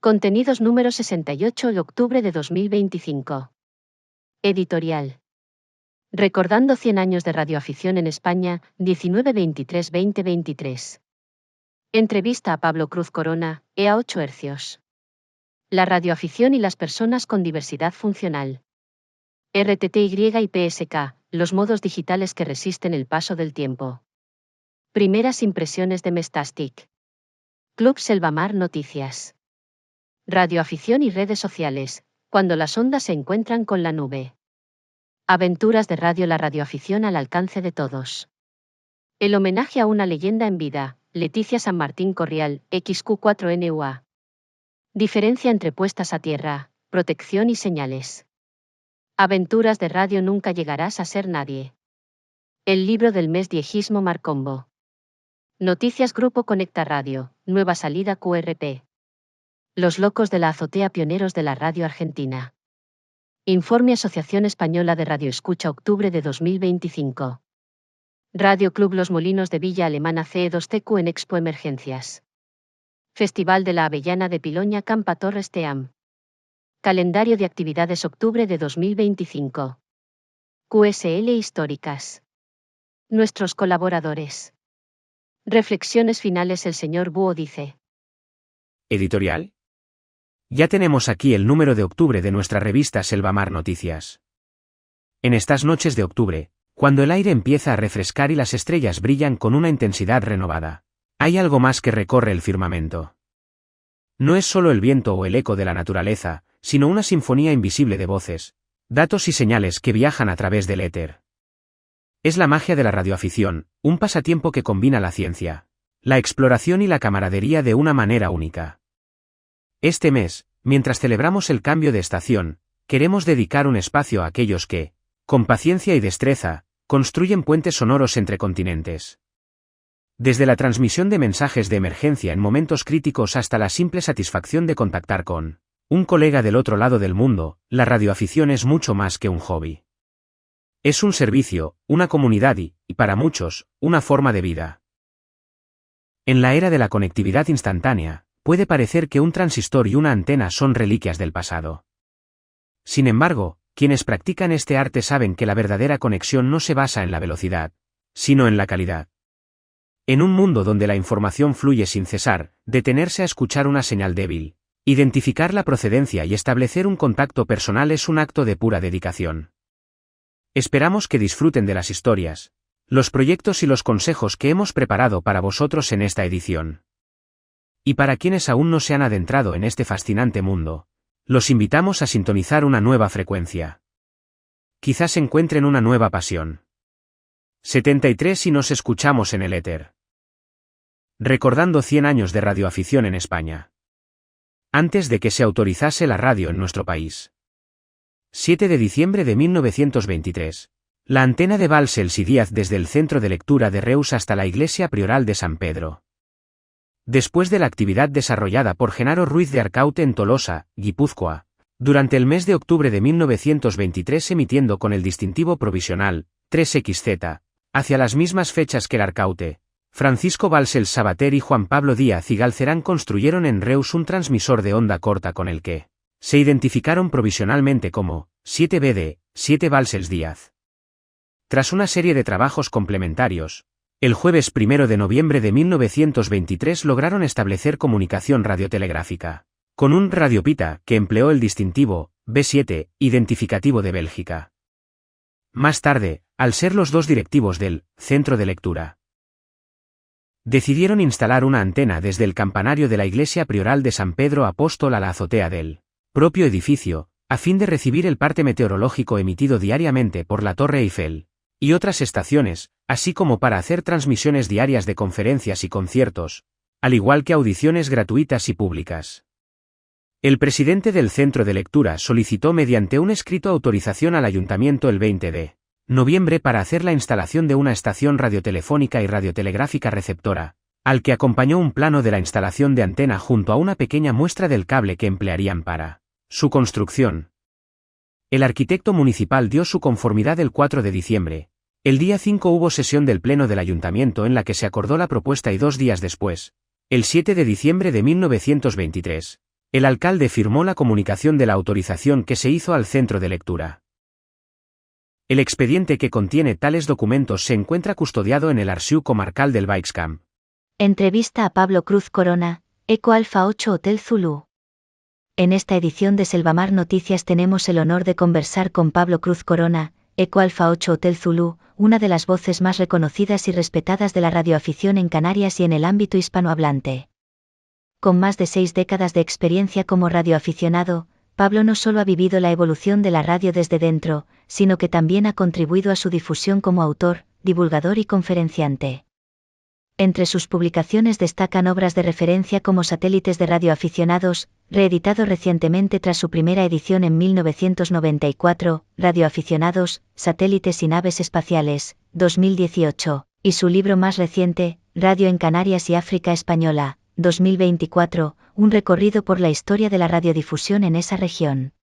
Contenidos número 68 de octubre de 2025. Editorial. Recordando 100 años de radioafición en España, 19-23-2023. Entrevista a Pablo Cruz Corona, EA 8 Hercios. La radioafición y las personas con diversidad funcional. RTTY y PSK, los modos digitales que resisten el paso del tiempo. Primeras impresiones de Mestastic. Club Selvamar Noticias. Radioafición y redes sociales, cuando las ondas se encuentran con la nube. Aventuras de radio. La radioafición al alcance de todos. El homenaje a una leyenda en vida, Leticia San Martín Corrial, XQ4NUA. Diferencia entre puestas a tierra, protección y señales. Aventuras de radio. Nunca llegarás a ser nadie. El libro del mes. Diegismo Marcombo. Noticias. Grupo Conecta Radio, nueva salida QRP. Los locos de la azotea. Pioneros de la radio argentina. Informe Asociación Española de Radioescucha octubre de 2025. Radio Club Los Molinos de Villa Alemana CE2TQ en Expo Emergencias. Festival de la Avellana de Piloña Campa Torres Team. Calendario de actividades octubre de 2025. QSL históricas. Nuestros colaboradores. Reflexiones finales. El señor Búho dice. Editorial. Ya tenemos aquí el número de octubre de nuestra revista Selvamar Noticias. En estas noches de octubre, cuando el aire empieza a refrescar y las estrellas brillan con una intensidad renovada, hay algo más que recorre el firmamento. No es solo el viento o el eco de la naturaleza, sino una sinfonía invisible de voces, datos y señales que viajan a través del éter. Es la magia de la radioafición, un pasatiempo que combina la ciencia, la exploración y la camaradería de una manera única. Este mes, mientras celebramos el cambio de estación, queremos dedicar un espacio a aquellos que, con paciencia y destreza, construyen puentes sonoros entre continentes. Desde la transmisión de mensajes de emergencia en momentos críticos hasta la simple satisfacción de contactar con un colega del otro lado del mundo, la radioafición es mucho más que un hobby. Es un servicio, una comunidad y, para muchos, una forma de vida. En la era de la conectividad instantánea, puede parecer que un transistor y una antena son reliquias del pasado. Sin embargo, quienes practican este arte saben que la verdadera conexión no se basa en la velocidad, sino en la calidad. En un mundo donde la información fluye sin cesar, detenerse a escuchar una señal débil, identificar la procedencia y establecer un contacto personal es un acto de pura dedicación. Esperamos que disfruten de las historias, los proyectos y los consejos que hemos preparado para vosotros en esta edición. Y para quienes aún no se han adentrado en este fascinante mundo, los invitamos a sintonizar una nueva frecuencia. Quizás encuentren una nueva pasión. 73 y nos escuchamos en el éter. Recordando 100 años de radioafición en España. Antes de que se autorizase la radio en nuestro país. 7 de diciembre de 1923. La antena de Balsels y Díaz desde el centro de lectura de Reus hasta la iglesia prioral de San Pedro. Después de la actividad desarrollada por Genaro Ruiz de Arcaute en Tolosa, Guipúzcoa, durante el mes de octubre de 1923 emitiendo con el distintivo provisional, 3XZ, hacia las mismas fechas que el Arcaute, Francisco Balsels Sabater y Juan Pablo Díaz y Galcerán construyeron en Reus un transmisor de onda corta con el que se identificaron provisionalmente como 7BD, 7 Balsels Díaz. Tras una serie de trabajos complementarios, el jueves 1 de noviembre de 1923 lograron establecer comunicación radiotelegráfica, con un radiopita que empleó el distintivo B7, identificativo de Bélgica. Más tarde, al ser los dos directivos del centro de lectura, decidieron instalar una antena desde el campanario de la iglesia prioral de San Pedro Apóstol a la azotea del propio edificio, a fin de recibir el parte meteorológico emitido diariamente por la Torre Eiffel y otras estaciones, así como para hacer transmisiones diarias de conferencias y conciertos, al igual que audiciones gratuitas y públicas. El presidente del centro de lectura solicitó mediante un escrito autorización al ayuntamiento el 20 de noviembre para hacer la instalación de una estación radiotelefónica y radiotelegráfica receptora, al que acompañó un plano de la instalación de antena junto a una pequeña muestra del cable que emplearían para su construcción. El arquitecto municipal dio su conformidad el 4 de diciembre. El día 5 hubo sesión del Pleno del Ayuntamiento en la que se acordó la propuesta y 2 días después, el 7 de diciembre de 1923, El alcalde firmó la comunicación de la autorización que se hizo al centro de lectura. El expediente que contiene tales documentos se encuentra custodiado en el Arxiu Comarcal del Baix Camp. Entrevista a Pablo Cruz Corona, Eco Alfa 8 Hotel Zulu. En esta edición de Selvamar Noticias tenemos el honor de conversar con Pablo Cruz Corona, Eco Alfa 8 Hotel Zulu, una de las voces más reconocidas y respetadas de la radioafición en Canarias y en el ámbito hispanohablante. Con más de 6 décadas de experiencia como radioaficionado, Pablo no solo ha vivido la evolución de la radio desde dentro, sino que también ha contribuido a su difusión como autor, divulgador y conferenciante. Entre sus publicaciones destacan obras de referencia como Satélites de radioaficionados, reeditado recientemente tras su primera edición en 1994, Radioaficionados, Satélites y Naves Espaciales, 2018, y su libro más reciente, Radio en Canarias y África Española, 2024, un recorrido por la historia de la radiodifusión en esa región.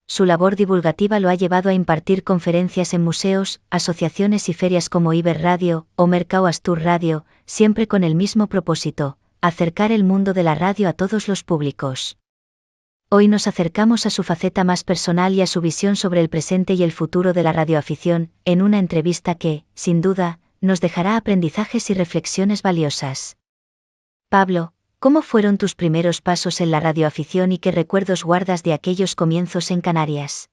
Su labor divulgativa lo ha llevado a impartir conferencias en museos, asociaciones y ferias como Iber Radio o Mercao Astur Radio, siempre con el mismo propósito, acercar el mundo de la radio a todos los públicos. Hoy nos acercamos a su faceta más personal y a su visión sobre el presente y el futuro de la radioafición, en una entrevista que, sin duda, nos dejará aprendizajes y reflexiones valiosas. Pablo, ¿cómo fueron tus primeros pasos en la radioafición y qué recuerdos guardas de aquellos comienzos en Canarias?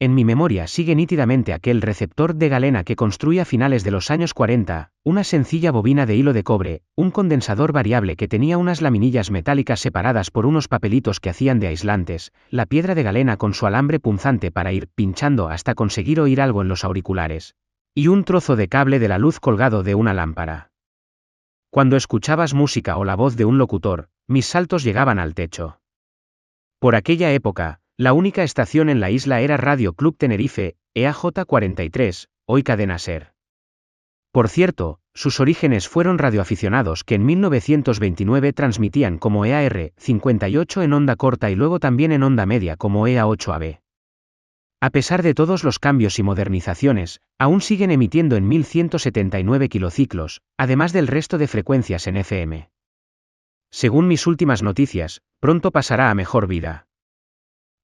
En mi memoria sigue nítidamente aquel receptor de galena que construí a finales de los años 40, una sencilla bobina de hilo de cobre, un condensador variable que tenía unas laminillas metálicas separadas por unos papelitos que hacían de aislantes, la piedra de galena con su alambre punzante para ir pinchando hasta conseguir oír algo en los auriculares, y un trozo de cable de la luz colgado de una lámpara. Cuando escuchabas música o la voz de un locutor, mis saltos llegaban al techo. Por aquella época, la única estación en la isla era Radio Club Tenerife, EAJ 43, hoy Cadena Ser. Por cierto, sus orígenes fueron radioaficionados que en 1929 transmitían como EAR 58 en onda corta y luego también en onda media como EA8AB. A pesar de todos los cambios y modernizaciones, aún siguen emitiendo en 1179 kilociclos, además del resto de frecuencias en FM. Según mis últimas noticias, pronto pasará a mejor vida.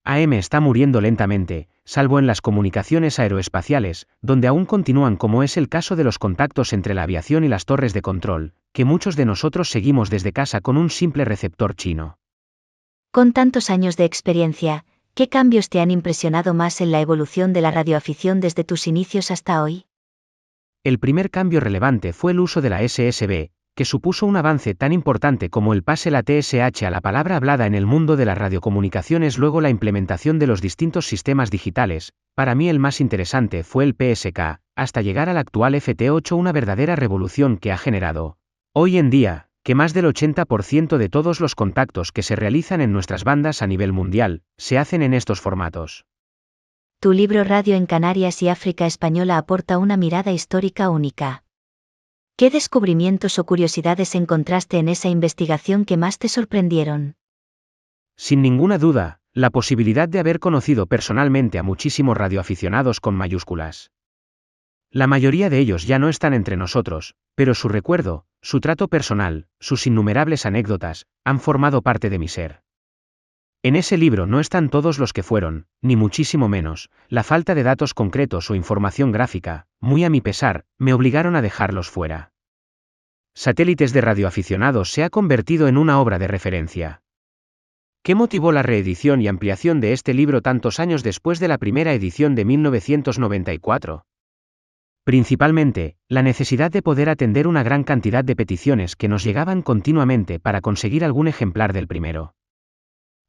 AM está muriendo lentamente, salvo en las comunicaciones aeroespaciales, donde aún continúan, como es el caso de los contactos entre la aviación y las torres de control, que muchos de nosotros seguimos desde casa con un simple receptor chino. Con tantos años de experiencia, ¿qué cambios te han impresionado más en la evolución de la radioafición desde tus inicios hasta hoy? El primer cambio relevante fue el uso de la SSB, que supuso un avance tan importante como el pase la TSH a la palabra hablada en el mundo de las radiocomunicaciones. Luego la implementación de los distintos sistemas digitales, para mí el más interesante fue el PSK, hasta llegar al actual FT8, una verdadera revolución que ha generado, hoy en día, que más del 80% de todos los contactos que se realizan en nuestras bandas a nivel mundial, se hacen en estos formatos. Tu libro Radio en Canarias y África Española aporta una mirada histórica única. ¿Qué descubrimientos o curiosidades encontraste en esa investigación que más te sorprendieron? Sin ninguna duda, la posibilidad de haber conocido personalmente a muchísimos radioaficionados con mayúsculas. La mayoría de ellos ya no están entre nosotros, pero su recuerdo, su trato personal, sus innumerables anécdotas, han formado parte de mi ser. En ese libro no están todos los que fueron, ni muchísimo menos. La falta de datos concretos o información gráfica, muy a mi pesar, me obligaron a dejarlos fuera. Satélites de radioaficionados se ha convertido en una obra de referencia. ¿Qué motivó la reedición y ampliación de este libro tantos años después de la primera edición de 1994? Principalmente, la necesidad de poder atender una gran cantidad de peticiones que nos llegaban continuamente para conseguir algún ejemplar del primero.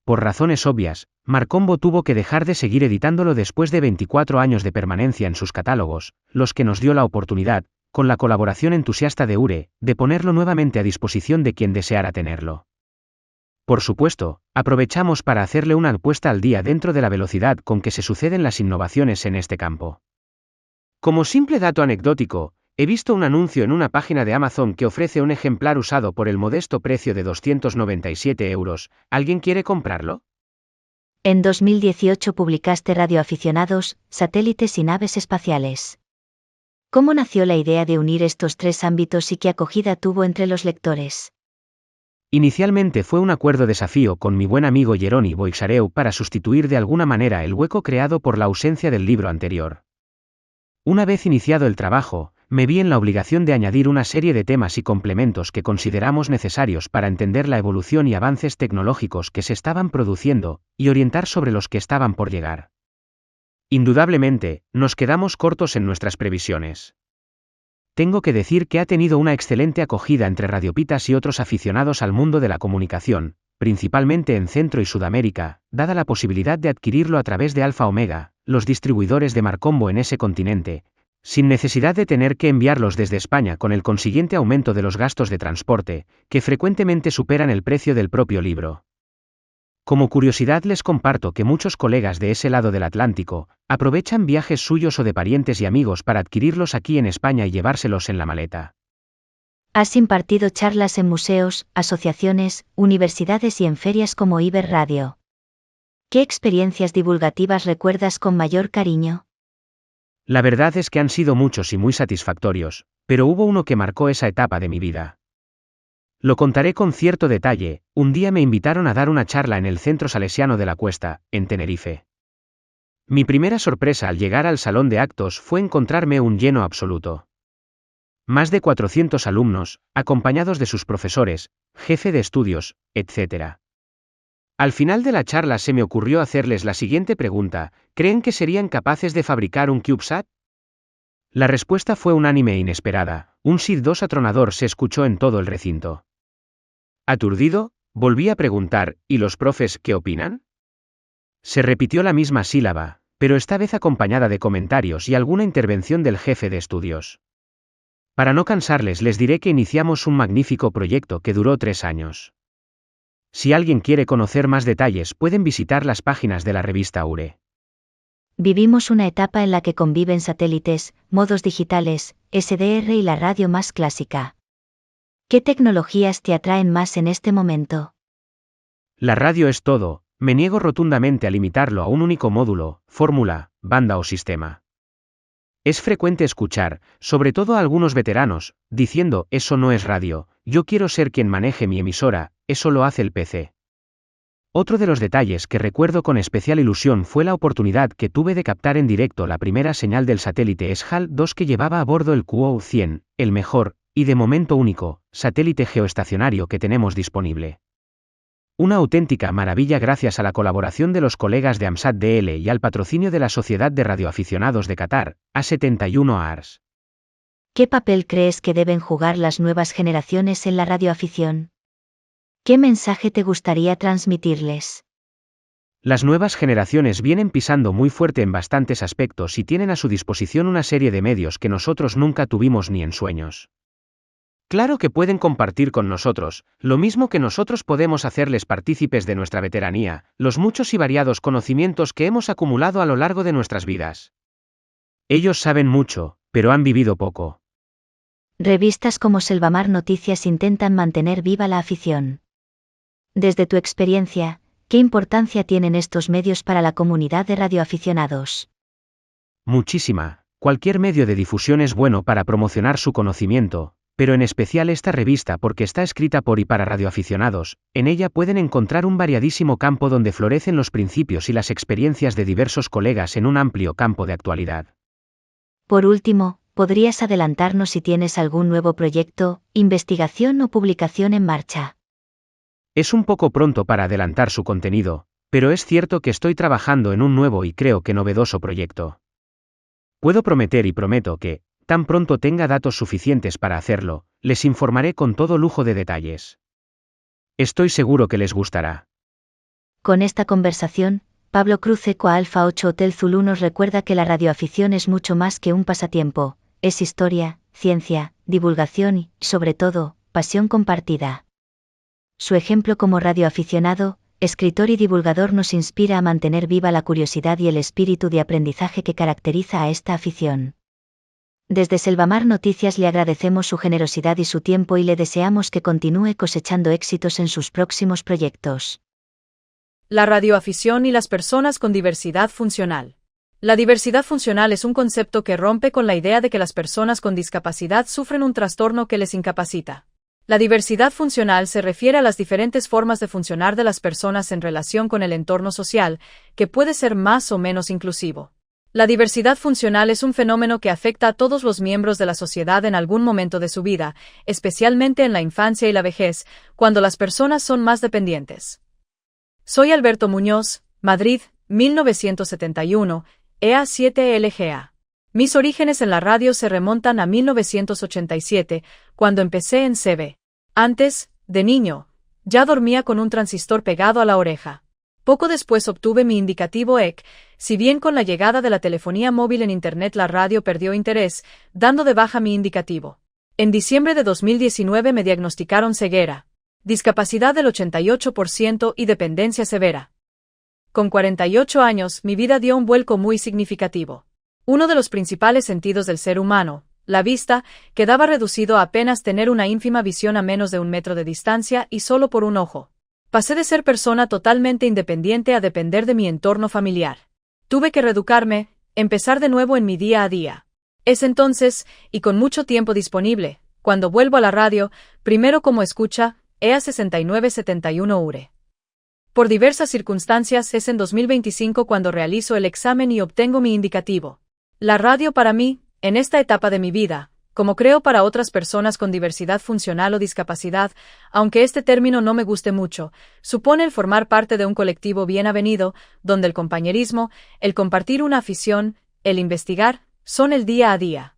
Por razones obvias, Marcombo tuvo que dejar de seguir editándolo después de 24 años de permanencia en sus catálogos, los que nos dio la oportunidad, con la colaboración entusiasta de URE, de ponerlo nuevamente a disposición de quien deseara tenerlo. Por supuesto, aprovechamos para hacerle una puesta al día dentro de la velocidad con que se suceden las innovaciones en este campo. Como simple dato anecdótico, he visto un anuncio en una página de Amazon que ofrece un ejemplar usado por el modesto precio de 297 euros. ¿Alguien quiere comprarlo? En 2018 publicaste Radioaficionados, Satélites y Naves Espaciales. ¿Cómo nació la idea de unir estos tres ámbitos y qué acogida tuvo entre los lectores? Inicialmente fue un acuerdo desafío con mi buen amigo Jeroni Boixareu para sustituir de alguna manera el hueco creado por la ausencia del libro anterior. Una vez iniciado el trabajo, me vi en la obligación de añadir una serie de temas y complementos que consideramos necesarios para entender la evolución y avances tecnológicos que se estaban produciendo, y orientar sobre los que estaban por llegar. Indudablemente, nos quedamos cortos en nuestras previsiones. Tengo que decir que ha tenido una excelente acogida entre radiopitas y otros aficionados al mundo de la comunicación, principalmente en Centro y Sudamérica, dada la posibilidad de adquirirlo a través de Alfa Omega, los distribuidores de Marcombo en ese continente, sin necesidad de tener que enviarlos desde España con el consiguiente aumento de los gastos de transporte, que frecuentemente superan el precio del propio libro. Como curiosidad les comparto que muchos colegas de ese lado del Atlántico aprovechan viajes suyos o de parientes y amigos para adquirirlos aquí en España y llevárselos en la maleta. Has impartido charlas en museos, asociaciones, universidades y en ferias como Iber Radio. ¿Qué experiencias divulgativas recuerdas con mayor cariño? La verdad es que han sido muchos y muy satisfactorios, pero hubo uno que marcó esa etapa de mi vida. Lo contaré con cierto detalle. Un día me invitaron a dar una charla en el Centro Salesiano de la Cuesta, en Tenerife. Mi primera sorpresa al llegar al salón de actos fue encontrarme un lleno absoluto. Más de 400 alumnos, acompañados de sus profesores, jefe de estudios, etc. Al final de la charla se me ocurrió hacerles la siguiente pregunta: ¿creen que serían capaces de fabricar un CubeSat? La respuesta fue unánime e inesperada. Un SID-2 atronador se escuchó en todo el recinto. Aturdido, volví a preguntar: ¿y los profes qué opinan? Se repitió la misma sílaba, pero esta vez acompañada de comentarios y alguna intervención del jefe de estudios. Para no cansarles les diré que iniciamos un magnífico proyecto que duró 3 años. Si alguien quiere conocer más detalles pueden visitar las páginas de la revista URE. Vivimos una etapa en la que conviven satélites, modos digitales, SDR y la radio más clásica. ¿Qué tecnologías te atraen más en este momento? La radio es todo, me niego rotundamente a limitarlo a un único módulo, fórmula, banda o sistema. Es frecuente escuchar, sobre todo a algunos veteranos, diciendo: eso no es radio, yo quiero ser quien maneje mi emisora, eso lo hace el PC. Otro de los detalles que recuerdo con especial ilusión fue la oportunidad que tuve de captar en directo la primera señal del satélite SHAL-2 que llevaba a bordo el QO-100, el mejor, y de momento único, satélite geoestacionario que tenemos disponible. Una auténtica maravilla gracias a la colaboración de los colegas de AMSAT DL y al patrocinio de la Sociedad de Radioaficionados de Qatar, A71 ARS. ¿Qué papel crees que deben jugar las nuevas generaciones en la radioafición? ¿Qué mensaje te gustaría transmitirles? Las nuevas generaciones vienen pisando muy fuerte en bastantes aspectos y tienen a su disposición una serie de medios que nosotros nunca tuvimos ni en sueños. Claro que pueden compartir con nosotros, lo mismo que nosotros podemos hacerles partícipes de nuestra veteranía, los muchos y variados conocimientos que hemos acumulado a lo largo de nuestras vidas. Ellos saben mucho, pero han vivido poco. Revistas como Selvamar Noticias intentan mantener viva la afición. Desde tu experiencia, ¿qué importancia tienen estos medios para la comunidad de radioaficionados? Muchísima. Cualquier medio de difusión es bueno para promocionar su conocimiento, pero en especial esta revista porque está escrita por y para radioaficionados. En ella pueden encontrar un variadísimo campo donde florecen los principios y las experiencias de diversos colegas en un amplio campo de actualidad. Por último, ¿podrías adelantarnos si tienes algún nuevo proyecto, investigación o publicación en marcha? Es un poco pronto para adelantar su contenido, pero es cierto que estoy trabajando en un nuevo y creo que novedoso proyecto. Puedo prometer y prometo que, tan pronto tenga datos suficientes para hacerlo, les informaré con todo lujo de detalles. Estoy seguro que les gustará. Con esta conversación, Pablo Cruz Eco Alfa 8 Hotel Zulu nos recuerda que la radioafición es mucho más que un pasatiempo, es historia, ciencia, divulgación y, sobre todo, pasión compartida. Su ejemplo como radioaficionado, escritor y divulgador nos inspira a mantener viva la curiosidad y el espíritu de aprendizaje que caracteriza a esta afición. Desde Selvamar Noticias le agradecemos su generosidad y su tiempo y le deseamos que continúe cosechando éxitos en sus próximos proyectos. La radioafición y las personas con diversidad funcional. La diversidad funcional es un concepto que rompe con la idea de que las personas con discapacidad sufren un trastorno que les incapacita. La diversidad funcional se refiere a las diferentes formas de funcionar de las personas en relación con el entorno social, que puede ser más o menos inclusivo. La diversidad funcional es un fenómeno que afecta a todos los miembros de la sociedad en algún momento de su vida, especialmente en la infancia y la vejez, cuando las personas son más dependientes. Soy Alberto Muñoz, Madrid, 1971, EA7LGA. Mis orígenes en la radio se remontan a 1987, cuando empecé en CB. Antes, de niño, ya dormía con un transistor pegado a la oreja. Poco después obtuve mi indicativo EC, si bien con la llegada de la telefonía móvil en Internet la radio perdió interés, dando de baja mi indicativo. En diciembre de 2019 me diagnosticaron ceguera, discapacidad del 88% y dependencia severa. Con 48 años, mi vida dio un vuelco muy significativo. Uno de los principales sentidos del ser humano, la vista, quedaba reducido a apenas tener una ínfima visión a menos de 1 metro de distancia y solo por un ojo. Pasé de ser persona totalmente independiente a depender de mi entorno familiar. Tuve que reeducarme, empezar de nuevo en mi día a día. Es entonces, y con mucho tiempo disponible, cuando vuelvo a la radio, primero como escucha, EA6971 URE. Por diversas circunstancias es en 2025 cuando realizo el examen y obtengo mi indicativo. La radio para mí, en esta etapa de mi vida, como creo para otras personas con diversidad funcional o discapacidad, aunque este término no me guste mucho, supone el formar parte de un colectivo bien avenido, donde el compañerismo, el compartir una afición, el investigar, son el día a día.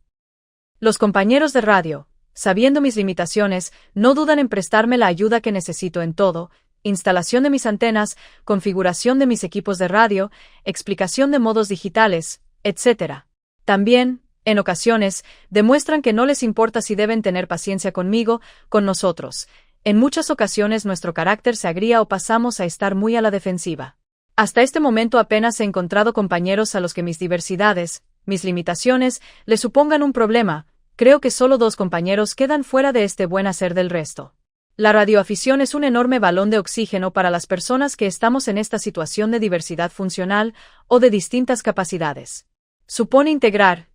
Los compañeros de radio, sabiendo mis limitaciones, no dudan en prestarme la ayuda que necesito en todo: instalación de mis antenas, configuración de mis equipos de radio, explicación de modos digitales, etc. También, en ocasiones, demuestran que no les importa si deben tener paciencia conmigo, con nosotros. En muchas ocasiones nuestro carácter se agria o pasamos a estar muy a la defensiva. Hasta este momento apenas he encontrado compañeros a los que mis diversidades, mis limitaciones, les supongan un problema. Creo que solo 2 compañeros quedan fuera de este buen hacer del resto. La radioafición es un enorme balón de oxígeno para las personas que estamos en esta situación de diversidad funcional o de distintas capacidades. Supone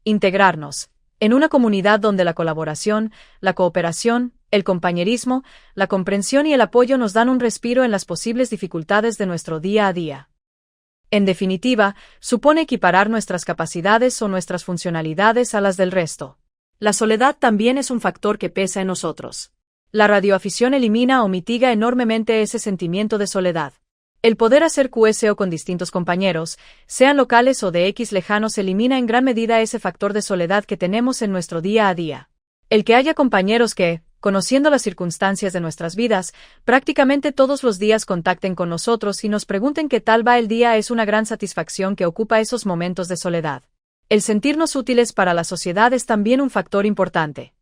integrarnos, en una comunidad donde la colaboración, la cooperación, el compañerismo, la comprensión y el apoyo nos dan un respiro en las posibles dificultades de nuestro día a día. En definitiva, supone equiparar nuestras capacidades o nuestras funcionalidades a las del resto. La soledad también es un factor que pesa en nosotros. La radioafición elimina o mitiga enormemente ese sentimiento de soledad. El poder hacer QSO con distintos compañeros, sean locales o de X lejanos, elimina en gran medida ese factor de soledad que tenemos en nuestro día a día. El que haya compañeros que, conociendo las circunstancias de nuestras vidas, prácticamente todos los días contacten con nosotros y nos pregunten qué tal va el día es una gran satisfacción que ocupa esos momentos de soledad. El sentirnos útiles para la sociedad es también un factor importante.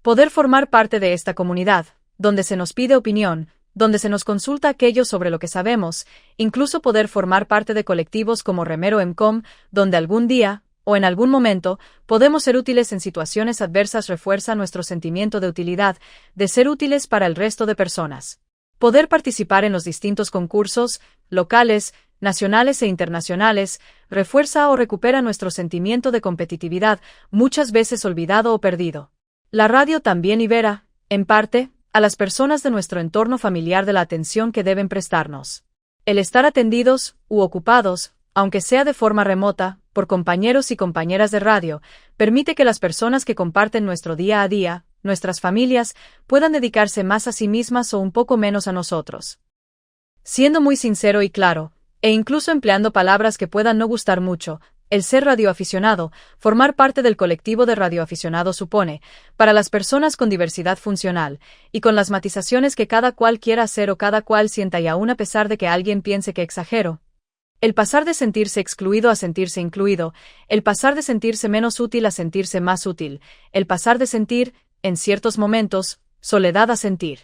Poder formar parte de esta comunidad, donde se nos pide opinión, donde se nos consulta aquello sobre lo que sabemos, incluso poder formar parte de colectivos como Remero EMCOM, donde algún día, o en algún momento, podemos ser útiles en situaciones adversas, refuerza nuestro sentimiento de utilidad, de ser útiles para el resto de personas. Poder participar en los distintos concursos, locales, nacionales e internacionales, refuerza o recupera nuestro sentimiento de competitividad, muchas veces olvidado o perdido. La radio también libera, en parte, a las personas de nuestro entorno familiar de la atención que deben prestarnos. El estar atendidos, u ocupados, aunque sea de forma remota, por compañeros y compañeras de radio, permite que las personas que comparten nuestro día a día, nuestras familias, puedan dedicarse más a sí mismas o un poco menos a nosotros. Siendo muy sincero y claro, e incluso empleando palabras que puedan no gustar mucho, el ser radioaficionado, formar parte del colectivo de radioaficionados supone, para las personas con diversidad funcional, y con las matizaciones que cada cual quiera hacer o cada cual sienta y aún a pesar de que alguien piense que exagero, el pasar de sentirse excluido a sentirse incluido, el pasar de sentirse menos útil a sentirse más útil, el pasar de sentir, en ciertos momentos, soledad a sentir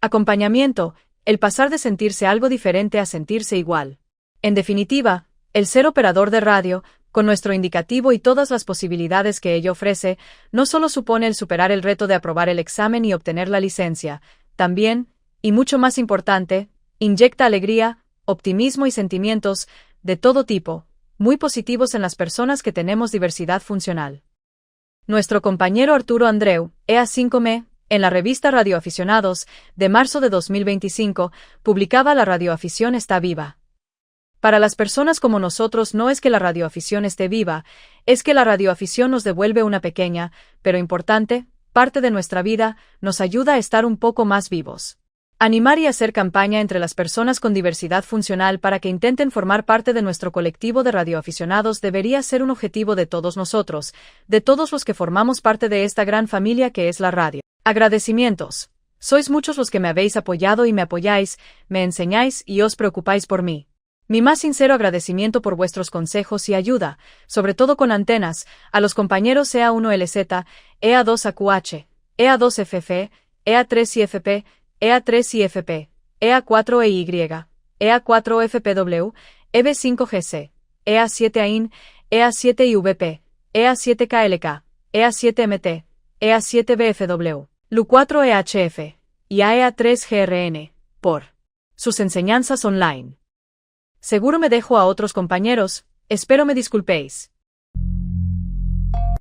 acompañamiento, el pasar de sentirse algo diferente a sentirse igual. En definitiva, el ser operador de radio, con nuestro indicativo y todas las posibilidades que ello ofrece, no solo supone el superar el reto de aprobar el examen y obtener la licencia, también, y mucho más importante, inyecta alegría, optimismo y sentimientos, de todo tipo, muy positivos en las personas que tenemos diversidad funcional. Nuestro compañero Arturo Andreu, EA5ME, En la revista Radioaficionados, de marzo de 2025, publicaba La radioafición está viva. Para las personas como nosotros no es que la radioafición esté viva, es que la radioafición nos devuelve una pequeña, pero importante, parte de nuestra vida, nos ayuda a estar un poco más vivos. Animar y hacer campaña entre las personas con diversidad funcional para que intenten formar parte de nuestro colectivo de radioaficionados debería ser un objetivo de todos nosotros, de todos los que formamos parte de esta gran familia que es la radio. Agradecimientos. Sois muchos los que me habéis apoyado y me apoyáis, me enseñáis y os preocupáis por mí. Mi más sincero agradecimiento por vuestros consejos y ayuda, sobre todo con antenas, a los compañeros EA1LZ, EA2AQH, EA2FF, EA3IFP, EA3IFP, EA4EY, EA4FPW, EB5GC, EA7AIN, EA7IVP, EA7KLK, EA7MT, EA7BFW, LU4EHF y AEA3GRN, por sus enseñanzas online. Seguro me dejo a otros compañeros, espero me disculpéis.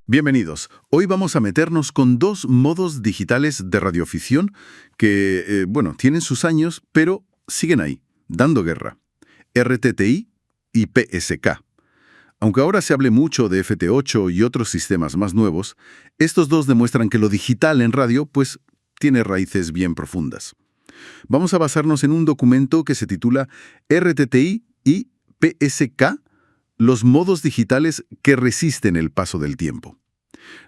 Bienvenidos. Hoy vamos a meternos con dos modos digitales de radioafición que, tienen sus años, pero siguen ahí, dando guerra. RTTI y PSK. Aunque ahora se hable mucho de FT8 y otros sistemas más nuevos, estos dos demuestran que lo digital en radio, tiene raíces bien profundas. Vamos a basarnos en un documento que se titula RTTI y PSK, los modos digitales que resisten el paso del tiempo.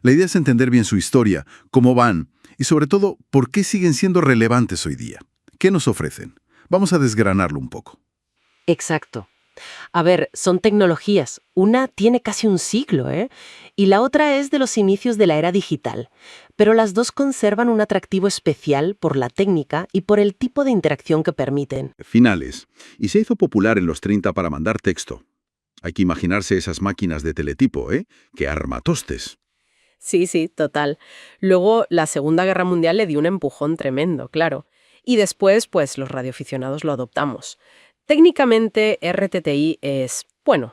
La idea es entender bien su historia, cómo van y sobre todo por qué siguen siendo relevantes hoy día. ¿Qué nos ofrecen? Vamos a desgranarlo un poco. Exacto. A ver, son tecnologías. Una tiene casi un siglo, y la otra es de los inicios de la era digital. Pero las dos conservan un atractivo especial por la técnica y por el tipo de interacción que permiten. Finales. Y se hizo popular en los 30 para mandar texto. Hay que imaginarse esas máquinas de teletipo, ¡Qué armatostes! Sí, total. Luego, la Segunda Guerra Mundial le dio un empujón tremendo, claro. Y después, los radioaficionados lo adoptamos. Técnicamente, RTTI es,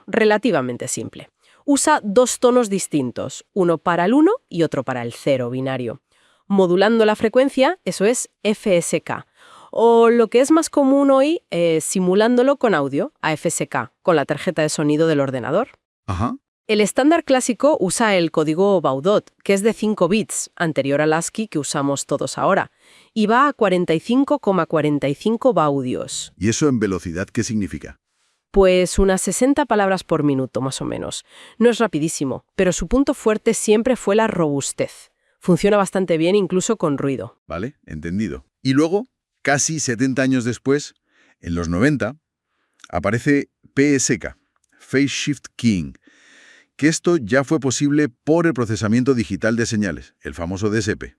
relativamente simple. Usa dos tonos distintos, uno para el 1 y otro para el 0 binario. Modulando la frecuencia, eso es FSK. O lo que es más común hoy, simulándolo con audio, AFSK, con la tarjeta de sonido del ordenador. Ajá. El estándar clásico usa el código Baudot, que es de 5 bits, anterior al ASCII que usamos todos ahora, y va a 45,45 baudios. ¿Y eso en velocidad qué significa? Pues unas 60 palabras por minuto, más o menos. No es rapidísimo, pero su punto fuerte siempre fue la robustez. Funciona bastante bien incluso con ruido. Vale, entendido. Y luego, casi 70 años después, en los 90, aparece PSK, Phase Shift Keying, que esto ya fue posible por el procesamiento digital de señales, el famoso DSP,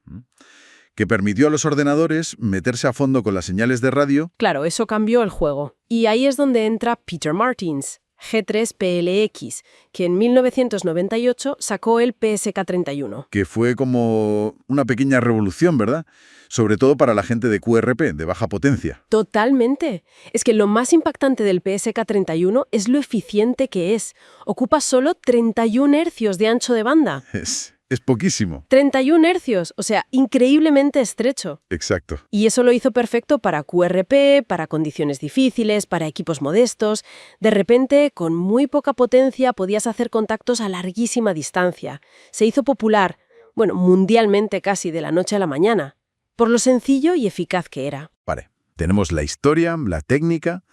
que permitió a los ordenadores meterse a fondo con las señales de radio. Claro, eso cambió el juego. Y ahí es donde entra Peter Martins, G3PLX, que en 1998 sacó el PSK31. Que fue como una pequeña revolución, ¿verdad? Sobre todo para la gente de QRP, de baja potencia. Totalmente. Es que lo más impactante del PSK31 es lo eficiente que es. Ocupa solo 31 hercios de ancho de banda. Es poquísimo. 31 hercios, o sea, increíblemente estrecho. Exacto. Y eso lo hizo perfecto para QRP, para condiciones difíciles, para equipos modestos. De repente, con muy poca potencia, podías hacer contactos a larguísima distancia. Se hizo popular, mundialmente casi de la noche a la mañana, por lo sencillo y eficaz que era. Vale, tenemos la historia, la técnica,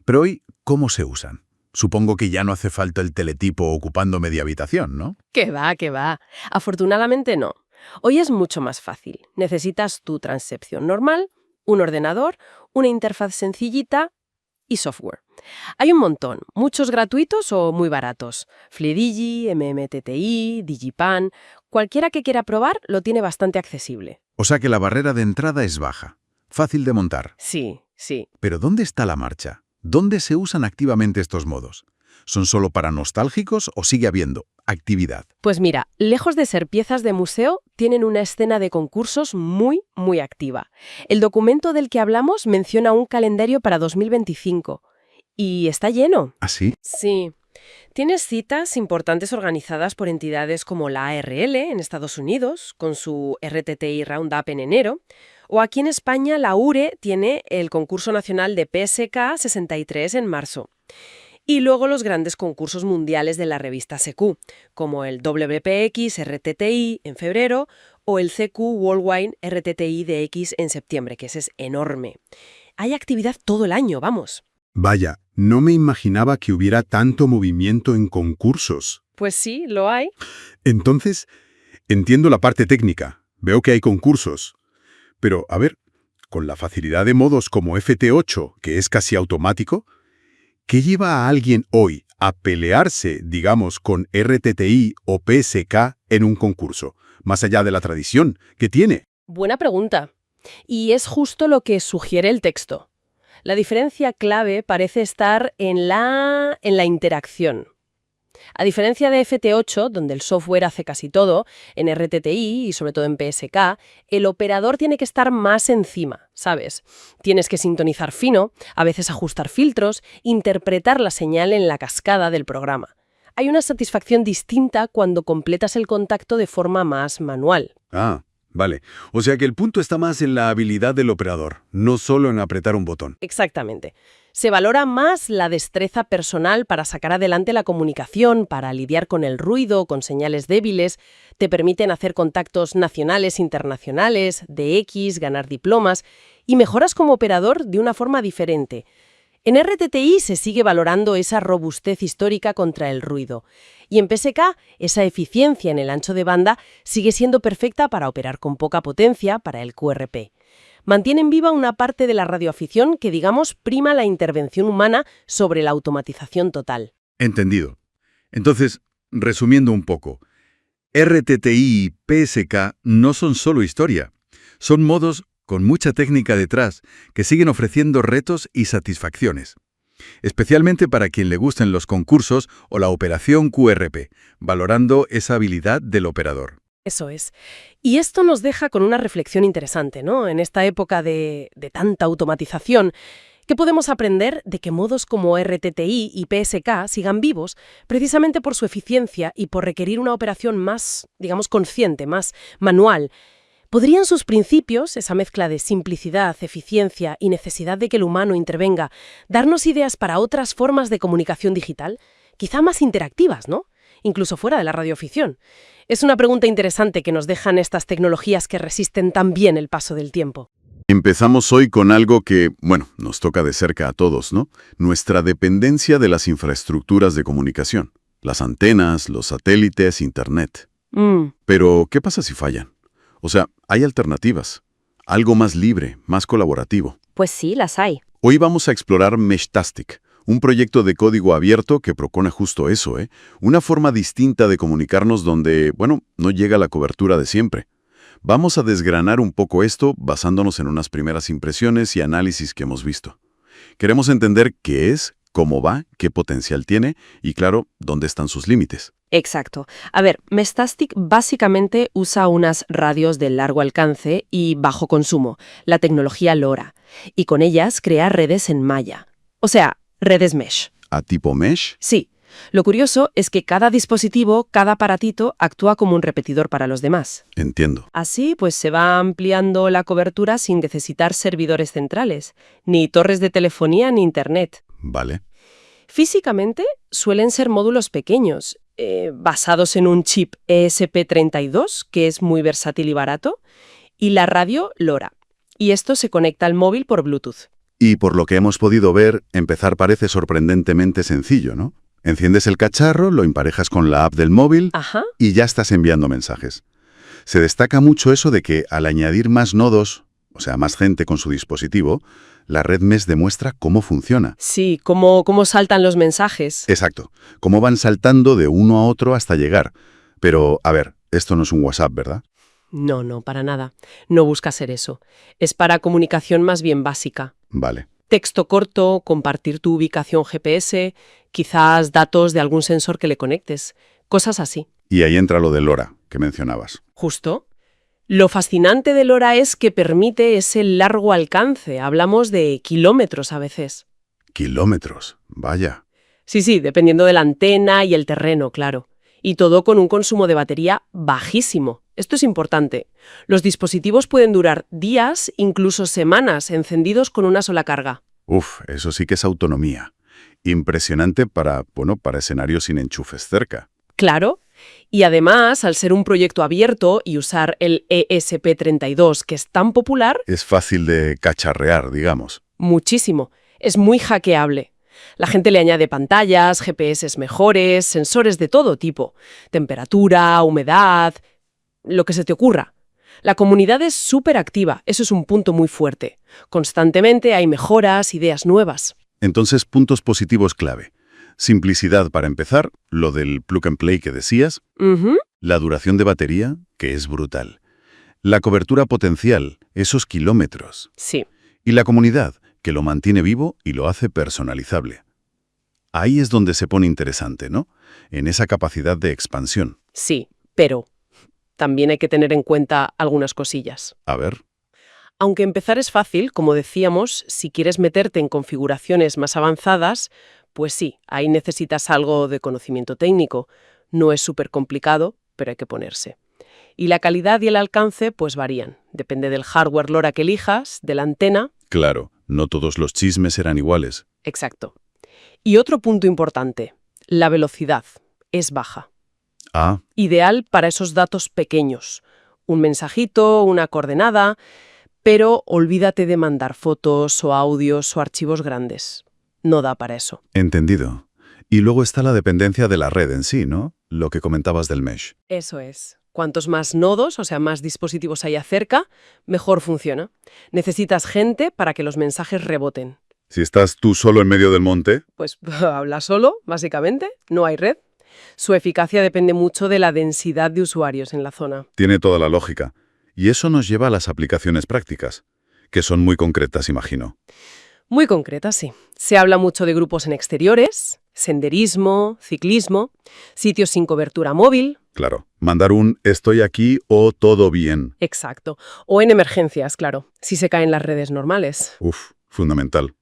pero hoy, ¿cómo se usan? Supongo que ya no hace falta el teletipo ocupando media habitación, ¿no? Que va. Afortunadamente no. Hoy es mucho más fácil. Necesitas tu transcepción normal, un ordenador, una interfaz sencillita y software. Hay un montón, muchos gratuitos o muy baratos. FlyDigi, MMTTI, Digipan, cualquiera que quiera probar lo tiene bastante accesible. O sea que la barrera de entrada es baja, fácil de montar. Sí. Pero ¿dónde está la marcha? ¿Dónde se usan activamente estos modos? ¿Son solo para nostálgicos o sigue habiendo actividad? Pues mira, lejos de ser piezas de museo, tienen una escena de concursos muy, muy activa. El documento del que hablamos menciona un calendario para 2025. Y está lleno. ¿Ah, sí? Sí. Tienes citas importantes organizadas por entidades como la ARL en Estados Unidos, con su RTTI Roundup en enero, o aquí en España la URE tiene el concurso nacional de PSK 63 en marzo. Y luego los grandes concursos mundiales de la revista SQ, como el WPX RTTI en febrero o el CQ Worldwide RTTI DX en septiembre, que ese es enorme. Hay actividad todo el año, vamos. Vaya, no me imaginaba que hubiera tanto movimiento en concursos. Pues sí, lo hay. Entonces, entiendo la parte técnica, veo que hay concursos. Pero, a ver, con la facilidad de modos como FT8, que es casi automático, ¿qué lleva a alguien hoy a pelearse, digamos, con RTTI o PSK en un concurso, más allá de la tradición que tiene? Buena pregunta. Y es justo lo que sugiere el texto. La diferencia clave parece estar en la interacción. A diferencia de FT8, donde el software hace casi todo, en RTTI y sobre todo en PSK, el operador tiene que estar más encima, ¿sabes? Tienes que sintonizar fino, a veces ajustar filtros, interpretar la señal en la cascada del programa. Hay una satisfacción distinta cuando completas el contacto de forma más manual. Ah, vale. O sea que el punto está más en la habilidad del operador, no solo en apretar un botón. Exactamente. Se valora más la destreza personal para sacar adelante la comunicación, para lidiar con el ruido, con señales débiles. Te permiten hacer contactos nacionales, internacionales, DX, ganar diplomas y mejoras como operador de una forma diferente. En RTTI se sigue valorando esa robustez histórica contra el ruido. Y en PSK, esa eficiencia en el ancho de banda sigue siendo perfecta para operar con poca potencia para el QRP. Mantienen viva una parte de la radioafición que, digamos, prima la intervención humana sobre la automatización total. Entendido. Entonces, resumiendo un poco, RTTI y PSK no son solo historia, son modos con mucha técnica detrás que siguen ofreciendo retos y satisfacciones. Especialmente para quien le gusten los concursos o la operación QRP, valorando esa habilidad del operador. Eso es. Y esto nos deja con una reflexión interesante, ¿no? En esta época de tanta automatización, ¿qué podemos aprender de que modos como RTTI y PSK sigan vivos precisamente por su eficiencia y por requerir una operación más, digamos, consciente, más manual? ¿Podrían sus principios, esa mezcla de simplicidad, eficiencia y necesidad de que el humano intervenga, darnos ideas para otras formas de comunicación digital? Quizá más interactivas, ¿no? Incluso fuera de la radioafición. Es una pregunta interesante que nos dejan estas tecnologías que resisten tan bien el paso del tiempo. Empezamos hoy con algo que, bueno, nos toca de cerca a todos, ¿no? Nuestra dependencia de las infraestructuras de comunicación. Las antenas, los satélites, Internet. Pero, ¿qué pasa si fallan? O sea, hay alternativas. Algo más libre, más colaborativo. Pues sí, las hay. Hoy vamos a explorar Meshtastic, un proyecto de código abierto que propone justo eso, una forma distinta de comunicarnos donde, bueno, no llega la cobertura de siempre. Vamos a desgranar un poco esto basándonos en unas primeras impresiones y análisis que hemos visto. Queremos entender qué es, cómo va, qué potencial tiene y, claro, dónde están sus límites. Exacto. A ver, Meshtastic básicamente usa unas radios de largo alcance y bajo consumo, la tecnología LoRa, y con ellas crea redes en malla. O sea, redes mesh. ¿A tipo mesh? Sí. Lo curioso es que cada dispositivo, cada aparatito, actúa como un repetidor para los demás. Entiendo. Así, pues se va ampliando la cobertura sin necesitar servidores centrales, ni torres de telefonía ni internet. Vale. Físicamente, suelen ser módulos pequeños, basados en un chip ESP32, que es muy versátil y barato, y la radio LoRa. Y esto se conecta al móvil por Bluetooth. Y por lo que hemos podido ver, empezar parece sorprendentemente sencillo, ¿no? Enciendes el cacharro, lo emparejas con la app del móvil y ya estás enviando mensajes. Se destaca mucho eso de que al añadir más nodos, o sea, más gente con su dispositivo, la red mesh demuestra cómo funciona. Sí, cómo saltan los mensajes. Exacto, cómo van saltando de uno a otro hasta llegar. Pero, a ver, esto no es un WhatsApp, ¿verdad? No, para nada. No busca ser eso. Es para comunicación más bien básica. Vale. Texto corto, compartir tu ubicación GPS, quizás datos de algún sensor que le conectes, cosas así. Y ahí entra lo de LoRa, que mencionabas. Justo. Lo fascinante de LoRa es que permite ese largo alcance, hablamos de kilómetros a veces. Kilómetros, vaya. Sí, dependiendo de la antena y el terreno, claro. Y todo con un consumo de batería bajísimo. Esto es importante. Los dispositivos pueden durar días, incluso semanas, encendidos con una sola carga. Uf, eso sí que es autonomía. Impresionante para escenarios sin enchufes cerca. Claro. Y además, al ser un proyecto abierto y usar el ESP32, que es tan popular, Es fácil de cacharrear, digamos. muchísimo. Es muy hackeable. La gente le añade pantallas, GPS mejores, sensores de todo tipo. Temperatura, humedad, lo que se te ocurra. La comunidad es súper activa, eso es un punto muy fuerte. Constantemente hay mejoras, ideas nuevas. Entonces, puntos positivos clave. Simplicidad para empezar, lo del plug and play que decías, Ujú. la duración de batería, que es brutal, la cobertura potencial, esos kilómetros, Sí. y la comunidad, que lo mantiene vivo y lo hace personalizable. Ahí es donde se pone interesante, ¿no? En esa capacidad de expansión. Sí, pero también hay que tener en cuenta algunas cosillas. A ver, Aunque empezar es fácil, como decíamos, si quieres meterte en configuraciones más avanzadas, pues sí, ahí necesitas algo de conocimiento técnico. No es súper complicado, pero hay que ponerse. Y la calidad y el alcance pues varían. Depende del hardware LoRa que elijas, de la antena. claro, no todos los chismes eran iguales. Exacto. Y otro punto importante, la velocidad es baja. Ah, Ideal para esos datos pequeños. Un mensajito, una coordenada, pero olvídate de mandar fotos o audios o archivos grandes. No da para eso. entendido. Y luego está la dependencia de la red en sí, ¿no? Lo que comentabas del mesh. Eso es. Cuantos más nodos, o sea, más dispositivos haya cerca, mejor funciona. Necesitas gente para que los mensajes reboten. Si estás tú solo en medio del monte, Pues habla solo, básicamente, no hay red. Su eficacia depende mucho de la densidad de usuarios en la zona. tiene toda la lógica. Y eso nos lleva a las aplicaciones prácticas, que son muy concretas, imagino. Muy concreta, sí. Se habla mucho de grupos en exteriores, senderismo, ciclismo, sitios sin cobertura móvil. Claro, mandar un estoy aquí o todo bien. Exacto. O en emergencias, claro, si se caen las redes normales. Uf, fundamental.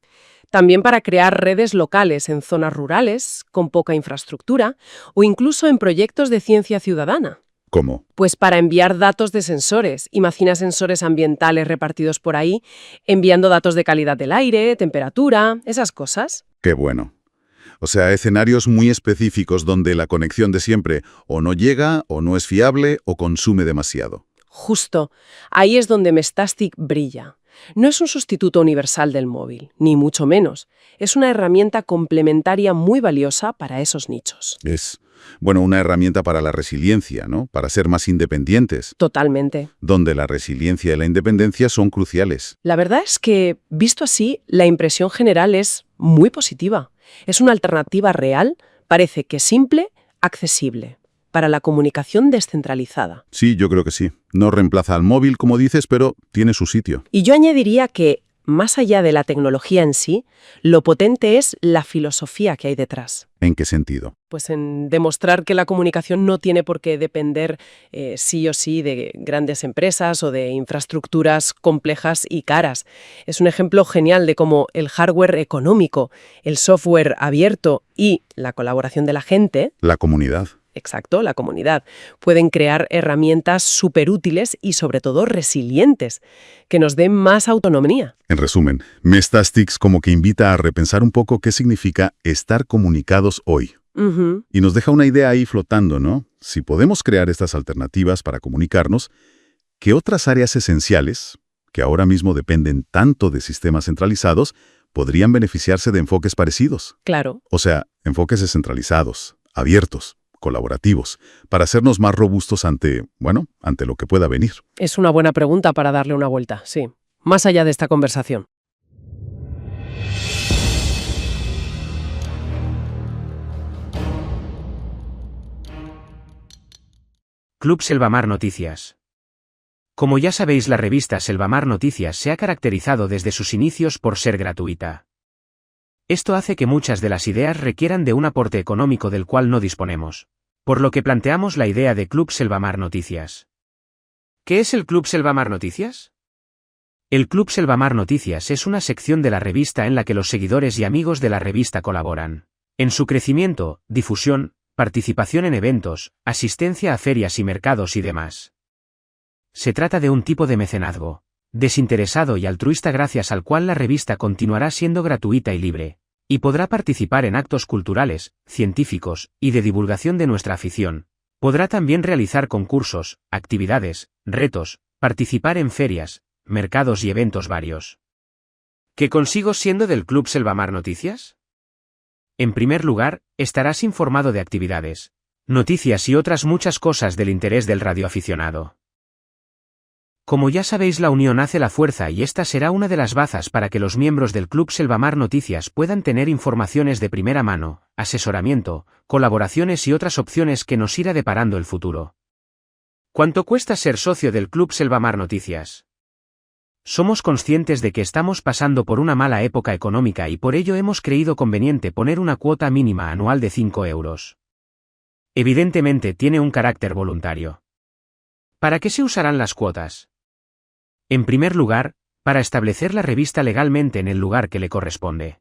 También para crear redes locales en zonas rurales, con poca infraestructura, o incluso en proyectos de ciencia ciudadana. ¿Cómo? Pues para enviar datos de sensores. Imagina sensores ambientales repartidos por ahí, enviando datos de calidad del aire, temperatura, esas cosas. Qué bueno. O sea, escenarios muy específicos donde la conexión de siempre o no llega, o no es fiable, o consume demasiado. Justo, ahí es donde Mestastic brilla. No es un sustituto universal del móvil, ni mucho menos. Es una herramienta complementaria muy valiosa para esos nichos. Es, una herramienta para la resiliencia, ¿no? Para ser más independientes, Totalmente. donde la resiliencia y la independencia son cruciales. La verdad es que, visto así, la impresión general es muy positiva. Es una alternativa real, parece que simple, accesible, para la comunicación descentralizada. Sí, yo creo que sí. No reemplaza al móvil, como dices, pero tiene su sitio. Y yo añadiría que, más allá de la tecnología en sí, lo potente es la filosofía que hay detrás. ¿En qué sentido? Pues en demostrar que la comunicación no tiene por qué depender sí o sí de grandes empresas o de infraestructuras complejas y caras. Es un ejemplo genial de cómo el hardware económico, el software abierto y la colaboración de la gente, La comunidad. exacto, la comunidad, pueden crear herramientas súper útiles y sobre todo resilientes, que nos den más autonomía. En resumen, Mestastic como que invita a repensar un poco qué significa estar comunicados hoy. Ujú. Y nos deja una idea ahí flotando, ¿no? Si podemos crear estas alternativas para comunicarnos, ¿qué otras áreas esenciales, que ahora mismo dependen tanto de sistemas centralizados, podrían beneficiarse de enfoques parecidos? Claro. O sea, enfoques descentralizados, abiertos, colaborativos, para hacernos más robustos ante lo que pueda venir. Es una buena pregunta para darle una vuelta, sí. Más allá de esta conversación. Club Selvamar Noticias. Como ya sabéis, la revista Selvamar Noticias se ha caracterizado desde sus inicios por ser gratuita. Esto hace que muchas de las ideas requieran de un aporte económico del cual no disponemos, por lo que planteamos la idea de Club Selvamar Noticias. ¿Qué es el Club Selvamar Noticias? El Club Selvamar Noticias es una sección de la revista en la que los seguidores y amigos de la revista colaboran. En su crecimiento, difusión, participación en eventos, asistencia a ferias y mercados y demás. Se trata de un tipo de mecenazgo desinteresado y altruista gracias al cual la revista continuará siendo gratuita y libre, y podrá participar en actos culturales, científicos y de divulgación de nuestra afición. Podrá también realizar concursos, actividades, retos, participar en ferias, mercados y eventos varios. ¿Qué consigo siendo del Club Selvamar Noticias? En primer lugar, estarás informado de actividades, noticias y otras muchas cosas del interés del radioaficionado. Como ya sabéis, la unión hace la fuerza y esta será una de las bazas para que los miembros del Club Selvamar Noticias puedan tener informaciones de primera mano, asesoramiento, colaboraciones y otras opciones que nos irá deparando el futuro. ¿Cuánto cuesta ser socio del Club Selvamar Noticias? Somos conscientes de que estamos pasando por una mala época económica y por ello hemos creído conveniente poner una cuota mínima anual de 5 euros. Evidentemente tiene un carácter voluntario. ¿Para qué se usarán las cuotas? En primer lugar, para establecer la revista legalmente en el lugar que le corresponde.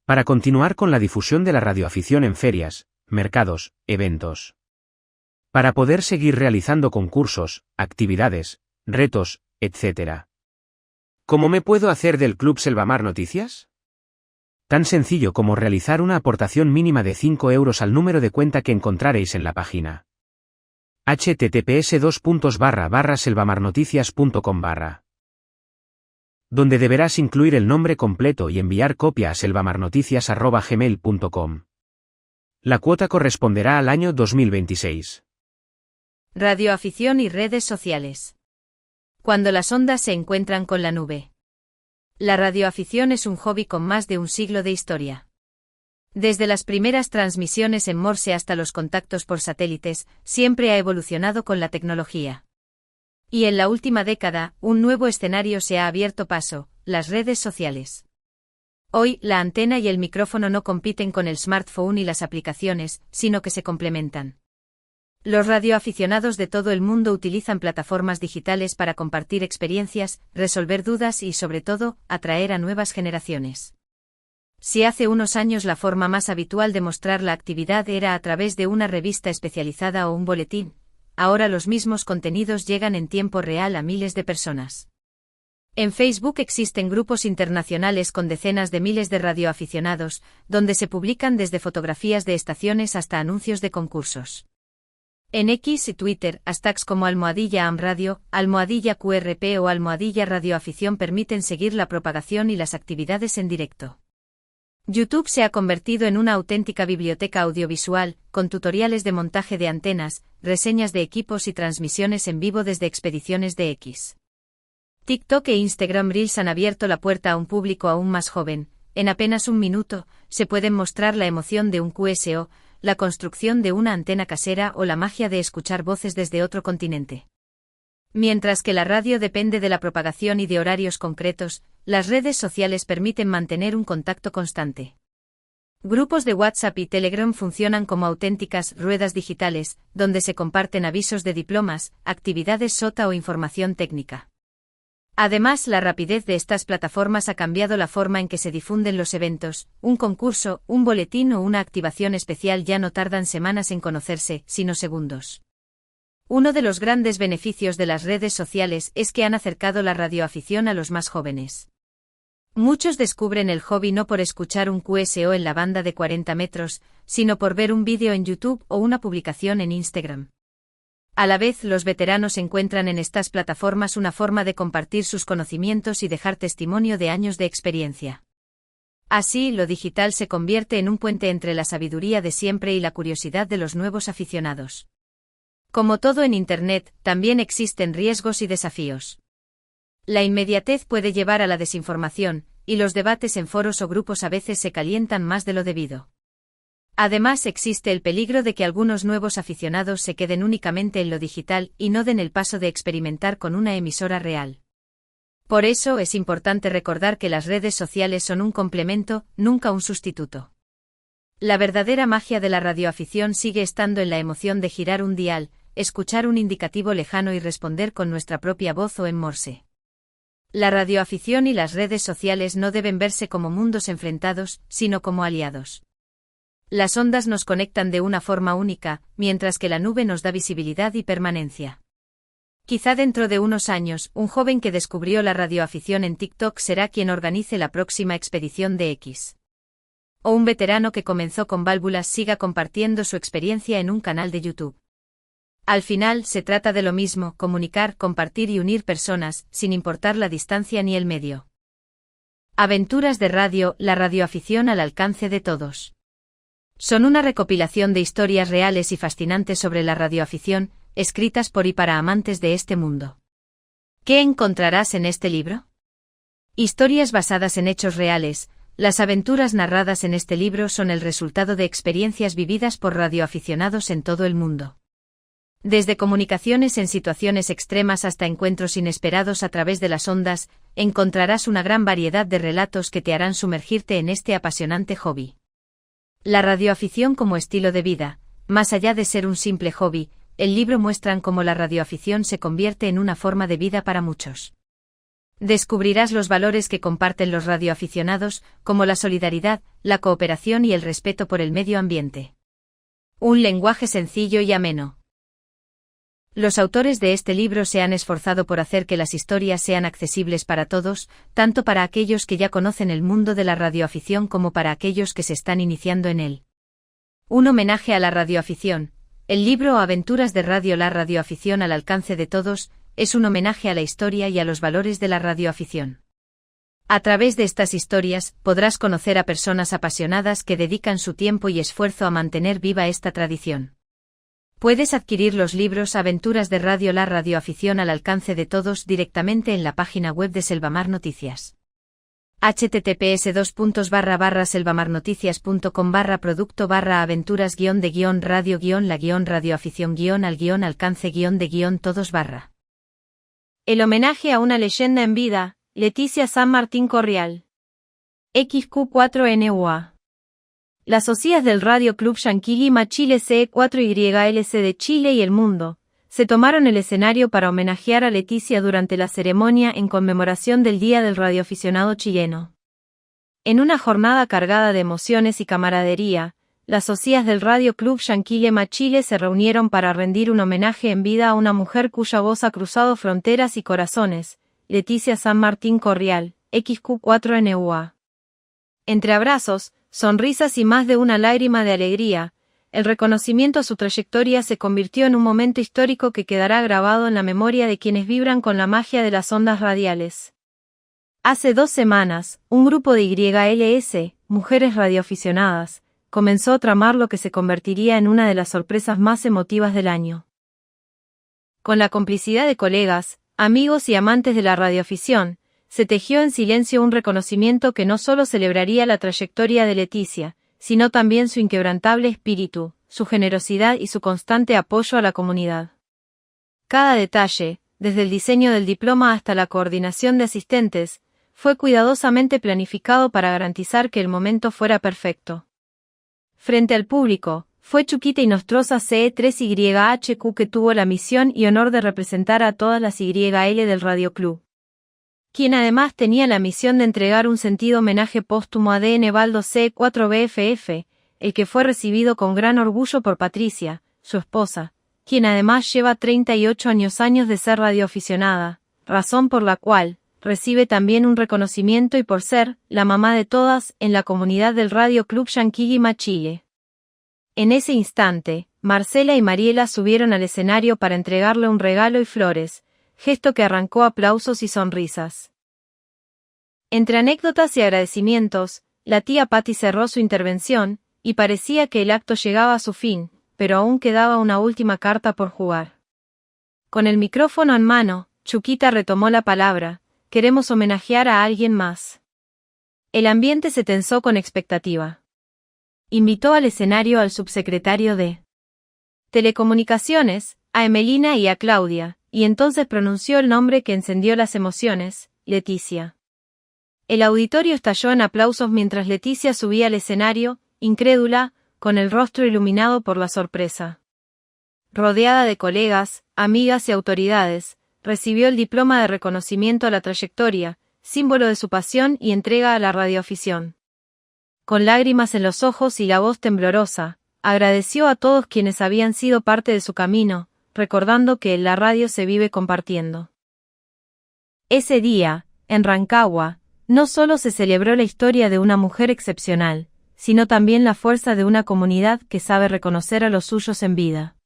Para continuar con la difusión de la radioafición en ferias, mercados, eventos. Para poder seguir realizando concursos, actividades, retos, etc. ¿Cómo me puedo hacer del Club Selvamar Noticias? Tan sencillo como realizar una aportación mínima de 5 euros al número de cuenta que encontraréis en la página. https://selvamarnoticias.com/ donde deberás incluir el nombre completo y enviar copia a selvamarnoticias@gmail.com. La cuota corresponderá al año 2026. Radioafición y redes sociales. Cuando las ondas se encuentran con la nube. La radioafición es un hobby con más de un siglo de historia. Desde las primeras transmisiones en Morse hasta los contactos por satélites, siempre ha evolucionado con la tecnología. Y en la última década, un nuevo escenario se ha abierto paso: las redes sociales. Hoy, la antena y el micrófono no compiten con el smartphone y las aplicaciones, sino que se complementan. Los radioaficionados de todo el mundo utilizan plataformas digitales para compartir experiencias, resolver dudas y, sobre todo, atraer a nuevas generaciones. Si hace unos años la forma más habitual de mostrar la actividad era a través de una revista especializada o un boletín, ahora los mismos contenidos llegan en tiempo real a miles de personas. En Facebook existen grupos internacionales con decenas de miles de radioaficionados, donde se publican desde fotografías de estaciones hasta anuncios de concursos. En X y Twitter, hashtags como #AmRadio, #QRP o #radioafición permiten seguir la propagación y las actividades en directo. YouTube se ha convertido en una auténtica biblioteca audiovisual, con tutoriales de montaje de antenas, reseñas de equipos y transmisiones en vivo desde expediciones de X. TikTok e Instagram Reels han abierto la puerta a un público aún más joven. En apenas un minuto, se pueden mostrar la emoción de un QSO, la construcción de una antena casera o la magia de escuchar voces desde otro continente. Mientras que la radio depende de la propagación y de horarios concretos, las redes sociales permiten mantener un contacto constante. Grupos de WhatsApp y Telegram funcionan como auténticas ruedas digitales, donde se comparten avisos de diplomas, actividades SOTA o información técnica. Además, la rapidez de estas plataformas ha cambiado la forma en que se difunden los eventos. Un concurso, un boletín o una activación especial ya no tardan semanas en conocerse, sino segundos. Uno de los grandes beneficios de las redes sociales es que han acercado la radioafición a los más jóvenes. Muchos descubren el hobby no por escuchar un QSO en la banda de 40 metros, sino por ver un vídeo en YouTube o una publicación en Instagram. A la vez, los veteranos encuentran en estas plataformas una forma de compartir sus conocimientos y dejar testimonio de años de experiencia. Así, lo digital se convierte en un puente entre la sabiduría de siempre y la curiosidad de los nuevos aficionados. Como todo en Internet, también existen riesgos y desafíos. La inmediatez puede llevar a la desinformación, y los debates en foros o grupos a veces se calientan más de lo debido. Además, existe el peligro de que algunos nuevos aficionados se queden únicamente en lo digital y no den el paso de experimentar con una emisora real. Por eso es importante recordar que las redes sociales son un complemento, nunca un sustituto. La verdadera magia de la radioafición sigue estando en la emoción de girar un dial, escuchar un indicativo lejano y responder con nuestra propia voz o en Morse. La radioafición y las redes sociales no deben verse como mundos enfrentados, sino como aliados. Las ondas nos conectan de una forma única, mientras que la nube nos da visibilidad y permanencia. Quizá dentro de unos años, un joven que descubrió la radioafición en TikTok será quien organice la próxima expedición de X. O un veterano que comenzó con válvulas siga compartiendo su experiencia en un canal de YouTube. Al final, se trata de lo mismo: comunicar, compartir y unir personas, sin importar la distancia ni el medio. Aventuras de radio, la radioafición al alcance de todos. Son una recopilación de historias reales y fascinantes sobre la radioafición, escritas por y para amantes de este mundo. ¿Qué encontrarás en este libro? Historias basadas en hechos reales. Las aventuras narradas en este libro son el resultado de experiencias vividas por radioaficionados en todo el mundo. Desde comunicaciones en situaciones extremas hasta encuentros inesperados a través de las ondas, encontrarás una gran variedad de relatos que te harán sumergirte en este apasionante hobby. La radioafición como estilo de vida. Más allá de ser un simple hobby, el libro muestra cómo la radioafición se convierte en una forma de vida para muchos. Descubrirás los valores que comparten los radioaficionados, como la solidaridad, la cooperación y el respeto por el medio ambiente. Un lenguaje sencillo y ameno. Los autores de este libro se han esforzado por hacer que las historias sean accesibles para todos, tanto para aquellos que ya conocen el mundo de la radioafición como para aquellos que se están iniciando en él. Un homenaje a la radioafición. El libro Aventuras de Radio, la radioafición al alcance de todos, es un homenaje a la historia y a los valores de la radioafición. A través de estas historias, podrás conocer a personas apasionadas que dedican su tiempo y esfuerzo a mantener viva esta tradición. Puedes adquirir los libros Aventuras de Radio, la radioafición al alcance de todos directamente en la página web de Selvamar Noticias. https://selvamarnoticias.com/producto/aventuras-de-radio-radioafición-al-alcance-de-todos/. El homenaje a una leyenda en vida, Leticia San Martín Corrial. XQ4NUA. Las socias del Radio Club Yanquilima Chile CE4YLC de Chile y el mundo, se tomaron el escenario para homenajear a Leticia durante la ceremonia en conmemoración del Día del Radioaficionado chileno. En una jornada cargada de emociones y camaradería, las socias del Radio Club Yanquilima Chile se reunieron para rendir un homenaje en vida a una mujer cuya voz ha cruzado fronteras y corazones, Leticia San Martín Corrial, XQ4NUA. Entre abrazos, sonrisas y más de una lágrima de alegría, el reconocimiento a su trayectoria se convirtió en un momento histórico que quedará grabado en la memoria de quienes vibran con la magia de las ondas radiales. Hace 2 semanas, un grupo de YLS, mujeres radioaficionadas, comenzó a tramar lo que se convertiría en una de las sorpresas más emotivas del año. Con la complicidad de colegas, amigos y amantes de la radioafición, se tejió en silencio un reconocimiento que no solo celebraría la trayectoria de Leticia, sino también su inquebrantable espíritu, su generosidad y su constante apoyo a la comunidad. Cada detalle, desde el diseño del diploma hasta la coordinación de asistentes, fue cuidadosamente planificado para garantizar que el momento fuera perfecto. Frente al público, fue Chuquita Inostroza CE3YHQ que tuvo la misión y honor de representar a todas las YL del Radio Club, quien además tenía la misión de entregar un sentido homenaje póstumo a DN Baldo C4BFF, el que fue recibido con gran orgullo por Patricia, su esposa, quien además lleva 38 años de ser radioaficionada, razón por la cual recibe también un reconocimiento y por ser la mamá de todas en la comunidad del Radio Club Yanquilima Chile. En ese instante, Marcela y Mariela subieron al escenario para entregarle un regalo y flores, gesto que arrancó aplausos y sonrisas. Entre anécdotas y agradecimientos, la tía Patty cerró su intervención, y parecía que el acto llegaba a su fin, pero aún quedaba una última carta por jugar. Con el micrófono en mano, Chuquita retomó la palabra: queremos homenajear a alguien más. El ambiente se tensó con expectativa. Invitó al escenario al subsecretario de Telecomunicaciones, a Emelina y a Claudia, y entonces pronunció el nombre que encendió las emociones: Leticia. El auditorio estalló en aplausos mientras Leticia subía al escenario, incrédula, con el rostro iluminado por la sorpresa. Rodeada de colegas, amigas y autoridades, recibió el diploma de reconocimiento a la trayectoria, símbolo de su pasión y entrega a la radioafición. con lágrimas en los ojos y la voz temblorosa, agradeció a todos quienes habían sido parte de su camino, recordando que la radio se vive compartiendo. Ese día, en Rancagua, no solo se celebró la historia de una mujer excepcional, sino también la fuerza de una comunidad que sabe reconocer a los suyos en vida.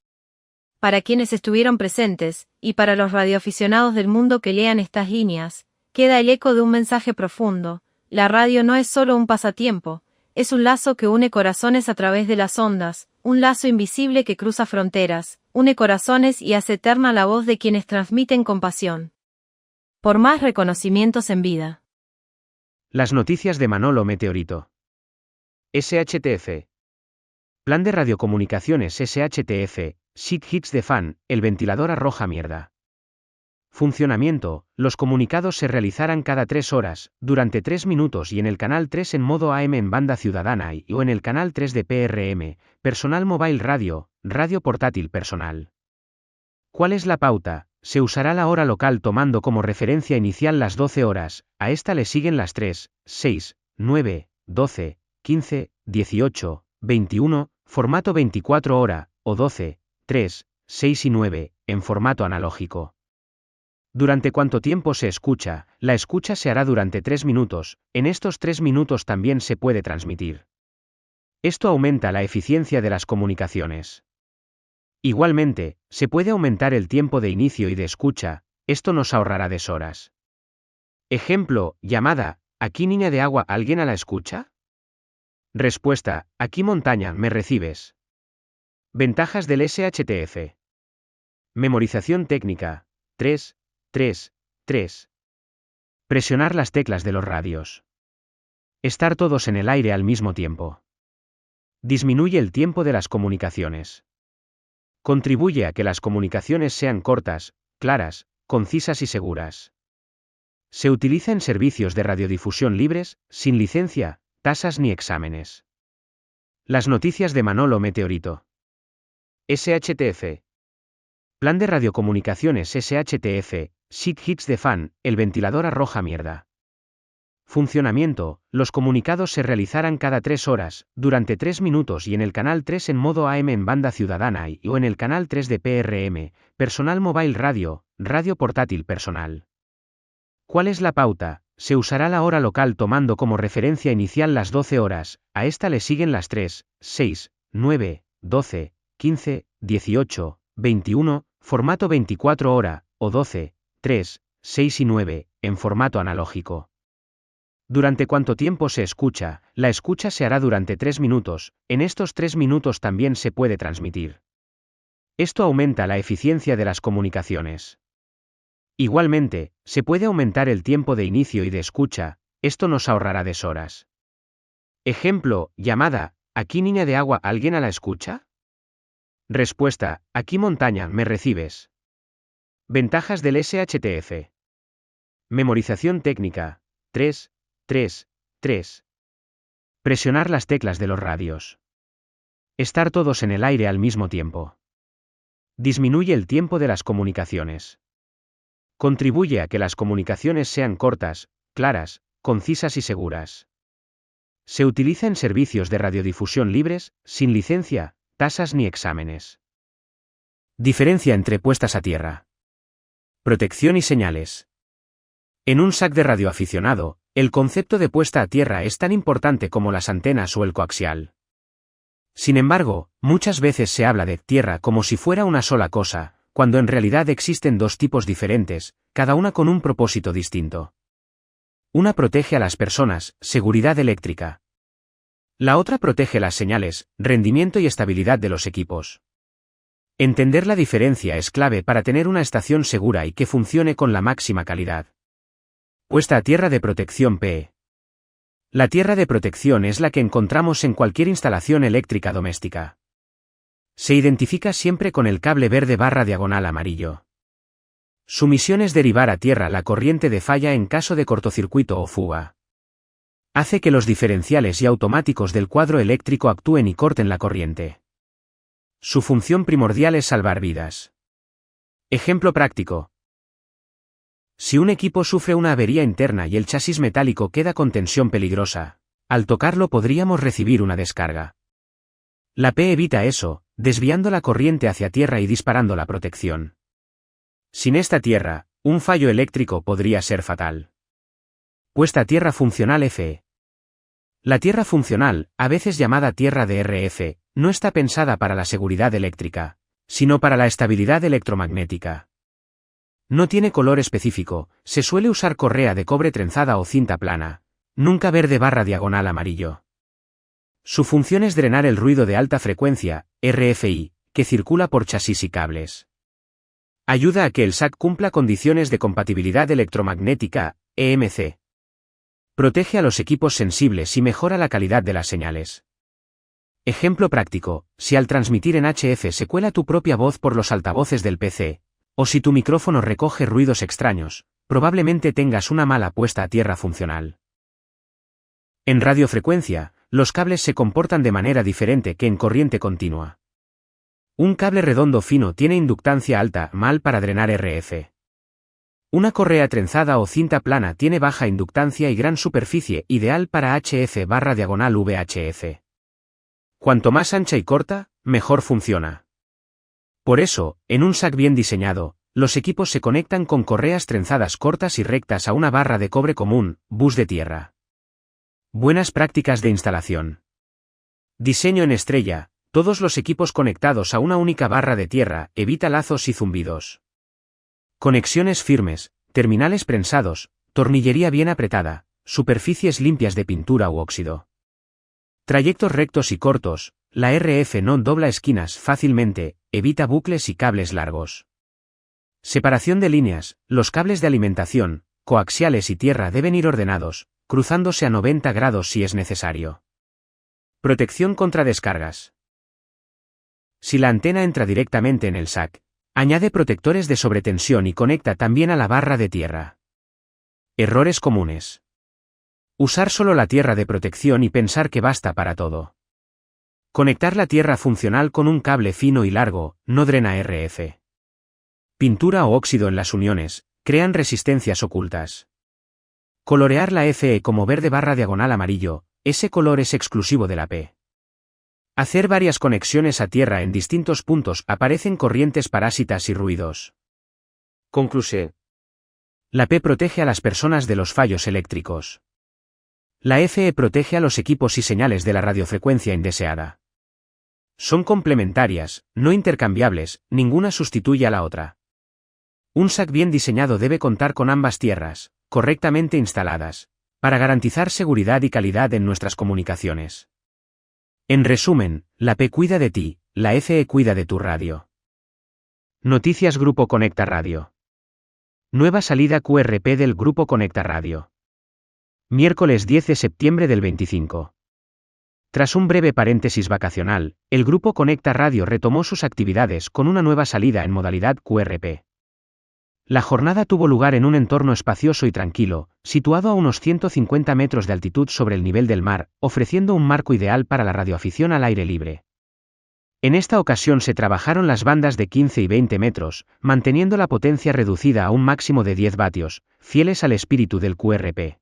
Para quienes estuvieron presentes, y para los radioaficionados del mundo que lean estas líneas, queda el eco de un mensaje profundo: la radio no es solo un pasatiempo, es un lazo que une corazones a través de las ondas, un lazo invisible que cruza fronteras, une corazones y hace eterna la voz de quienes transmiten compasión. Por más reconocimientos en vida. Las noticias de Manolo Meteorito. SHTF. Plan de radiocomunicaciones SHTF, Shit Hits de Fan, el ventilador arroja mierda. Funcionamiento: los comunicados se realizarán cada 3 horas, durante 3 minutos y en el canal 3 en modo AM en banda ciudadana o en el canal 3 de PRM, Personal Mobile Radio, radio portátil personal. ¿Cuál es la pauta? Se usará la hora local tomando como referencia inicial las 12 horas, a esta le siguen las 3, 6, 9, 12, 15, 18, 21, formato 24 hora, o 12, 3, 6 y 9, en formato analógico. ¿Durante cuánto tiempo se escucha? La escucha se hará durante 3 minutos, en estos 3 minutos también se puede transmitir. Esto aumenta la eficiencia de las comunicaciones. Igualmente, se puede aumentar el tiempo de inicio y de escucha, esto nos ahorrará deshoras. Ejemplo: llamada: ¿aquí niña de agua, alguien a la escucha? Respuesta: aquí montaña, ¿me recibes? Ventajas del SHTF. Memorización técnica: 3, 3, 3. Presionar las teclas de los radios. Estar todos en el aire al mismo tiempo. Disminuye el tiempo de las comunicaciones. Contribuye a que las comunicaciones sean cortas, claras, concisas y seguras. Se utiliza en servicios de radiodifusión libres, sin licencia, tasas ni exámenes. Las noticias de Manolo Meteorito. SHTF. Plan de radiocomunicaciones SHTF, Shit Hits de Fan, el ventilador arroja mierda. Funcionamiento: los comunicados se realizarán cada 3 horas, durante 3 minutos y en el canal 3 en modo AM en banda ciudadana o en el canal 3 de PRM, Personal Mobile Radio, radio portátil personal. ¿Cuál es la pauta? Se usará la hora local tomando como referencia inicial las 12 horas, a esta le siguen las 3, 6, 9, 12, 15, 18, 21, formato 24 hora, o 12, 3, 6 y 9, en formato analógico. ¿Durante cuánto tiempo se escucha? La escucha se hará durante 3 minutos, en estos 3 minutos también se puede transmitir. Esto aumenta la eficiencia de las comunicaciones. Igualmente, se puede aumentar el tiempo de inicio y de escucha, esto nos ahorrará deshoras. Ejemplo: llamada: ¿aquí niña de agua, alguien a la escucha? Respuesta: aquí montaña, ¿me recibes? Ventajas del SHTF. Memorización técnica: 3, 3, 3. Presionar las teclas de los radios. Estar todos en el aire al mismo tiempo. Disminuye el tiempo de las comunicaciones. Contribuye a que las comunicaciones sean cortas, claras, concisas y seguras. Se utiliza en servicios de radiodifusión libres, sin licencia, tasas ni exámenes. Diferencia entre puestas a tierra. Protección y señales. En un SAC de radioaficionado, el concepto de puesta a tierra es tan importante como las antenas o el coaxial. Sin embargo, muchas veces se habla de tierra como si fuera una sola cosa, cuando en realidad existen 2 tipos diferentes, cada una con un propósito distinto. Una protege a las personas, seguridad eléctrica. La otra protege las señales, rendimiento y estabilidad de los equipos. Entender la diferencia es clave para tener una estación segura y que funcione con la máxima calidad. Puesta a tierra de protección PE. La tierra de protección es la que encontramos en cualquier instalación eléctrica doméstica. Se identifica siempre con el cable verde / amarillo. Su misión es derivar a tierra la corriente de falla en caso de cortocircuito o fuga. Hace que los diferenciales y automáticos del cuadro eléctrico actúen y corten la corriente. Su función primordial es salvar vidas. Ejemplo práctico. Si un equipo sufre una avería interna y el chasis metálico queda con tensión peligrosa, Al tocarlo podríamos recibir una descarga. La P evita eso, desviando la corriente hacia tierra y disparando la protección. Sin esta tierra, un fallo eléctrico podría ser fatal. Puesta a tierra funcional FE. La tierra funcional, a veces llamada tierra de RF, no está pensada para la seguridad eléctrica, sino para la estabilidad electromagnética. No tiene color específico, se suele usar correa de cobre trenzada o cinta plana, nunca verde / amarillo. Su función es drenar el ruido de alta frecuencia, RFI, que circula por chasis y cables. Ayuda a que el SAC cumpla condiciones de compatibilidad electromagnética, EMC. Protege a los equipos sensibles y mejora la calidad de las señales. Ejemplo práctico, si al transmitir en HF se cuela tu propia voz por los altavoces del PC, o si tu micrófono recoge ruidos extraños, probablemente tengas una mala puesta a tierra funcional. En radiofrecuencia, los cables se comportan de manera diferente que en corriente continua. Un cable redondo fino tiene inductancia alta, mal para drenar RF. Una correa trenzada o cinta plana tiene baja inductancia y gran superficie, ideal para HF/VHF. Cuanto más ancha y corta, mejor funciona. Por eso, en un SAC bien diseñado, los equipos se conectan con correas trenzadas cortas y rectas a una barra de cobre común, bus de tierra. Buenas prácticas de instalación. Diseño en estrella, todos los equipos conectados a una única barra de tierra, evita lazos y zumbidos. Conexiones firmes, terminales prensados, tornillería bien apretada, superficies limpias de pintura u óxido. Trayectos rectos y cortos, la RF no dobla esquinas fácilmente, evita bucles y cables largos. Separación de líneas, los cables de alimentación, coaxiales y tierra deben ir ordenados, cruzándose a 90 grados si es necesario. Protección contra descargas. Si la antena entra directamente en el SAC, añade protectores de sobretensión y conecta también a la barra de tierra. Errores comunes. Usar solo la tierra de protección y pensar que basta para todo. Conectar la tierra funcional con un cable fino y largo, no drena RF. Pintura o óxido en las uniones, crean resistencias ocultas. Colorear la FE como verde / amarillo, ese color es exclusivo de la P. Hacer varias conexiones a tierra en distintos puntos, aparecen corrientes parásitas y ruidos. Conclusión. La P protege a las personas de los fallos eléctricos. La FE protege a los equipos y señales de la radiofrecuencia indeseada. Son complementarias, no intercambiables, ninguna sustituye a la otra. Un SAC bien diseñado debe contar con ambas tierras, correctamente instaladas, para garantizar seguridad y calidad en nuestras comunicaciones. En resumen, la P cuida de ti, la FE cuida de tu radio. Noticias Grupo Conecta Radio. Nueva salida QRP del Grupo Conecta Radio. Miércoles 10 de septiembre del 25. Tras un breve paréntesis vacacional, el Grupo Conecta Radio retomó sus actividades con una nueva salida en modalidad QRP. La jornada tuvo lugar en un entorno espacioso y tranquilo, situado a unos 150 metros de altitud sobre el nivel del mar, ofreciendo un marco ideal para la radioafición al aire libre. En esta ocasión se trabajaron las bandas de 15 y 20 metros, manteniendo la potencia reducida a un máximo de 10 vatios, fieles al espíritu del QRP.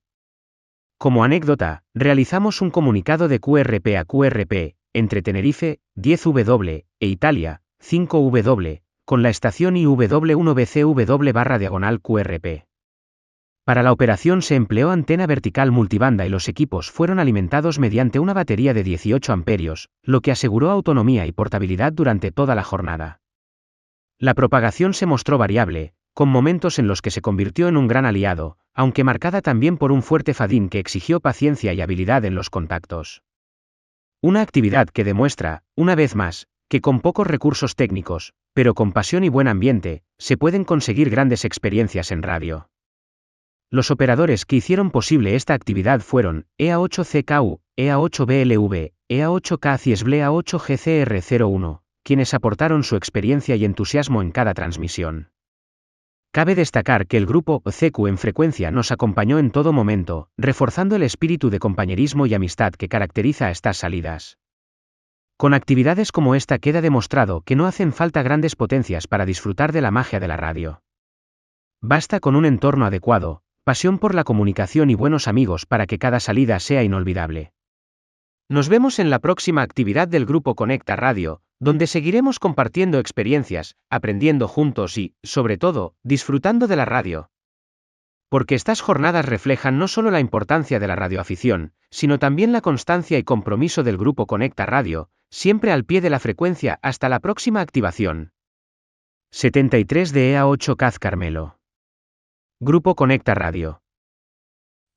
Como anécdota, realizamos un comunicado de QRP a QRP, entre Tenerife, 10W, e Italia, 5W, con la estación IW1BCW/QRP. Para la operación se empleó antena vertical multibanda y los equipos fueron alimentados mediante una batería de 18 amperios, lo que aseguró autonomía y portabilidad durante toda la jornada. La propagación se mostró variable, con momentos en los que se convirtió en un gran aliado, aunque marcada también por un fuerte fadín que exigió paciencia y habilidad en los contactos. Una actividad que demuestra, una vez más, que con pocos recursos técnicos, pero con pasión y buen ambiente, se pueden conseguir grandes experiencias en radio. Los operadores que hicieron posible esta actividad fueron EA8CKU, EA8BLV, EA8K y SBLEA8GCR01, quienes aportaron su experiencia y entusiasmo en cada transmisión. Cabe destacar que el grupo CQ en frecuencia nos acompañó en todo momento, reforzando el espíritu de compañerismo y amistad que caracteriza a estas salidas. Con actividades como esta queda demostrado que no hacen falta grandes potencias para disfrutar de la magia de la radio. Basta con un entorno adecuado, pasión por la comunicación y buenos amigos para que cada salida sea inolvidable. Nos vemos en la próxima actividad del Grupo Conecta Radio, donde seguiremos compartiendo experiencias, aprendiendo juntos y, sobre todo, disfrutando de la radio. Porque estas jornadas reflejan no solo la importancia de la radioafición, sino también la constancia y compromiso del Grupo Conecta Radio, siempre al pie de la frecuencia. Hasta la próxima activación. 73 de EA8 Caz Carmelo. Grupo Conecta Radio.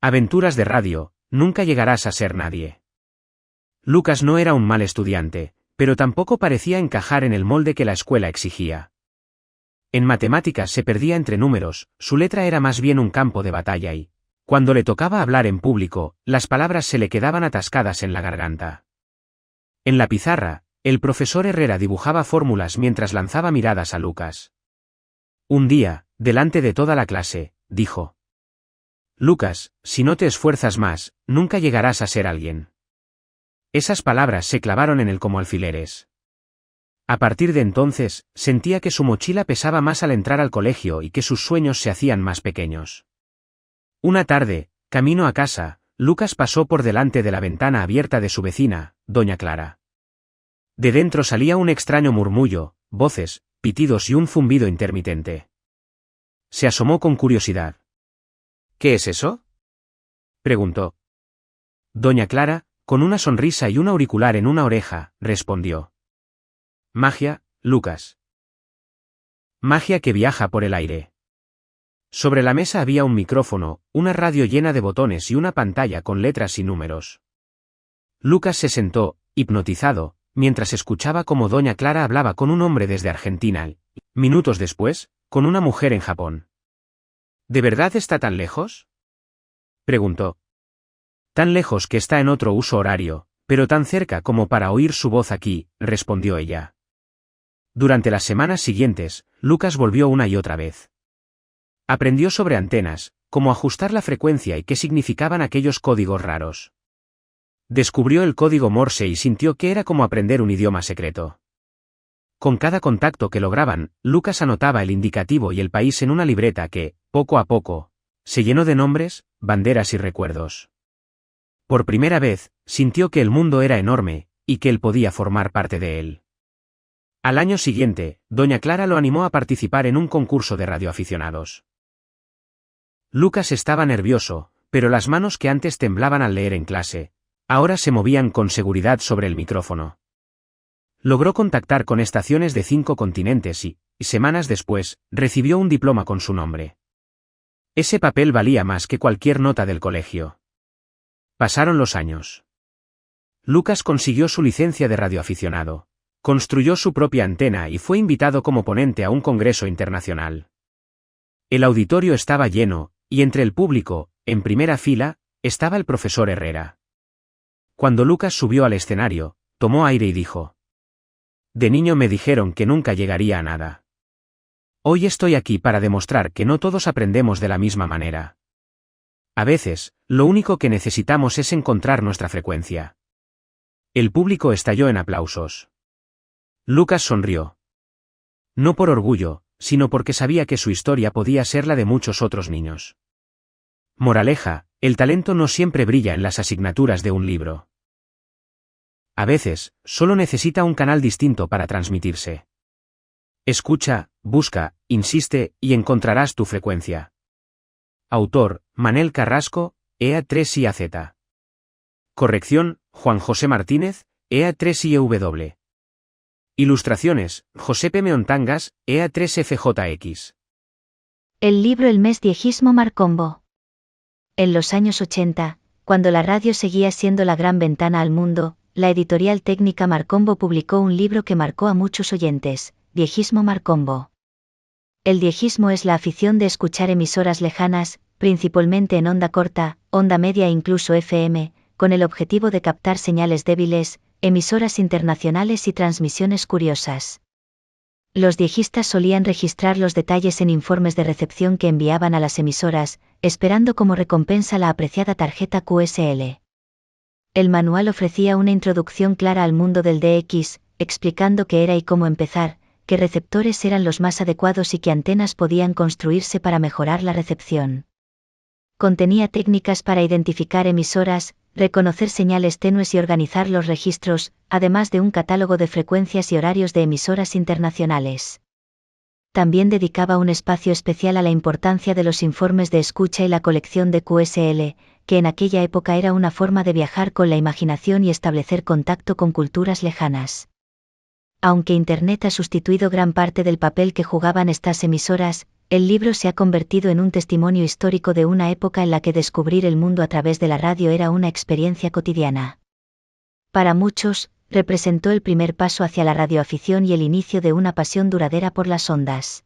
Aventuras de radio, nunca llegarás a ser nadie. Lucas no era un mal estudiante, pero tampoco parecía encajar en el molde que la escuela exigía. En matemáticas se perdía entre números, su letra era más bien un campo de batalla y, cuando le tocaba hablar en público, las palabras se le quedaban atascadas en la garganta. En la pizarra, el profesor Herrera dibujaba fórmulas mientras lanzaba miradas a Lucas. Un día, delante de toda la clase, dijo: Lucas, si no te esfuerzas más, nunca llegarás a ser alguien. Esas palabras se clavaron en él como alfileres. A partir de entonces, sentía que su mochila pesaba más al entrar al colegio y que sus sueños se hacían más pequeños. Una tarde, camino a casa, Lucas pasó por delante de la ventana abierta de su vecina, doña Clara. De dentro salía un extraño murmullo, voces, pitidos y un zumbido intermitente. Se asomó con curiosidad. ¿Qué es eso?, preguntó. Doña Clara, con una sonrisa y un auricular en una oreja, respondió: Magia, Lucas. Magia que viaja por el aire. Sobre la mesa había un micrófono, una radio llena de botones y una pantalla con letras y números. Lucas se sentó, hipnotizado, mientras escuchaba cómo doña Clara hablaba con un hombre desde Argentina y, minutos después, con una mujer en Japón. ¿De verdad está tan lejos?, preguntó. Tan lejos que está en otro uso horario, pero tan cerca como para oír su voz aquí, respondió ella. Durante las semanas siguientes, Lucas volvió una y otra vez. Aprendió sobre antenas, cómo ajustar la frecuencia y qué significaban aquellos códigos raros. Descubrió el código Morse y sintió que era como aprender un idioma secreto. Con cada contacto que lograban, Lucas anotaba el indicativo y el país en una libreta que, poco a poco, se llenó de nombres, banderas y recuerdos. Por primera vez, sintió que el mundo era enorme, y que él podía formar parte de él. Al año siguiente, doña Clara lo animó a participar en un concurso de radioaficionados. Lucas estaba nervioso, pero las manos que antes temblaban al leer en clase, ahora se movían con seguridad sobre el micrófono. Logró contactar con estaciones de 5 continentes y, semanas después, recibió un diploma con su nombre. Ese papel valía más que cualquier nota del colegio. Pasaron los años. Lucas consiguió su licencia de radioaficionado, construyó su propia antena y fue invitado como ponente a un congreso internacional. El auditorio estaba lleno, y entre el público, en primera fila, estaba el profesor Herrera. Cuando Lucas subió al escenario, tomó aire y dijo: De niño me dijeron que nunca llegaría a nada. Hoy estoy aquí para demostrar que no todos aprendemos de la misma manera. A veces, lo único que necesitamos es encontrar nuestra frecuencia. El público estalló en aplausos. Lucas sonrió. No por orgullo, sino porque sabía que su historia podía ser la de muchos otros niños. Moraleja: el talento no siempre brilla en las asignaturas de un libro. A veces, solo necesita un canal distinto para transmitirse. Escucha, busca, insiste, y encontrarás tu frecuencia. Autor: Manel Carrasco, EA3IAZ. Corrección: Juan José Martínez, EA3IEW. Ilustraciones: José P. Meontangas, EA3FJX. El libro El mes diegismo Marcombo. En los años 80, cuando la radio seguía siendo la gran ventana al mundo, la editorial técnica Marcombo publicó un libro que marcó a muchos oyentes: Diegismo Marcombo. El diegismo es la afición de escuchar emisoras lejanas, principalmente en onda corta, onda media e incluso FM, con el objetivo de captar señales débiles, emisoras internacionales y transmisiones curiosas. Los diegistas solían registrar los detalles en informes de recepción que enviaban a las emisoras, esperando como recompensa la apreciada tarjeta QSL. El manual ofrecía una introducción clara al mundo del DX, explicando qué era y cómo empezar, qué receptores eran los más adecuados y qué antenas podían construirse para mejorar la recepción. Contenía técnicas para identificar emisoras, reconocer señales tenues y organizar los registros, además de un catálogo de frecuencias y horarios de emisoras internacionales. También dedicaba un espacio especial a la importancia de los informes de escucha y la colección de QSL, que en aquella época era una forma de viajar con la imaginación y establecer contacto con culturas lejanas. Aunque Internet ha sustituido gran parte del papel que jugaban estas emisoras, el libro se ha convertido en un testimonio histórico de una época en la que descubrir el mundo a través de la radio era una experiencia cotidiana. Para muchos, representó el primer paso hacia la radioafición y el inicio de una pasión duradera por las ondas.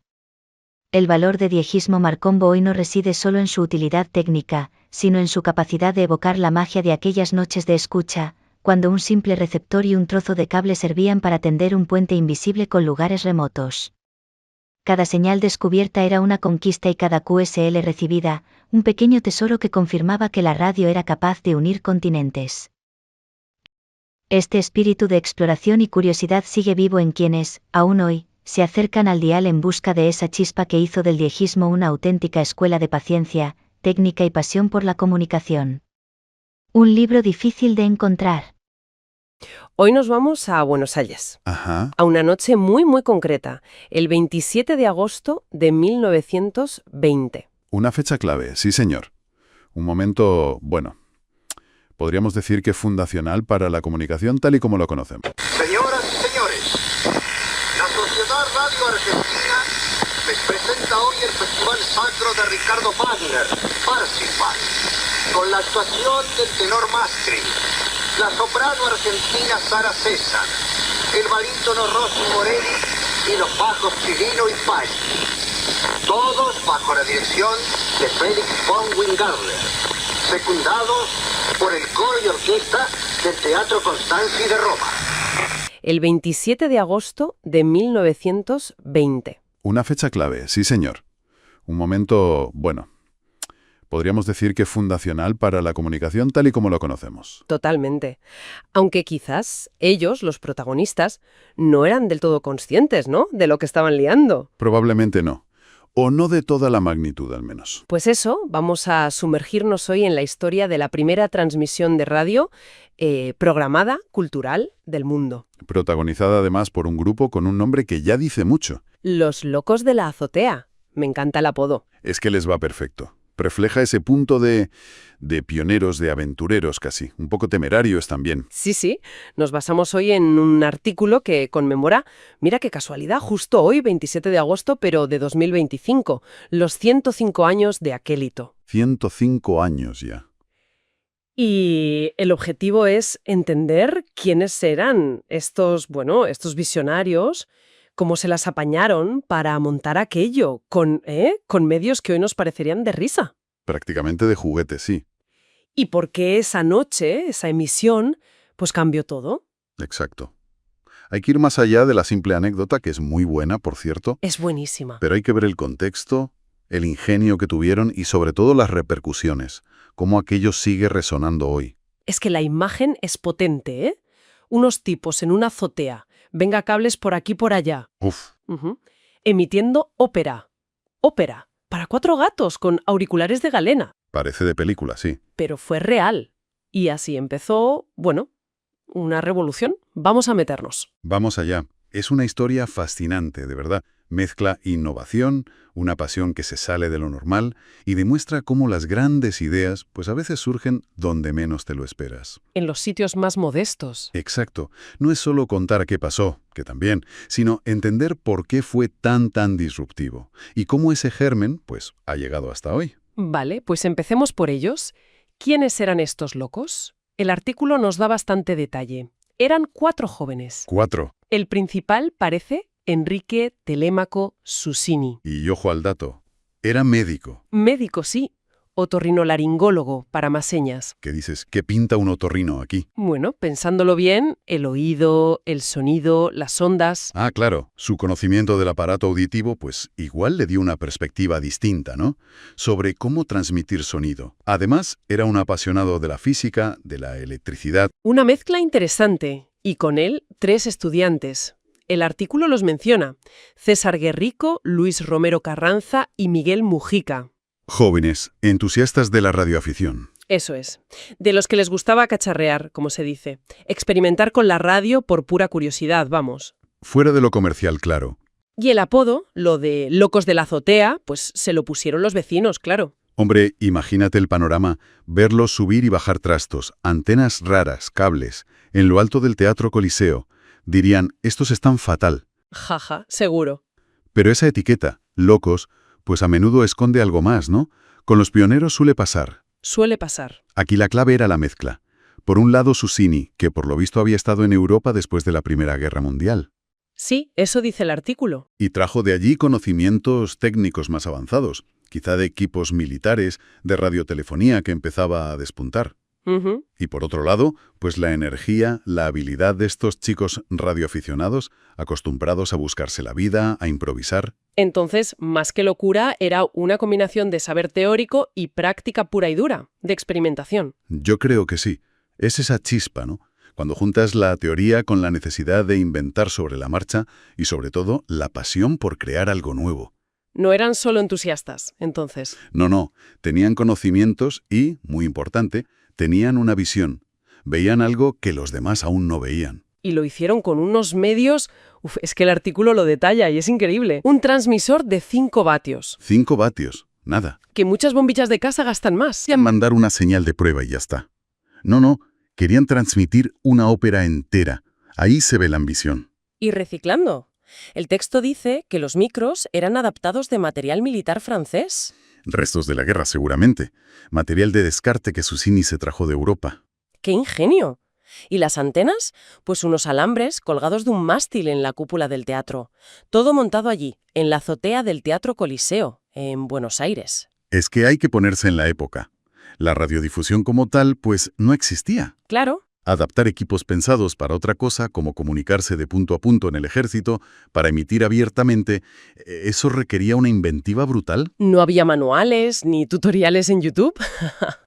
El valor de Diegismo Marcombo hoy no reside solo en su utilidad técnica, sino en su capacidad de evocar la magia de aquellas noches de escucha, cuando un simple receptor y un trozo de cable servían para tender un puente invisible con lugares remotos. Cada señal descubierta era una conquista y cada QSL recibida, un pequeño tesoro que confirmaba que la radio era capaz de unir continentes. Este espíritu de exploración y curiosidad sigue vivo en quienes, aún hoy, se acercan al dial en busca de esa chispa que hizo del diegismo una auténtica escuela de paciencia, técnica y pasión por la comunicación. Un libro difícil de encontrar. Hoy nos vamos a Buenos Aires. Ajá. A una noche muy, muy concreta, el 27 de agosto de 1920. Una fecha clave, sí señor. Un momento, bueno, podríamos decir que fundacional para la comunicación tal y como lo conocemos. Señoras y señores, la Sociedad Radio Argentina les presenta hoy el Festival Sacro de Ricardo Wagner, Parsifal, con la actuación del tenor Mastri, la soprano argentina Sara César, el barítono Rossi Morelli y los bajos Chilino y Paggi. Todos bajo la dirección de Felix von Wingardler, secundados por el coro y orquesta del Teatro Constanzi de Roma. El 27 de agosto de 1920. Una fecha clave, sí señor. Un momento, bueno, podríamos decir que fundacional para la comunicación tal y como lo conocemos. Totalmente. Aunque quizás ellos, los protagonistas, no eran del todo conscientes, ¿no?, de lo que estaban liando. Probablemente no. O no de toda la magnitud, al menos. Pues eso, vamos a sumergirnos hoy en la historia de la primera transmisión de radio programada, cultural, del mundo. Protagonizada además por un grupo con un nombre que ya dice mucho. Los Locos de la Azotea. Me encanta el apodo. Es que les va perfecto. Refleja ese punto de pioneros, de aventureros casi, un poco temerarios también. Sí. Nos basamos hoy en un artículo que conmemora, mira qué casualidad, justo hoy, 27 de agosto, pero de 2025, los 105 años de aquel hito. 105 años ya. Y el objetivo es entender quiénes eran estos visionarios, cómo se las apañaron para montar aquello, con medios que hoy nos parecerían de risa. Prácticamente de juguete, sí. Y por qué esa noche, esa emisión, pues cambió todo. Exacto. Hay que ir más allá de la simple anécdota, que es muy buena, por cierto. Es buenísima. Pero hay que ver el contexto, el ingenio que tuvieron y sobre todo las repercusiones, cómo aquello sigue resonando hoy. Es que la imagen es potente, ¿eh? Unos tipos en una azotea, venga cables por aquí por allá. Uf. Emitiendo ópera. Ópera. Para 4 gatos con auriculares de galena. Parece de película, sí. Pero fue real. Y así empezó, una revolución. Vamos a meternos. Vamos allá. Es una historia fascinante, de verdad. Mezcla innovación, una pasión que se sale de lo normal y demuestra cómo las grandes ideas, pues a veces surgen donde menos te lo esperas. En los sitios más modestos. Exacto. No es solo contar qué pasó, que también, sino entender por qué fue tan disruptivo y cómo ese germen, pues, ha llegado hasta hoy. Vale, pues empecemos por ellos. ¿Quiénes eran estos locos? El artículo nos da bastante detalle. Eran 4 jóvenes. 4. El principal parece Enrique Telémaco Susini. Y ojo al dato, era médico. Médico, sí. Otorrinolaringólogo, para más señas. ¿Qué dices? ¿Qué pinta un otorrino aquí? Bueno, pensándolo bien, el oído, el sonido, las ondas... Ah, claro. Su conocimiento del aparato auditivo, pues igual le dio una perspectiva distinta, ¿no? Sobre cómo transmitir sonido. Además, era un apasionado de la física, de la electricidad. Una mezcla interesante. Y con él, 3 estudiantes. El artículo los menciona. César Guerrico, Luis Romero Carranza y Miguel Mujica. Jóvenes, entusiastas de la radioafición. Eso es. De los que les gustaba cacharrear, como se dice. Experimentar con la radio por pura curiosidad, vamos. Fuera de lo comercial, claro. Y el apodo, lo de locos de la azotea, pues se lo pusieron los vecinos, claro. Hombre, imagínate el panorama, verlos subir y bajar trastos, antenas raras, cables, en lo alto del Teatro Coliseo. Dirían, estos están fatal. Jaja, seguro. Pero esa etiqueta, locos, pues a menudo esconde algo más, ¿no? Con los pioneros suele pasar. Suele pasar. Aquí la clave era la mezcla. Por un lado Susini, que por lo visto había estado en Europa después de la Primera Guerra Mundial. Sí, eso dice el artículo. Y trajo de allí conocimientos técnicos más avanzados, quizá de equipos militares, de radiotelefonía que empezaba a despuntar. Ujú. Y por otro lado, pues la energía, la habilidad de estos chicos radioaficionados, acostumbrados a buscarse la vida, a improvisar. Entonces, más que locura, era una combinación de saber teórico y práctica pura y dura, de experimentación. Yo creo que sí. Es esa chispa, ¿no? Cuando juntas la teoría con la necesidad de inventar sobre la marcha y, sobre todo, la pasión por crear algo nuevo. No eran solo entusiastas, entonces. No, tenían conocimientos y, muy importante, tenían una visión. Veían algo que los demás aún no veían. Y lo hicieron con unos medios... es que el artículo lo detalla y es increíble. Un transmisor de 5 vatios. 5 vatios, nada. Que muchas bombillas de casa gastan más. Mandar una señal de prueba y ya está. No, querían transmitir una ópera entera. Ahí se ve la ambición. Y reciclando. El texto dice que los micros eran adaptados de material militar francés. Restos de la guerra, seguramente. Material de descarte que Susini se trajo de Europa. ¡Qué ingenio! ¿Y las antenas? Pues unos alambres colgados de un mástil en la cúpula del teatro. Todo montado allí, en la azotea del Teatro Coliseo, en Buenos Aires. Es que hay que ponerse en la época. La radiodifusión como tal, pues, no existía. Claro. Adaptar equipos pensados para otra cosa, como comunicarse de punto a punto en el ejército, para emitir abiertamente, ¿eso requería una inventiva brutal? No había manuales ni tutoriales en YouTube.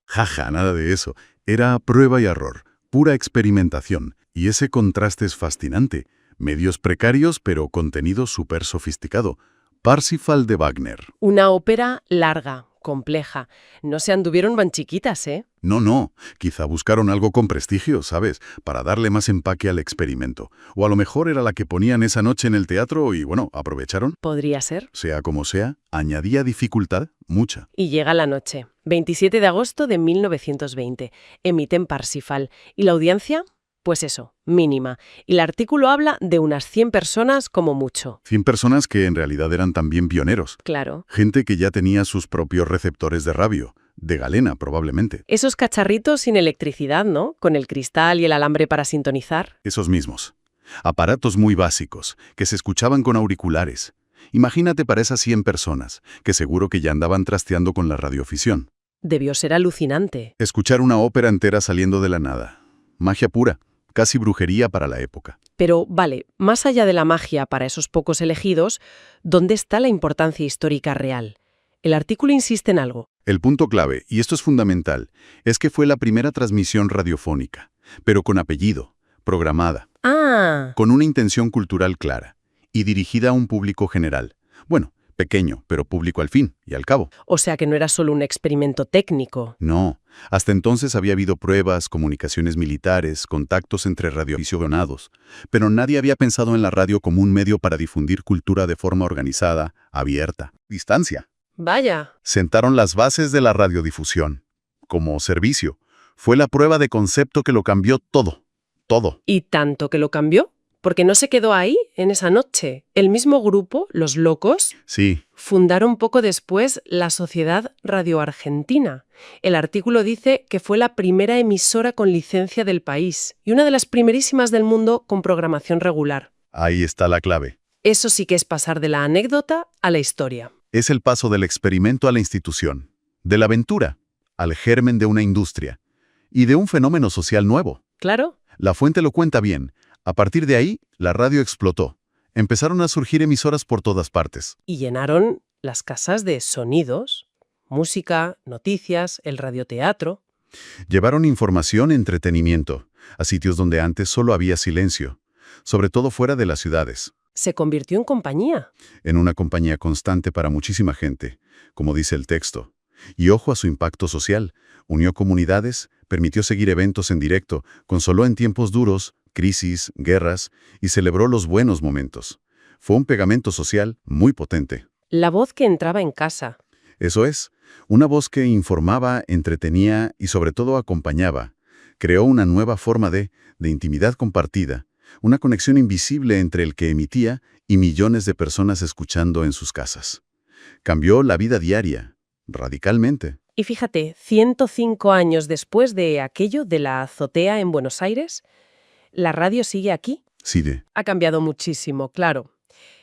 Jaja, nada de eso. Era prueba y error, pura experimentación. Y ese contraste es fascinante. Medios precarios, pero contenido súper sofisticado. Parsifal de Wagner. Una ópera larga, compleja. No se anduvieron van chiquitas, ¿eh? No. Quizá buscaron algo con prestigio, ¿sabes? Para darle más empaque al experimento. O a lo mejor era la que ponían esa noche en el teatro y, bueno, aprovecharon. Podría ser. Sea como sea, añadía dificultad, mucha. Y llega la noche. 27 de agosto de 1920. Emiten Parsifal. ¿Y la audiencia? Pues eso, mínima. Y el artículo habla de unas 100 personas como mucho. 100 personas que en realidad eran también pioneros. Claro. Gente que ya tenía sus propios receptores de radio. De galena, probablemente. Esos cacharritos sin electricidad, ¿no? Con el cristal y el alambre para sintonizar. Esos mismos. Aparatos muy básicos, que se escuchaban con auriculares. Imagínate para esas 100 personas, que seguro que ya andaban trasteando con la radioafición. Debió ser alucinante. Escuchar una ópera entera saliendo de la nada. Magia pura. Casi brujería para la época. Pero, vale, más allá de la magia para esos pocos elegidos, ¿dónde está la importancia histórica real? El artículo insiste en algo. El punto clave, y esto es fundamental, es que fue la primera transmisión radiofónica, pero con apellido, programada, con una intención cultural clara, y dirigida a un público general. Bueno, pequeño, pero público al fin y al cabo. O sea que no era solo un experimento técnico. No, hasta entonces había habido pruebas, comunicaciones militares, contactos entre radioaficionados, pero nadie había pensado en la radio como un medio para difundir cultura de forma organizada, abierta, distancia. Vaya. Sentaron las bases de la radiodifusión. Como servicio, fue la prueba de concepto que lo cambió todo. Todo. ¿Y tanto que lo cambió? Porque no se quedó ahí, en esa noche. El mismo grupo, Los Locos, Sí. fundaron poco después la Sociedad Radio Argentina. El artículo dice que fue la primera emisora con licencia del país y una de las primerísimas del mundo con programación regular. Ahí está la clave. Eso sí que es pasar de la anécdota a la historia. Es el paso del experimento a la institución, de la aventura al germen de una industria y de un fenómeno social nuevo. ¿Claro? La fuente lo cuenta bien. A partir de ahí, la radio explotó. Empezaron a surgir emisoras por todas partes. Y llenaron las casas de sonidos, música, noticias, el radioteatro. Llevaron información, entretenimiento, a sitios donde antes solo había silencio, sobre todo fuera de las ciudades. Se convirtió en compañía. En una compañía constante para muchísima gente, como dice el texto. Y ojo a su impacto social. Unió comunidades, permitió seguir eventos en directo, consoló en tiempos duros, crisis, guerras, y celebró los buenos momentos. Fue un pegamento social muy potente. La voz que entraba en casa. Eso es, una voz que informaba, entretenía y sobre todo acompañaba. Creó una nueva forma de intimidad compartida, una conexión invisible entre el que emitía y millones de personas escuchando en sus casas. Cambió la vida diaria, radicalmente. Y fíjate, 105 años después de aquello de la azotea en Buenos Aires, la radio sigue aquí. Sigue. Ha cambiado muchísimo, claro.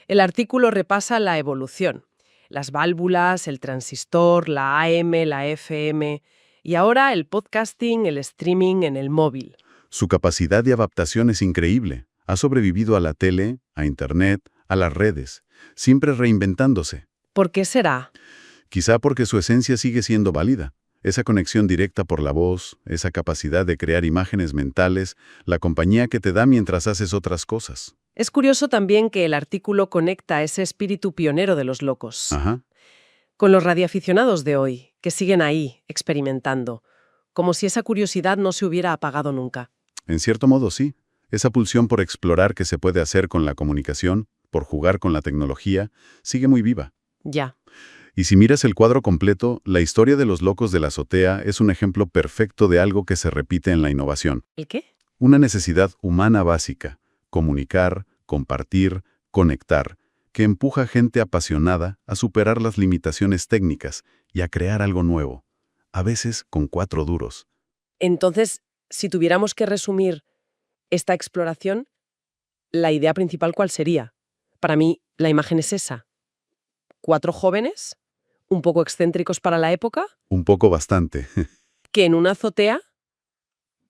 El artículo repasa la evolución. Las válvulas, el transistor, la AM, la FM y ahora el podcasting, el streaming en el móvil. Su capacidad de adaptación es increíble. Ha sobrevivido a la tele, a Internet, a las redes, siempre reinventándose. ¿Por qué será? Quizá porque su esencia sigue siendo válida. Esa conexión directa por la voz, esa capacidad de crear imágenes mentales, la compañía que te da mientras haces otras cosas. Es curioso también que el artículo conecta ese espíritu pionero de los locos Ajá. con los radioaficionados de hoy, que siguen ahí, experimentando, como si esa curiosidad no se hubiera apagado nunca. En cierto modo sí. Esa pulsión por explorar qué se puede hacer con la comunicación, por jugar con la tecnología, sigue muy viva. Ya. Y si miras el cuadro completo, la historia de los locos de la azotea es un ejemplo perfecto de algo que se repite en la innovación. ¿El qué? Una necesidad humana básica, comunicar, compartir, conectar, que empuja a gente apasionada a superar las limitaciones técnicas y a crear algo nuevo, a veces con 4 duros. Entonces, si tuviéramos que resumir esta exploración, la idea principal, ¿cuál sería? Para mí, la imagen es esa. 4 jóvenes, un poco excéntricos para la época, Un poco bastante. que en una azotea,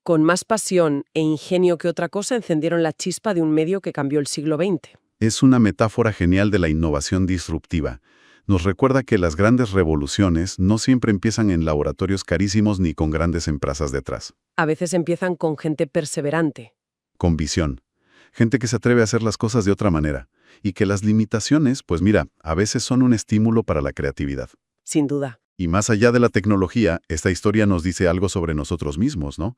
con más pasión e ingenio que otra cosa, encendieron la chispa de un medio que cambió el siglo XX. Es una metáfora genial de la innovación disruptiva. Nos recuerda que las grandes revoluciones no siempre empiezan en laboratorios carísimos ni con grandes empresas detrás. A veces empiezan con gente perseverante. Con visión. Gente que se atreve a hacer las cosas de otra manera. Y que las limitaciones, pues mira, a veces son un estímulo para la creatividad. Sin duda. Y más allá de la tecnología, esta historia nos dice algo sobre nosotros mismos, ¿no?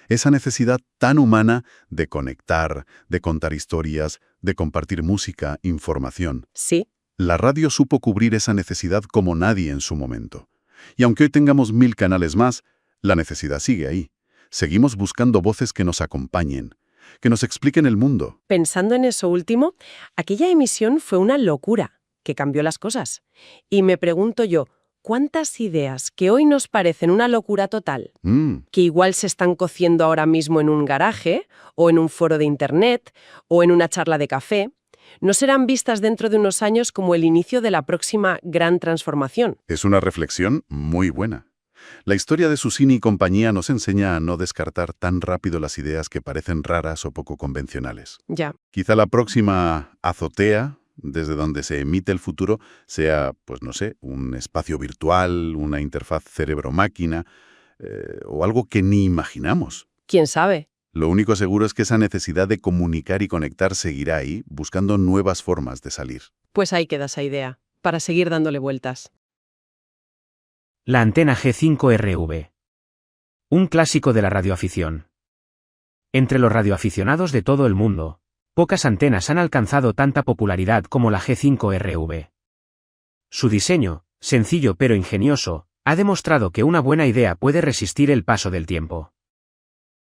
Esa necesidad tan humana de conectar, de contar historias, de compartir música, información. Sí. La radio supo cubrir esa necesidad como nadie en su momento. Y aunque hoy tengamos 1000 canales más, la necesidad sigue ahí. Seguimos buscando voces que nos acompañen, que nos expliquen el mundo. Pensando en eso último, aquella emisión fue una locura, que cambió las cosas. Y me pregunto yo, ¿cuántas ideas que hoy nos parecen una locura total, que igual se están cociendo ahora mismo en un garaje, o en un foro de internet, o en una charla de café, no serán vistas dentro de unos años como el inicio de la próxima gran transformación? Es una reflexión muy buena. La historia de Susini y compañía nos enseña a no descartar tan rápido las ideas que parecen raras o poco convencionales. Ya. Quizá la próxima azotea, desde donde se emite el futuro, sea, pues no sé, un espacio virtual, una interfaz cerebro-máquina, o algo que ni imaginamos. ¿Quién sabe? Lo único seguro es que esa necesidad de comunicar y conectar seguirá ahí, buscando nuevas formas de salir. Pues ahí queda esa idea, para seguir dándole vueltas. La antena G5RV. Un clásico de la radioafición. Entre los radioaficionados de todo el mundo, pocas antenas han alcanzado tanta popularidad como la G5RV. Su diseño, sencillo pero ingenioso, ha demostrado que una buena idea puede resistir el paso del tiempo.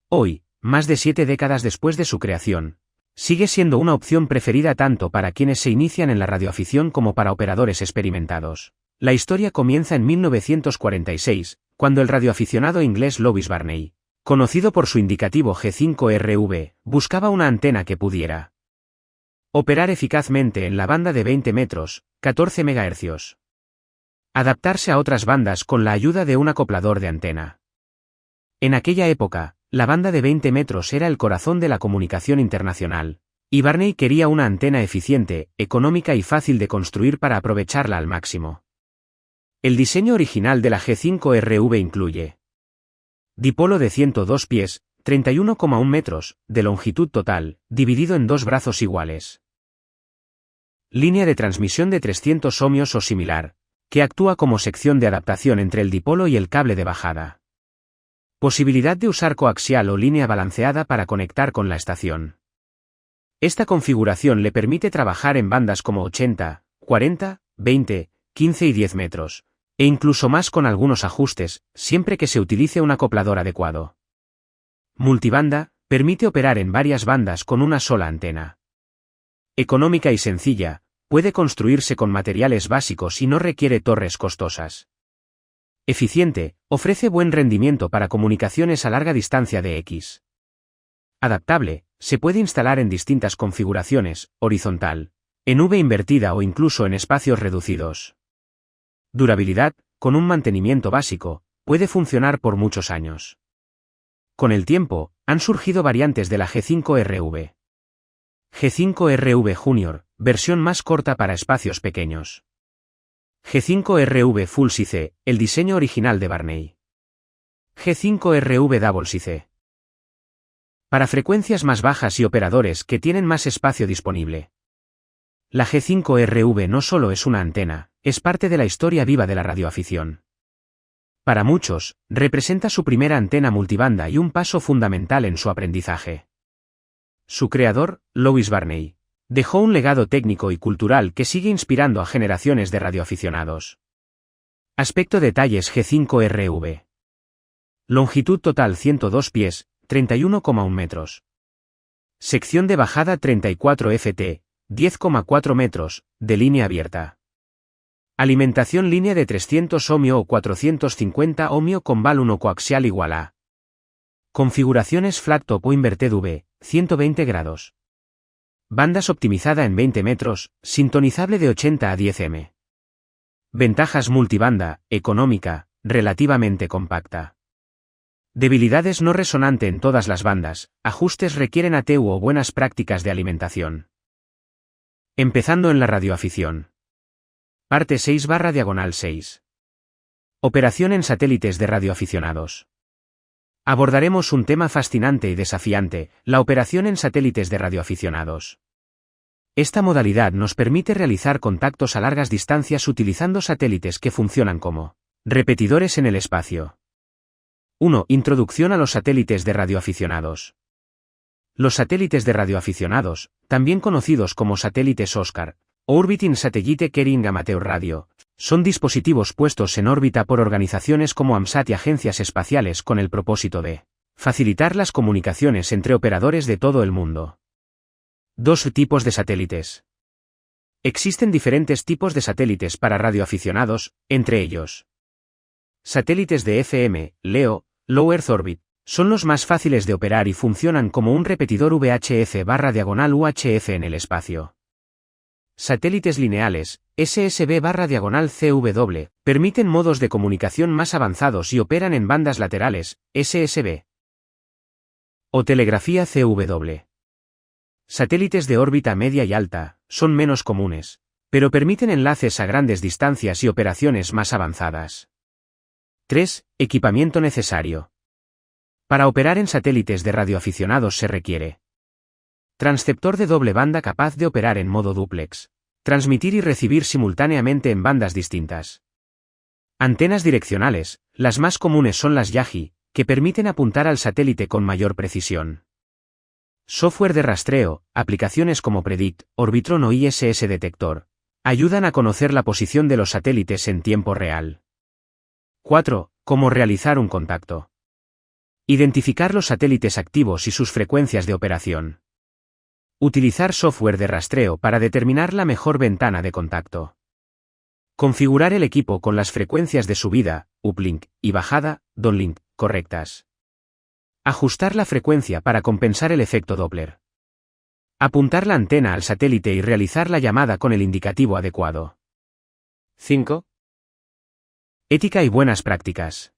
Hoy, más de 7 décadas después de su creación, sigue siendo una opción preferida tanto para quienes se inician en la radioafición como para operadores experimentados. La historia comienza en 1946, cuando el radioaficionado inglés Lovis Barney, conocido por su indicativo G5RV, buscaba una antena que pudiera operar eficazmente en la banda de 20 metros, 14 MHz. Adaptarse a otras bandas con la ayuda de un acoplador de antena. En aquella época, la banda de 20 metros era el corazón de la comunicación internacional, y Barney quería una antena eficiente, económica y fácil de construir para aprovecharla al máximo. El diseño original de la G5RV incluye dipolo de 102 pies, 31,1 metros, de longitud total, dividido en 2 brazos iguales. Línea de transmisión de 300 ohmios o similar, que actúa como sección de adaptación entre el dipolo y el cable de bajada. Posibilidad de usar coaxial o línea balanceada para conectar con la estación. Esta configuración le permite trabajar en bandas como 80, 40, 20, 15 y 10 metros, e incluso más con algunos ajustes, siempre que se utilice un acoplador adecuado. Multibanda, permite operar en varias bandas con una sola antena. Económica y sencilla, puede construirse con materiales básicos y no requiere torres costosas. Eficiente, ofrece buen rendimiento para comunicaciones a larga distancia de X. Adaptable, se puede instalar en distintas configuraciones, horizontal, en V invertida o incluso en espacios reducidos. Durabilidad, con un mantenimiento básico, puede funcionar por muchos años. Con el tiempo, han surgido variantes de la G5RV. G5RV Junior, versión más corta para espacios pequeños. G5RV Full SiC, el diseño original de Barney. G5RV Double SiC. Para frecuencias más bajas y operadores que tienen más espacio disponible. La G5RV no solo es una antena, es parte de la historia viva de la radioafición. Para muchos, representa su primera antena multibanda y un paso fundamental en su aprendizaje. Su creador, Louis Barney, dejó un legado técnico y cultural que sigue inspirando a generaciones de radioaficionados. Aspecto detalles G5RV. Longitud total 102 pies, 31,1 metros. Sección de bajada 34 ft, 10,4 metros, de línea abierta. Alimentación línea de 300 ohmio o 450 ohmio con val 1 coaxial igual a. Configuraciones flat top o inverted V, 120 grados. Bandas optimizada en 20 metros, sintonizable de 80 a 10 m. Ventajas multibanda, económica, relativamente compacta. Debilidades no resonante en todas las bandas, ajustes requieren ATU o buenas prácticas de alimentación. Empezando en la radioafición. Parte 6/6. Operación en satélites de radioaficionados. Abordaremos un tema fascinante y desafiante, la operación en satélites de radioaficionados. Esta modalidad nos permite realizar contactos a largas distancias utilizando satélites que funcionan como repetidores en el espacio. 1. Introducción a los satélites de radioaficionados. Los satélites de radioaficionados, también conocidos como satélites Oscar, o Orbiting Satellite Carrying Amateur Radio, son dispositivos puestos en órbita por organizaciones como AMSAT y agencias espaciales con el propósito de facilitar las comunicaciones entre operadores de todo el mundo. 2 tipos de satélites. Existen diferentes tipos de satélites para radioaficionados, entre ellos. Satélites de FM, LEO, Low Earth Orbit, son los más fáciles de operar y funcionan como un repetidor VHF/UHF en el espacio. Satélites lineales, SSB/CW, permiten modos de comunicación más avanzados y operan en bandas laterales, SSB. O telegrafía CW. Satélites de órbita media y alta, son menos comunes, pero permiten enlaces a grandes distancias y operaciones más avanzadas. 3. Equipamiento necesario. Para operar en satélites de radioaficionados se requiere transceptor de doble banda capaz de operar en modo dúplex, transmitir y recibir simultáneamente en bandas distintas. Antenas direccionales, las más comunes son las Yagi, que permiten apuntar al satélite con mayor precisión. Software de rastreo, aplicaciones como Predict, Orbitron o ISS Detector, ayudan a conocer la posición de los satélites en tiempo real. 4. Cómo realizar un contacto. Identificar los satélites activos y sus frecuencias de operación. Utilizar software de rastreo para determinar la mejor ventana de contacto. Configurar el equipo con las frecuencias de subida, uplink, y bajada, downlink, correctas. Ajustar la frecuencia para compensar el efecto Doppler. Apuntar la antena al satélite y realizar la llamada con el indicativo adecuado. 5. Ética y buenas prácticas.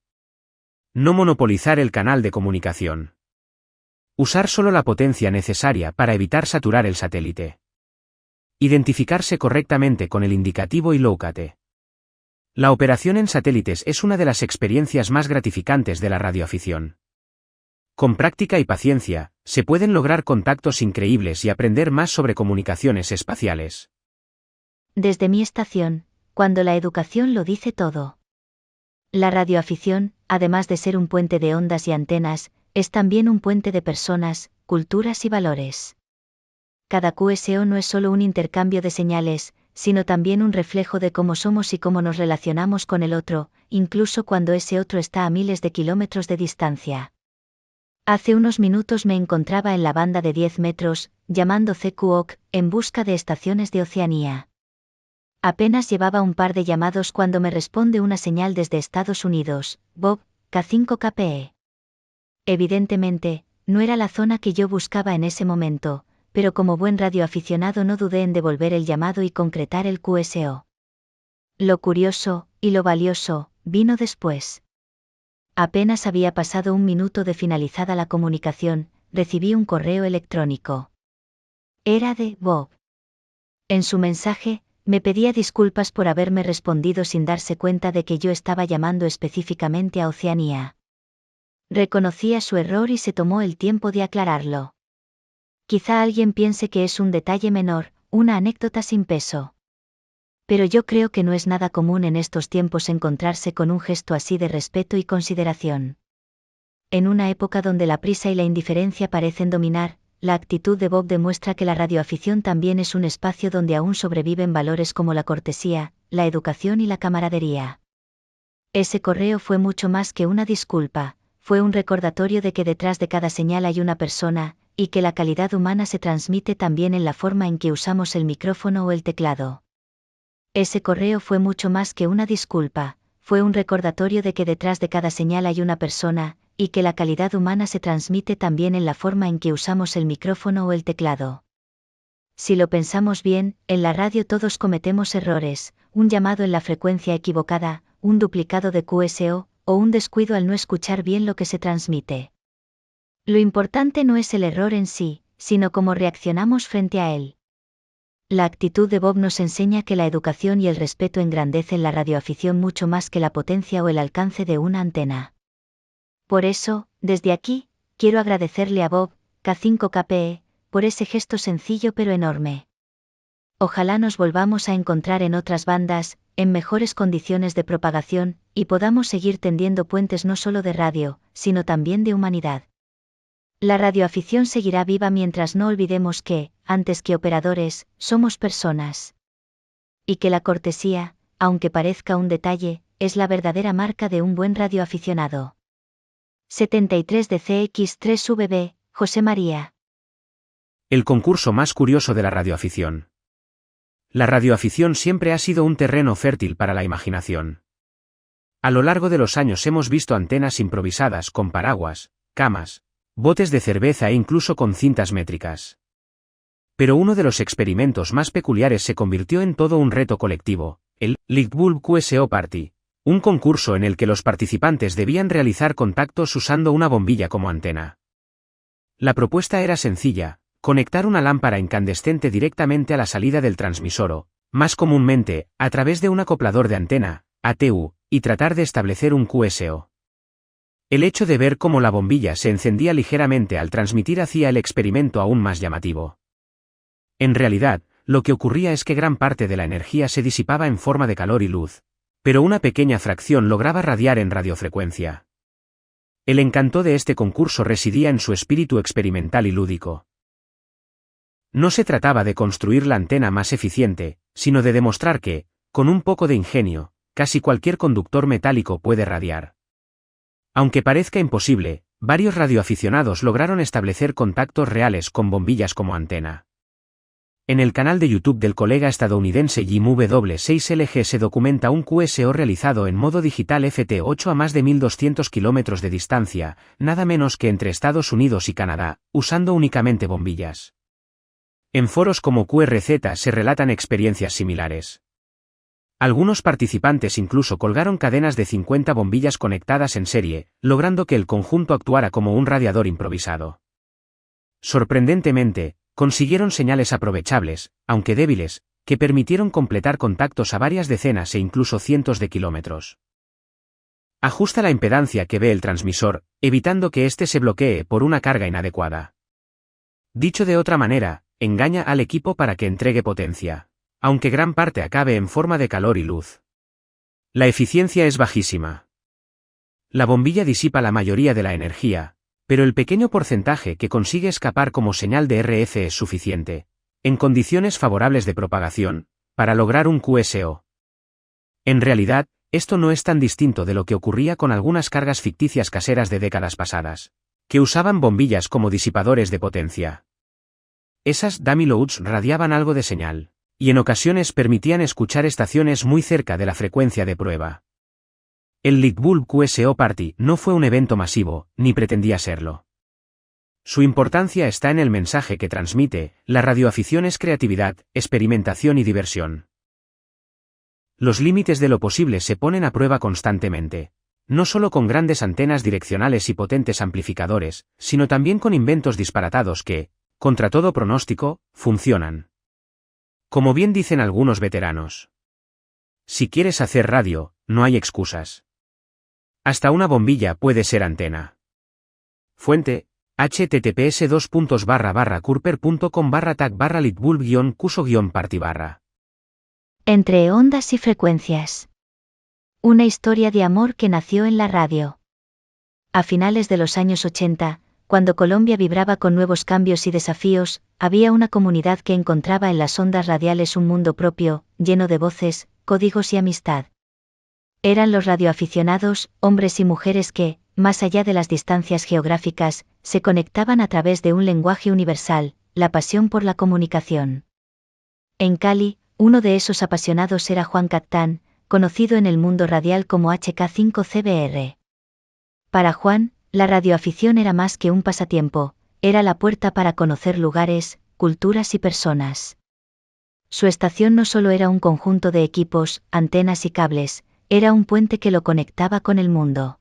No monopolizar el canal de comunicación. Usar solo la potencia necesaria para evitar saturar el satélite. Identificarse correctamente con el indicativo y locate. La operación en satélites es una de las experiencias más gratificantes de la radioafición. Con práctica y paciencia, se pueden lograr contactos increíbles y aprender más sobre comunicaciones espaciales. Desde mi estación, cuando la educación lo dice todo. La radioafición, además de ser un puente de ondas y antenas, es también un puente de personas, culturas y valores. Cada QSO no es solo un intercambio de señales, sino también un reflejo de cómo somos y cómo nos relacionamos con el otro, incluso cuando ese otro está a miles de kilómetros de distancia. Hace unos minutos me encontraba en la banda de 10 metros, llamando CQOC, en busca de estaciones de Oceanía. Apenas llevaba un par de llamados cuando me responde una señal desde Estados Unidos, Bob, K5KPE. Evidentemente, no era la zona que yo buscaba en ese momento, pero como buen radioaficionado no dudé en devolver el llamado y concretar el QSO. Lo curioso, y lo valioso, vino después. Apenas había pasado un minuto de finalizada la comunicación, recibí un correo electrónico. Era de Bob. En su mensaje, me pedía disculpas por haberme respondido sin darse cuenta de que yo estaba llamando específicamente a Oceanía. Reconocía su error y se tomó el tiempo de aclararlo. Quizá alguien piense que es un detalle menor, una anécdota sin peso. Pero yo creo que no es nada común en estos tiempos encontrarse con un gesto así de respeto y consideración. En una época donde la prisa y la indiferencia parecen dominar, la actitud de Bob demuestra que la radioafición también es un espacio donde aún sobreviven valores como la cortesía, la educación y la camaradería. Ese correo fue mucho más que una disculpa, fue un recordatorio de que detrás de cada señal hay una persona, y que la calidad humana se transmite también en la forma en que usamos el micrófono o el teclado. Ese correo fue mucho más que una disculpa, fue un recordatorio de que detrás de cada señal hay una persona, y que la calidad humana se transmite también en la forma en que usamos el micrófono o el teclado. Si lo pensamos bien, en la radio todos cometemos errores, un llamado en la frecuencia equivocada, un duplicado de QSO, o un descuido al no escuchar bien lo que se transmite. Lo importante no es el error en sí, sino cómo reaccionamos frente a él. La actitud de Bob nos enseña que la educación y el respeto engrandecen la radioafición mucho más que la potencia o el alcance de una antena. Por eso, desde aquí, quiero agradecerle a Bob, K5KPE, por ese gesto sencillo pero enorme. Ojalá nos volvamos a encontrar en otras bandas, en mejores condiciones de propagación, y podamos seguir tendiendo puentes no solo de radio, sino también de humanidad. La radioafición seguirá viva mientras no olvidemos que, antes que operadores, somos personas. Y que la cortesía, aunque parezca un detalle, es la verdadera marca de un buen radioaficionado. 73 de CX3VB, José María. El concurso más curioso de la radioafición. La radioafición siempre ha sido un terreno fértil para la imaginación. A lo largo de los años hemos visto antenas improvisadas con paraguas, camas, botes de cerveza e incluso con cintas métricas. Pero uno de los experimentos más peculiares se convirtió en todo un reto colectivo, el Lightbulb QSO Party, un concurso en el que los participantes debían realizar contactos usando una bombilla como antena. La propuesta era sencilla: conectar una lámpara incandescente directamente a la salida del transmisor o, más comúnmente, a través de un acoplador de antena, ATU, y tratar de establecer un QSO. El hecho de ver cómo la bombilla se encendía ligeramente al transmitir hacía el experimento aún más llamativo. En realidad, lo que ocurría es que gran parte de la energía se disipaba en forma de calor y luz, pero una pequeña fracción lograba radiar en radiofrecuencia. El encanto de este concurso residía en su espíritu experimental y lúdico. No se trataba de construir la antena más eficiente, sino de demostrar que, con un poco de ingenio, casi cualquier conductor metálico puede radiar. Aunque parezca imposible, varios radioaficionados lograron establecer contactos reales con bombillas como antena. En el canal de YouTube del colega estadounidense Jim W6LG se documenta un QSO realizado en modo digital FT8 a más de 1200 kilómetros de distancia, nada menos que entre Estados Unidos y Canadá, usando únicamente bombillas. En foros como QRZ se relatan experiencias similares. Algunos participantes incluso colgaron cadenas de 50 bombillas conectadas en serie, logrando que el conjunto actuara como un radiador improvisado. Sorprendentemente, consiguieron señales aprovechables, aunque débiles, que permitieron completar contactos a varias decenas e incluso cientos de kilómetros. Ajusta la impedancia que ve el transmisor, evitando que éste se bloquee por una carga inadecuada. Dicho de otra manera, engaña al equipo para que entregue potencia. aunque gran parte acabe en forma de calor y luz. La eficiencia es bajísima. La bombilla disipa la mayoría de la energía, pero el pequeño porcentaje que consigue escapar como señal de RF es suficiente, en condiciones favorables de propagación, para lograr un QSO. En realidad, esto no es tan distinto de lo que ocurría con algunas cargas ficticias caseras de décadas pasadas, que usaban bombillas como disipadores de potencia. Esas dummy loads radiaban algo de señal, y en ocasiones permitían escuchar estaciones muy cerca de la frecuencia de prueba. El Lightbulb QSO Party no fue un evento masivo, ni pretendía serlo. Su importancia está en el mensaje que transmite: la radioafición es creatividad, experimentación y diversión. Los límites de lo posible se ponen a prueba constantemente, no solo con grandes antenas direccionales y potentes amplificadores, sino también con inventos disparatados que, contra todo pronóstico, funcionan. Como bien dicen algunos veteranos, si quieres hacer radio, no hay excusas. Hasta una bombilla puede ser antena. Fuente: https://curper.com/tag/lightbulb-cuso-party/. Entre ondas y frecuencias. Una historia de amor que nació en la radio. A finales de los años 80, cuando Colombia vibraba con nuevos cambios y desafíos, había una comunidad que encontraba en las ondas radiales un mundo propio, lleno de voces, códigos y amistad. Eran los radioaficionados, hombres y mujeres que, más allá de las distancias geográficas, se conectaban a través de un lenguaje universal, la pasión por la comunicación. En Cali, uno de esos apasionados era Juan Catán, conocido en el mundo radial como HK5CBR. Para Juan, la radioafición era más que un pasatiempo, era la puerta para conocer lugares, culturas y personas. Su estación no solo era un conjunto de equipos, antenas y cables, era un puente que lo conectaba con el mundo.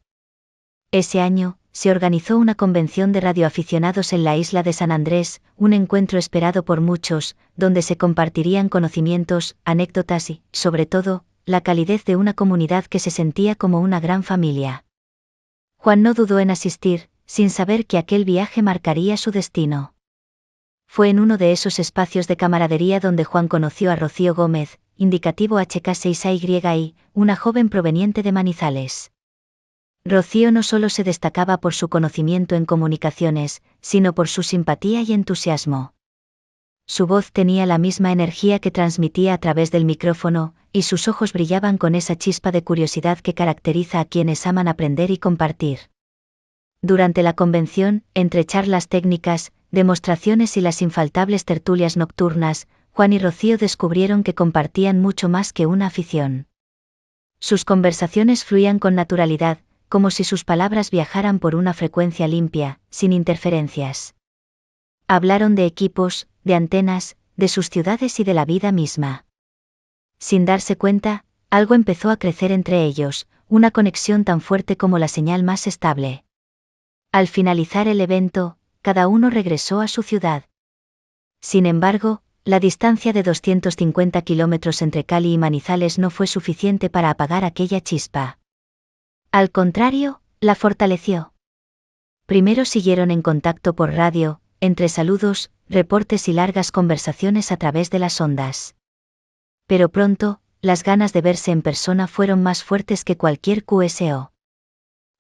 Ese año, se organizó una convención de radioaficionados en la isla de San Andrés, un encuentro esperado por muchos, donde se compartirían conocimientos, anécdotas y, sobre todo, la calidez de una comunidad que se sentía como una gran familia. Juan no dudó en asistir, sin saber que aquel viaje marcaría su destino. Fue en uno de esos espacios de camaradería donde Juan conoció a Rocío Gómez, indicativo HK6AY, una joven proveniente de Manizales. Rocío no solo se destacaba por su conocimiento en comunicaciones, sino por su simpatía y entusiasmo. Su voz tenía la misma energía que transmitía a través del micrófono, y sus ojos brillaban con esa chispa de curiosidad que caracteriza a quienes aman aprender y compartir. Durante la convención, entre charlas técnicas, demostraciones y las infaltables tertulias nocturnas, Juan y Rocío descubrieron que compartían mucho más que una afición. Sus conversaciones fluían con naturalidad, como si sus palabras viajaran por una frecuencia limpia, sin interferencias. Hablaron de equipos, de antenas, de sus ciudades y de la vida misma. Sin darse cuenta, algo empezó a crecer entre ellos, una conexión tan fuerte como la señal más estable. Al finalizar el evento, cada uno regresó a su ciudad. Sin embargo, la distancia de 250 kilómetros entre Cali y Manizales no fue suficiente para apagar aquella chispa. Al contrario, la fortaleció. Primero siguieron en contacto por radio, entre saludos, reportes y largas conversaciones a través de las ondas. Pero pronto, las ganas de verse en persona fueron más fuertes que cualquier QSO.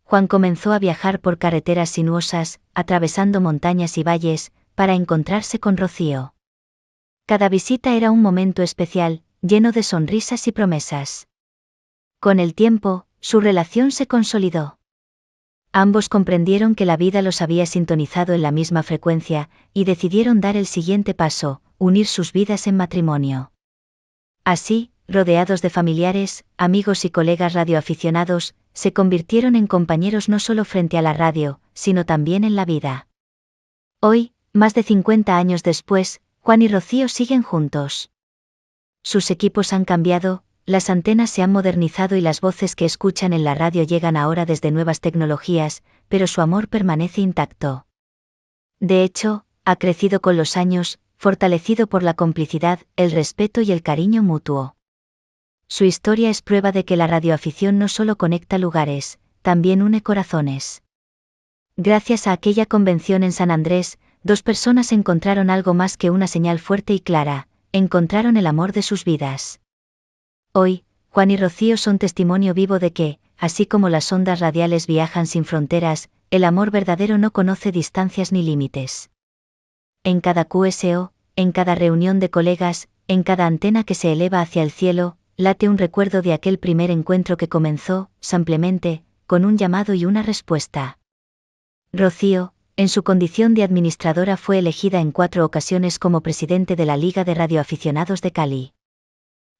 Juan comenzó a viajar por carreteras sinuosas, atravesando montañas y valles, para encontrarse con Rocío. Cada visita era un momento especial, lleno de sonrisas y promesas. Con el tiempo, su relación se consolidó. Ambos comprendieron que la vida los había sintonizado en la misma frecuencia, y decidieron dar el siguiente paso, unir sus vidas en matrimonio. Así, rodeados de familiares, amigos y colegas radioaficionados, se convirtieron en compañeros no solo frente a la radio, sino también en la vida. Hoy, más de 50 años después, Juan y Rocío siguen juntos. Sus equipos han cambiado, las antenas se han modernizado y las voces que escuchan en la radio llegan ahora desde nuevas tecnologías, pero su amor permanece intacto. De hecho, ha crecido con los años, fortalecido por la complicidad, el respeto y el cariño mutuo. Su historia es prueba de que la radioafición no solo conecta lugares, también une corazones. Gracias a aquella convención en San Andrés, dos personas encontraron algo más que una señal fuerte y clara, encontraron el amor de sus vidas. Hoy, Juan y Rocío son testimonio vivo de que, así como las ondas radiales viajan sin fronteras, el amor verdadero no conoce distancias ni límites. En cada QSO, en cada reunión de colegas, en cada antena que se eleva hacia el cielo, late un recuerdo de aquel primer encuentro que comenzó, simplemente, con un llamado y una respuesta. Rocío, en su condición de administradora, fue elegida en 4 ocasiones como presidente de la Liga de Radioaficionados de Cali.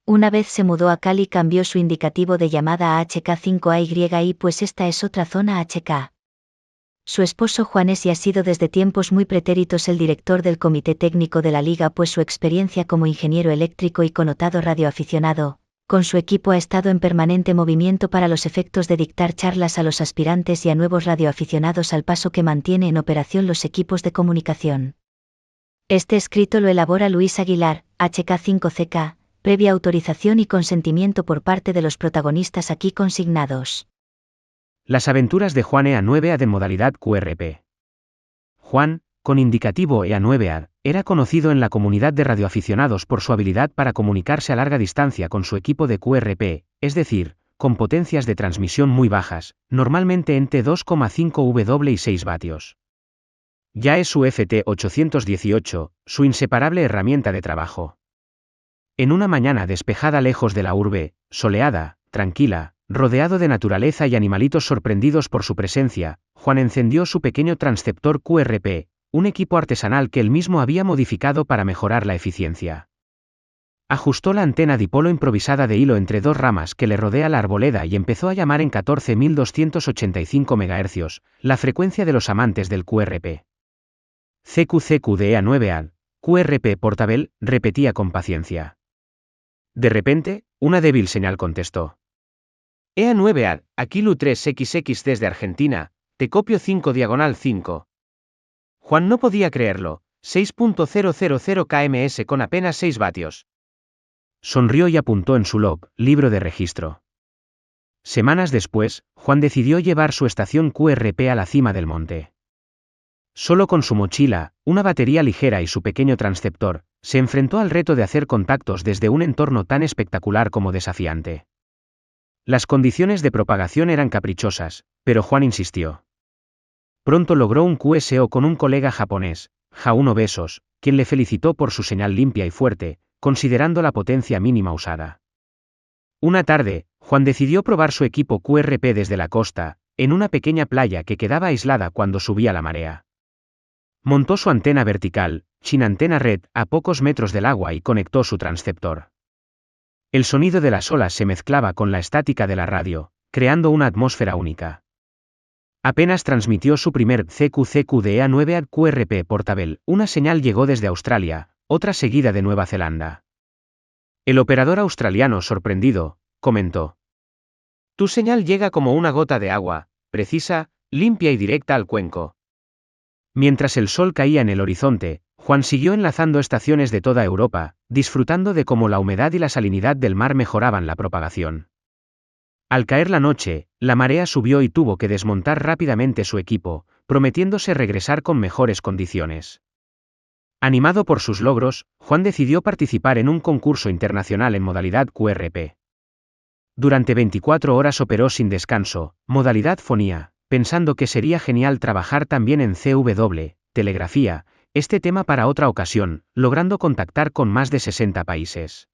Una vez se mudó a Cali, cambió su indicativo de llamada a HK5AYI, pues esta es otra zona HK. Su esposo Juan es y ha sido desde tiempos muy pretéritos el director del comité técnico de la Liga, pues su experiencia como ingeniero eléctrico y connotado radioaficionado, con su equipo ha estado en permanente movimiento para los efectos de dictar charlas a los aspirantes y a nuevos radioaficionados, al paso que mantiene en operación los equipos de comunicación. Este escrito lo elabora Luis Aguilar, HK5CK, previa autorización y consentimiento por parte de los protagonistas aquí consignados. Las aventuras de Juan EA9A de modalidad QRP. Juan, con indicativo EA9A, era conocido en la comunidad de radioaficionados por su habilidad para comunicarse a larga distancia con su equipo de QRP, es decir, con potencias de transmisión muy bajas, normalmente entre 2,5 W y 6 vatios. Ya es su FT818, su inseparable herramienta de trabajo. En una mañana despejada lejos de la urbe, soleada, tranquila, rodeado de naturaleza y animalitos sorprendidos por su presencia, Juan encendió su pequeño transceptor QRP, un equipo artesanal que él mismo había modificado para mejorar la eficiencia. Ajustó la antena dipolo improvisada de hilo entre 2 ramas que le rodea la arboleda y empezó a llamar en 14.285 MHz, la frecuencia de los amantes del QRP. CQCQ de EA9A, QRP Portable, repetía con paciencia. De repente, una débil señal contestó. EA9A, aquí Lu3XX desde Argentina, te copio 5/5. Juan no podía creerlo, 6.000 kms con apenas 6 vatios. Sonrió y apuntó en su log, libro de registro. Semanas después, Juan decidió llevar su estación QRP a la cima del monte. Solo con su mochila, una batería ligera y su pequeño transceptor, se enfrentó al reto de hacer contactos desde un entorno tan espectacular como desafiante. Las condiciones de propagación eran caprichosas, pero Juan insistió. Pronto logró un QSO con un colega japonés, Jauno Besos, quien le felicitó por su señal limpia y fuerte, considerando la potencia mínima usada. Una tarde, Juan decidió probar su equipo QRP desde la costa, en una pequeña playa que quedaba aislada cuando subía la marea. Montó su antena vertical, sin antena red, a pocos metros del agua y conectó su transceptor. El sonido de las olas se mezclaba con la estática de la radio, creando una atmósfera única. Apenas transmitió su primer CQCQ de EA9A QRP Portable, una señal llegó desde Australia, otra seguida de Nueva Zelanda. El operador australiano, sorprendido, comentó. Tu señal llega como una gota de agua, precisa, limpia y directa al cuenco. Mientras el sol caía en el horizonte, Juan siguió enlazando estaciones de toda Europa, disfrutando de cómo la humedad y la salinidad del mar mejoraban la propagación. Al caer la noche, la marea subió y tuvo que desmontar rápidamente su equipo, prometiéndose regresar con mejores condiciones. Animado por sus logros, Juan decidió participar en un concurso internacional en modalidad QRP. Durante 24 horas operó sin descanso, modalidad fonía, pensando que sería genial trabajar también en CW, telegrafía, este tema para otra ocasión, logrando contactar con más de 60 países.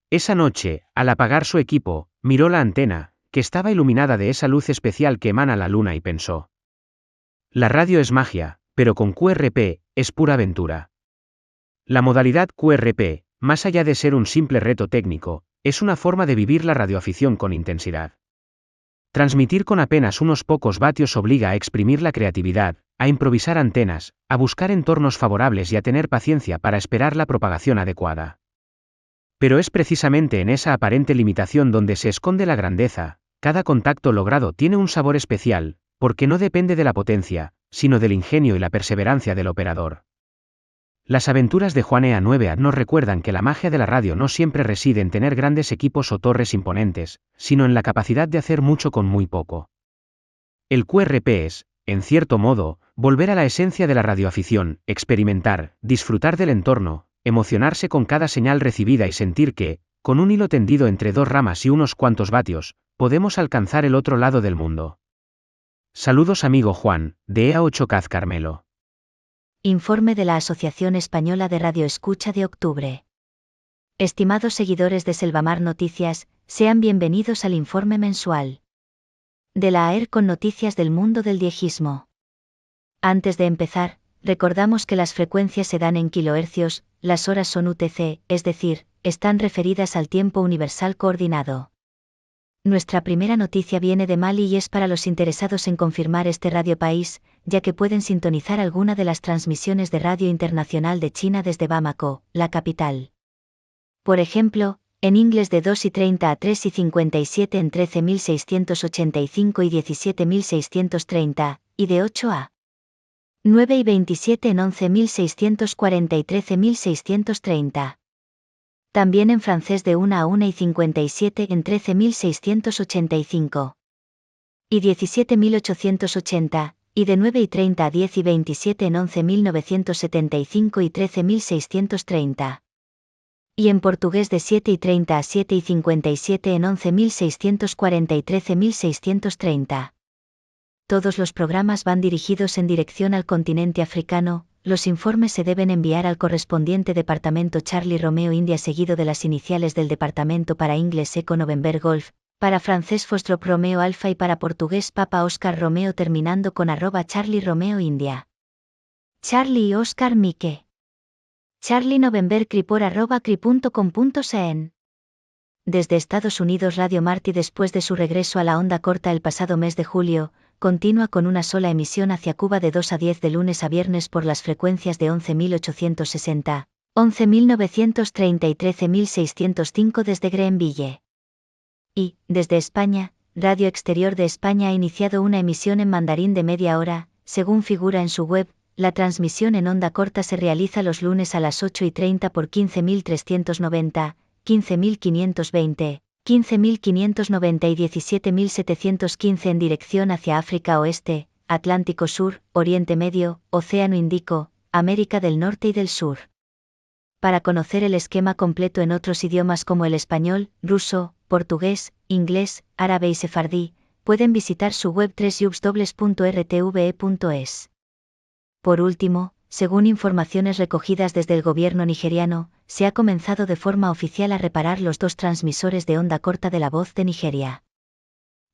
Esa noche, al apagar su equipo, miró la antena, que estaba iluminada de esa luz especial que emana la luna y pensó. La radio es magia, pero con QRP, es pura aventura. La modalidad QRP, más allá de ser un simple reto técnico, es una forma de vivir la radioafición con intensidad. Transmitir con apenas unos pocos vatios obliga a exprimir la creatividad, a improvisar antenas, a buscar entornos favorables y a tener paciencia para esperar la propagación adecuada. Pero es precisamente en esa aparente limitación donde se esconde la grandeza. Cada contacto logrado tiene un sabor especial, porque no depende de la potencia, sino del ingenio y la perseverancia del operador. Las aventuras de Juan EA9A nos recuerdan que la magia de la radio no siempre reside en tener grandes equipos o torres imponentes, sino en la capacidad de hacer mucho con muy poco. El QRP es, en cierto modo, volver a la esencia de la radioafición, experimentar, disfrutar del entorno, emocionarse con cada señal recibida y sentir que, con un hilo tendido entre dos ramas y unos cuantos vatios, podemos alcanzar el otro lado del mundo. Saludos amigo Juan, de EA8 Caz Carmelo. Informe de la Asociación Española de Radioescucha de octubre. Estimados seguidores de Selvamar Noticias, sean bienvenidos al informe mensual de la AER con noticias del mundo del diejismo. Antes de empezar, recordamos que las frecuencias se dan en kilohercios, las horas son UTC, es decir, están referidas al tiempo universal coordinado. Nuestra primera noticia viene de Mali y es para los interesados en confirmar este radio país, ya que pueden sintonizar alguna de las transmisiones de radio internacional de China desde Bamako, la capital. Por ejemplo, en inglés de 2:30 a 3:57 en 13.685 y 17.630, y de 8 a 9:27 en 11.640 y 13.630. También en francés de 1 a 1:57 en 13.685 y 17.880, y de 9:30 a 10:27 en 11.975 y 13.630. Y en portugués de 7:30 a 7:57 en 11.640 y 13.630. Todos los programas van dirigidos en dirección al continente africano. Los informes se deben enviar al correspondiente departamento Charlie Romeo India seguido de las iniciales del departamento para inglés Eco November Golf, para francés Foxtrot Romeo Alfa y para portugués Papa Oscar Romeo terminando con @Charlie Romeo India. Charlie y Oscar Mike. Charlie November Cripor @cri.com.cn. Desde Estados Unidos Radio Marty después de su regreso a la onda corta el pasado mes de julio, continúa con una sola emisión hacia Cuba de 2 a 10 de lunes a viernes por las frecuencias de 11.860, 11.930 y 13.605 desde Greenville. Y, desde España, Radio Exterior de España ha iniciado una emisión en mandarín de media hora, según figura en su web. La transmisión en onda corta se realiza los lunes a las 8:30 por 15.390, 15.520, 15.590 y 17.715 en dirección hacia África Oeste, Atlántico Sur, Oriente Medio, Océano Índico, América del Norte y del Sur. Para conocer el esquema completo en otros idiomas como el español, ruso, portugués, inglés, árabe y sefardí, pueden visitar su web www.rtve.es. Por último, según informaciones recogidas desde el gobierno nigeriano, se ha comenzado de forma oficial a reparar los 2 transmisores de onda corta de La Voz de Nigeria.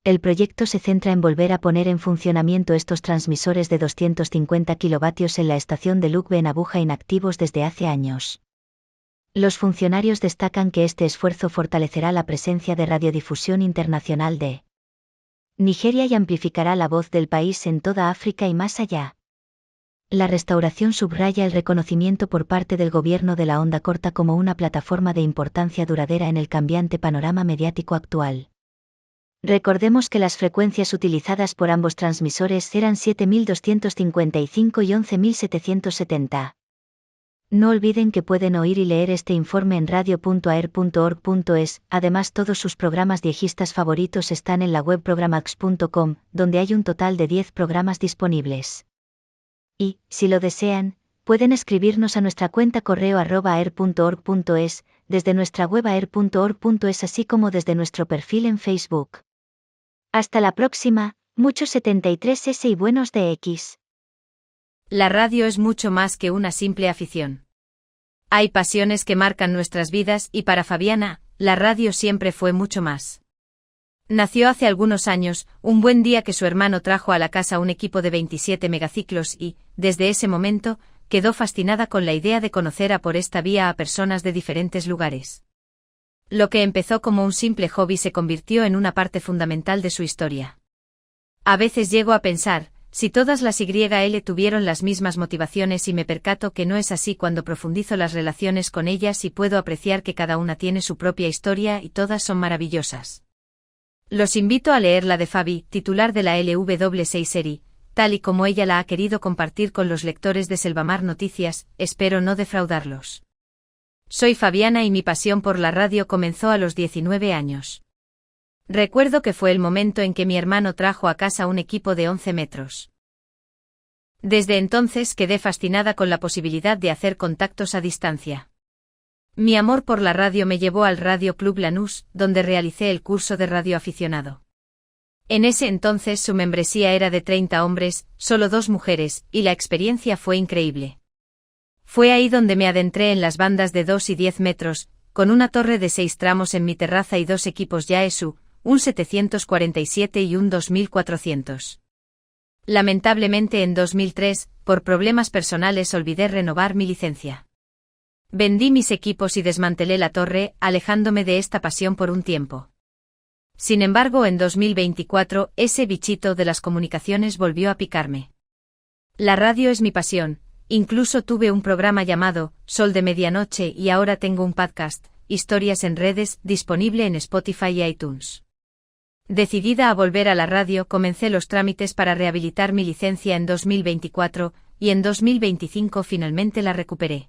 El proyecto se centra en volver a poner en funcionamiento estos transmisores de 250 kilovatios en la estación de Lugbe en Abuja inactivos desde hace años. Los funcionarios destacan que este esfuerzo fortalecerá la presencia de radiodifusión internacional de Nigeria y amplificará la voz del país en toda África y más allá. La restauración subraya el reconocimiento por parte del gobierno de la onda corta como una plataforma de importancia duradera en el cambiante panorama mediático actual. Recordemos que las frecuencias utilizadas por ambos transmisores eran 7.255 y 11.770. No olviden que pueden oír y leer este informe en radio.aer.org.es, además todos sus programas diejistas favoritos están en la web programax.com, donde hay un total de 10 programas disponibles. Y, si lo desean, pueden escribirnos a nuestra cuenta correo @aer.org.es, desde nuestra web aer.org.es así como desde nuestro perfil en Facebook. Hasta la próxima, muchos 73S y buenos de X. La radio es mucho más que una simple afición. Hay pasiones que marcan nuestras vidas y para Fabiana, la radio siempre fue mucho más. Nació hace algunos años, un buen día que su hermano trajo a la casa un equipo de 27 megaciclos y, desde ese momento, quedó fascinada con la idea de conocer por esta vía a personas de diferentes lugares. Lo que empezó como un simple hobby se convirtió en una parte fundamental de su historia. A veces llego a pensar, si todas las YL tuvieron las mismas motivaciones y me percato que no es así cuando profundizo las relaciones con ellas y puedo apreciar que cada una tiene su propia historia y todas son maravillosas. Los invito a leer la de Fabi, titular de la LW6 serie, tal y como ella la ha querido compartir con los lectores de Selvamar Noticias, espero no defraudarlos. Soy Fabiana y mi pasión por la radio comenzó a los 19 años. Recuerdo que fue el momento en que mi hermano trajo a casa un equipo de 11 metros. Desde entonces quedé fascinada con la posibilidad de hacer contactos a distancia. Mi amor por la radio me llevó al Radio Club Lanús, donde realicé el curso de radioaficionado. En ese entonces su membresía era de 30 hombres, solo 2 mujeres, y la experiencia fue increíble. Fue ahí donde me adentré en las bandas de 2 y 10 metros, con una torre de 6 tramos en mi terraza y 2 equipos Yaesu, un 747 y un 2400. Lamentablemente en 2003, por problemas personales olvidé renovar mi licencia. Vendí mis equipos y desmantelé la torre, alejándome de esta pasión por un tiempo. Sin embargo, en 2024, ese bichito de las comunicaciones volvió a picarme. La radio es mi pasión, incluso tuve un programa llamado Sol de Medianoche y ahora tengo un podcast, Historias en Redes, disponible en Spotify y iTunes. Decidida a volver a la radio, comencé los trámites para rehabilitar mi licencia en 2024, y en 2025 finalmente la recuperé.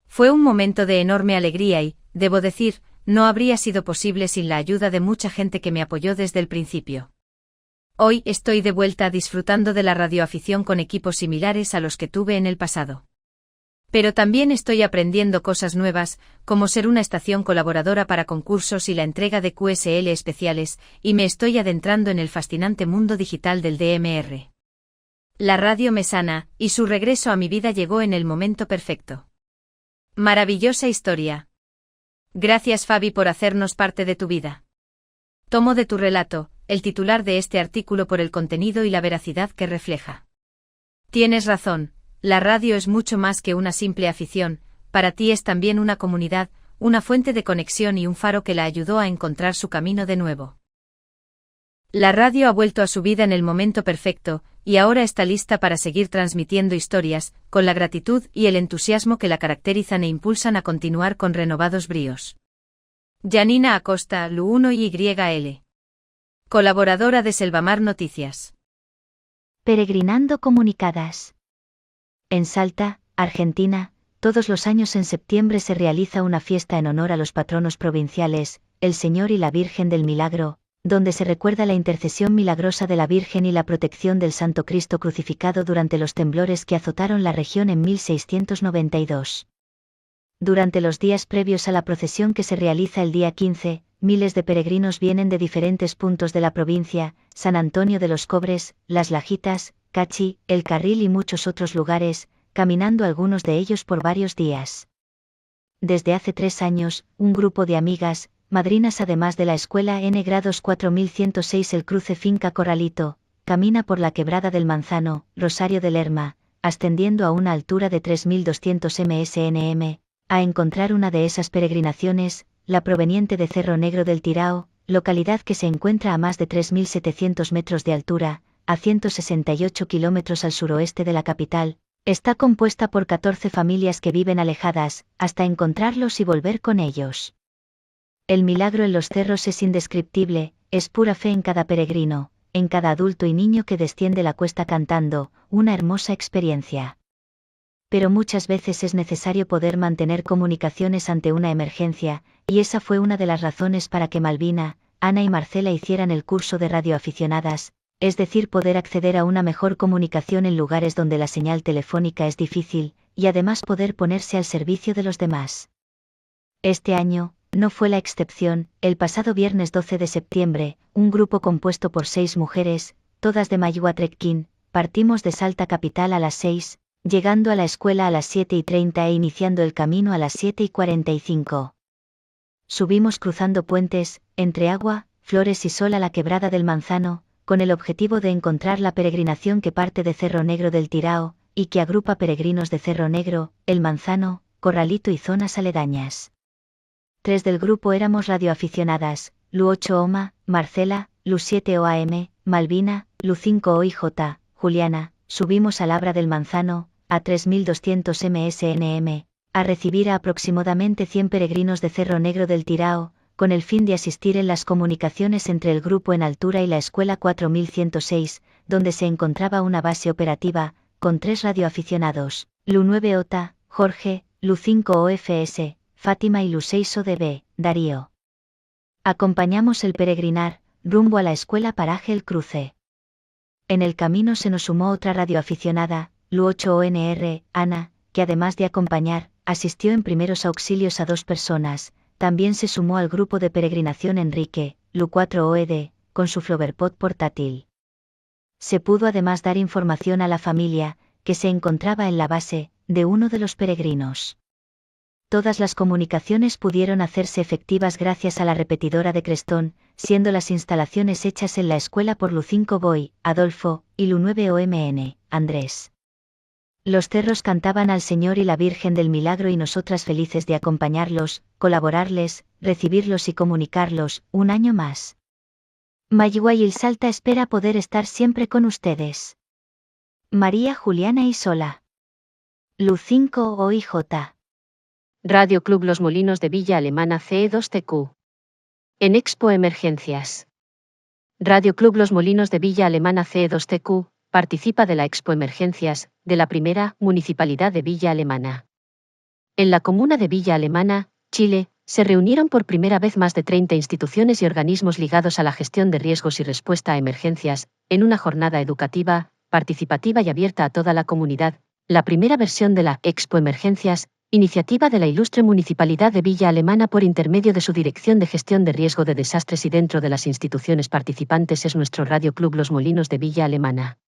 Fue un momento de enorme alegría y, debo decir, no habría sido posible sin la ayuda de mucha gente que me apoyó desde el principio. Hoy estoy de vuelta disfrutando de la radioafición con equipos similares a los que tuve en el pasado. Pero también estoy aprendiendo cosas nuevas, como ser una estación colaboradora para concursos y la entrega de QSL especiales, y me estoy adentrando en el fascinante mundo digital del DMR. La radio me sana, y su regreso a mi vida llegó en el momento perfecto. Maravillosa historia. Gracias, Fabi, por hacernos parte de tu vida. Tomo de tu relato el titular de este artículo por el contenido y la veracidad que refleja. Tienes razón, la radio es mucho más que una simple afición, para ti es también una comunidad, una fuente de conexión y un faro que la ayudó a encontrar su camino de nuevo. La radio ha vuelto a su vida en el momento perfecto, y ahora está lista para seguir transmitiendo historias, con la gratitud y el entusiasmo que la caracterizan e impulsan a continuar con renovados bríos. Janina Acosta, Lu1YL. Colaboradora de Selvamar Noticias. Peregrinando comunicadas. En Salta, Argentina, todos los años en septiembre se realiza una fiesta en honor a los patronos provinciales, el Señor y la Virgen del Milagro, donde se recuerda la intercesión milagrosa de la Virgen y la protección del Santo Cristo crucificado durante los temblores que azotaron la región en 1692. Durante los días previos a la procesión que se realiza el día 15, miles de peregrinos vienen de diferentes puntos de la provincia, San Antonio de los Cobres, Las Lajitas, Cachi, El Carril y muchos otros lugares, caminando algunos de ellos por varios días. Desde hace 3 años, un grupo de amigas, madrinas además de la escuela N grados 4106 El Cruce Finca Corralito, camina por la quebrada del Manzano, Rosario de Lerma, ascendiendo a una altura de 3200 msnm, a encontrar una de esas peregrinaciones, la proveniente de Cerro Negro del Tirao, localidad que se encuentra a más de 3700 metros de altura, a 168 kilómetros al suroeste de la capital. Está compuesta por 14 familias que viven alejadas, hasta encontrarlos y volver con ellos. El milagro en los cerros es indescriptible, es pura fe en cada peregrino, en cada adulto y niño que desciende la cuesta cantando, una hermosa experiencia. Pero muchas veces es necesario poder mantener comunicaciones ante una emergencia, y esa fue una de las razones para que Malvina, Ana y Marcela hicieran el curso de radioaficionadas, es decir, poder acceder a una mejor comunicación en lugares donde la señal telefónica es difícil, y además poder ponerse al servicio de los demás. Este año, no fue la excepción. El pasado viernes 12 de septiembre, un grupo compuesto por 6 mujeres, todas de Mayua-Trequín, partimos de Salta capital a las 6, llegando a la escuela a las 7:30 e iniciando el camino a las 7:45. Subimos cruzando puentes, entre agua, flores y sol a la quebrada del Manzano, con el objetivo de encontrar la peregrinación que parte de Cerro Negro del Tirao, y que agrupa peregrinos de Cerro Negro, El Manzano, Corralito y zonas aledañas. 3 del grupo éramos radioaficionadas, Lu8OMA, Marcela, Lu7OAM, Malvina, Lu5OIJ, Juliana. Subimos a Labra del Manzano, a 3200 msnm, a recibir a aproximadamente 100 peregrinos de Cerro Negro del Tirao, con el fin de asistir en las comunicaciones entre el grupo en altura y la escuela 4106, donde se encontraba una base operativa, con 3 radioaficionados, Lu9OTA, Jorge, Lu5OFS, Fátima y Lu6ODB, Darío. Acompañamos el peregrinar, rumbo a la escuela Paraje El Cruce. En el camino se nos sumó otra radioaficionada, Lu8ONR, Ana, que además de acompañar, asistió en primeros auxilios a 2 personas, también se sumó al grupo de peregrinación Enrique, Lu4OED, con su Flowerpot portátil. Se pudo además dar información a la familia, que se encontraba en la base, de uno de los peregrinos. Todas las comunicaciones pudieron hacerse efectivas gracias a la repetidora de Crestón, siendo las instalaciones hechas en la escuela por Lu5 Boy, Adolfo, y Lu9OMN, Andrés. Los cerros cantaban al Señor y la Virgen del Milagro y nosotras felices de acompañarlos, colaborarles, recibirlos y comunicarlos, un año más. Mayuayil Salta espera poder estar siempre con ustedes. María Juliana y Sola. Lu5 OIJ. Radio Club Los Molinos de Villa Alemana CE2TQ. En Expo Emergencias. Radio Club Los Molinos de Villa Alemana CE2TQ participa de la Expo Emergencias, de la primera Municipalidad de Villa Alemana. En la comuna de Villa Alemana, Chile, se reunieron por primera vez más de 30 instituciones y organismos ligados a la gestión de riesgos y respuesta a emergencias, en una jornada educativa, participativa y abierta a toda la comunidad, la primera versión de la Expo Emergencias, iniciativa de la ilustre Municipalidad de Villa Alemana por intermedio de su Dirección de Gestión de Riesgo de Desastres y dentro de las instituciones participantes es nuestro Radio Club Los Molinos de Villa Alemana.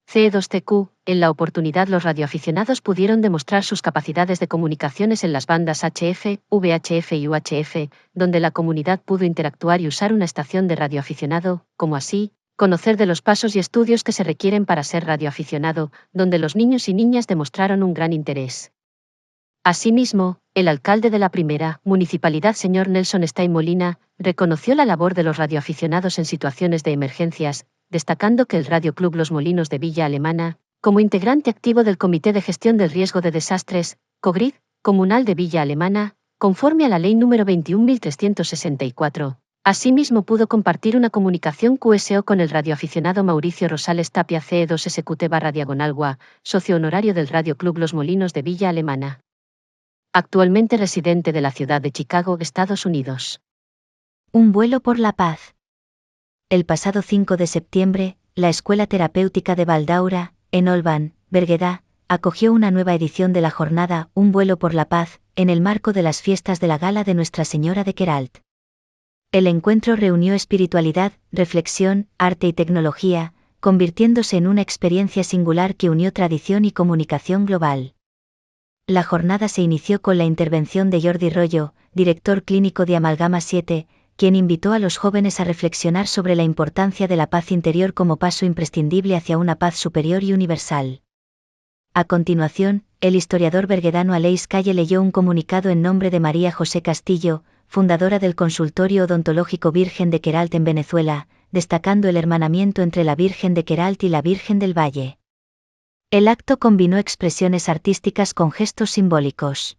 CE2TQ, en la oportunidad los radioaficionados pudieron demostrar sus capacidades de comunicaciones en las bandas HF, VHF y UHF, donde la comunidad pudo interactuar y usar una estación de radioaficionado, como así, conocer de los pasos y estudios que se requieren para ser radioaficionado, donde los niños y niñas demostraron un gran interés. Asimismo, el alcalde de la primera municipalidad, señor Nelson Stein Molina, reconoció la labor de los radioaficionados en situaciones de emergencias, destacando que el Radio Club Los Molinos de Villa Alemana, como integrante activo del Comité de Gestión del Riesgo de Desastres, COGRID, Comunal de Villa Alemana, conforme a la Ley número 21.364, asimismo pudo compartir una comunicación QSO con el radioaficionado Mauricio Rosales Tapia CE2SQT/diagonal socio honorario del Radio Club Los Molinos de Villa Alemana. Actualmente residente de la ciudad de Chicago, Estados Unidos. Un vuelo por la paz. El pasado 5 de septiembre, la Escuela Terapéutica de Valdaura, en Olvan, Berguedá, acogió una nueva edición de la jornada Un vuelo por la paz, en el marco de las fiestas de la Gala de Nuestra Señora de Queralt. El encuentro reunió espiritualidad, reflexión, arte y tecnología, convirtiéndose en una experiencia singular que unió tradición y comunicación global. La jornada se inició con la intervención de Jordi Rollo, director clínico de Amalgama 7, quien invitó a los jóvenes a reflexionar sobre la importancia de la paz interior como paso imprescindible hacia una paz superior y universal. A continuación, el historiador berguedano Aleix Calle leyó un comunicado en nombre de María José Castillo, fundadora del Consultorio Odontológico Virgen de Queralt en Venezuela, destacando el hermanamiento entre la Virgen de Queralt y la Virgen del Valle. El acto combinó expresiones artísticas con gestos simbólicos.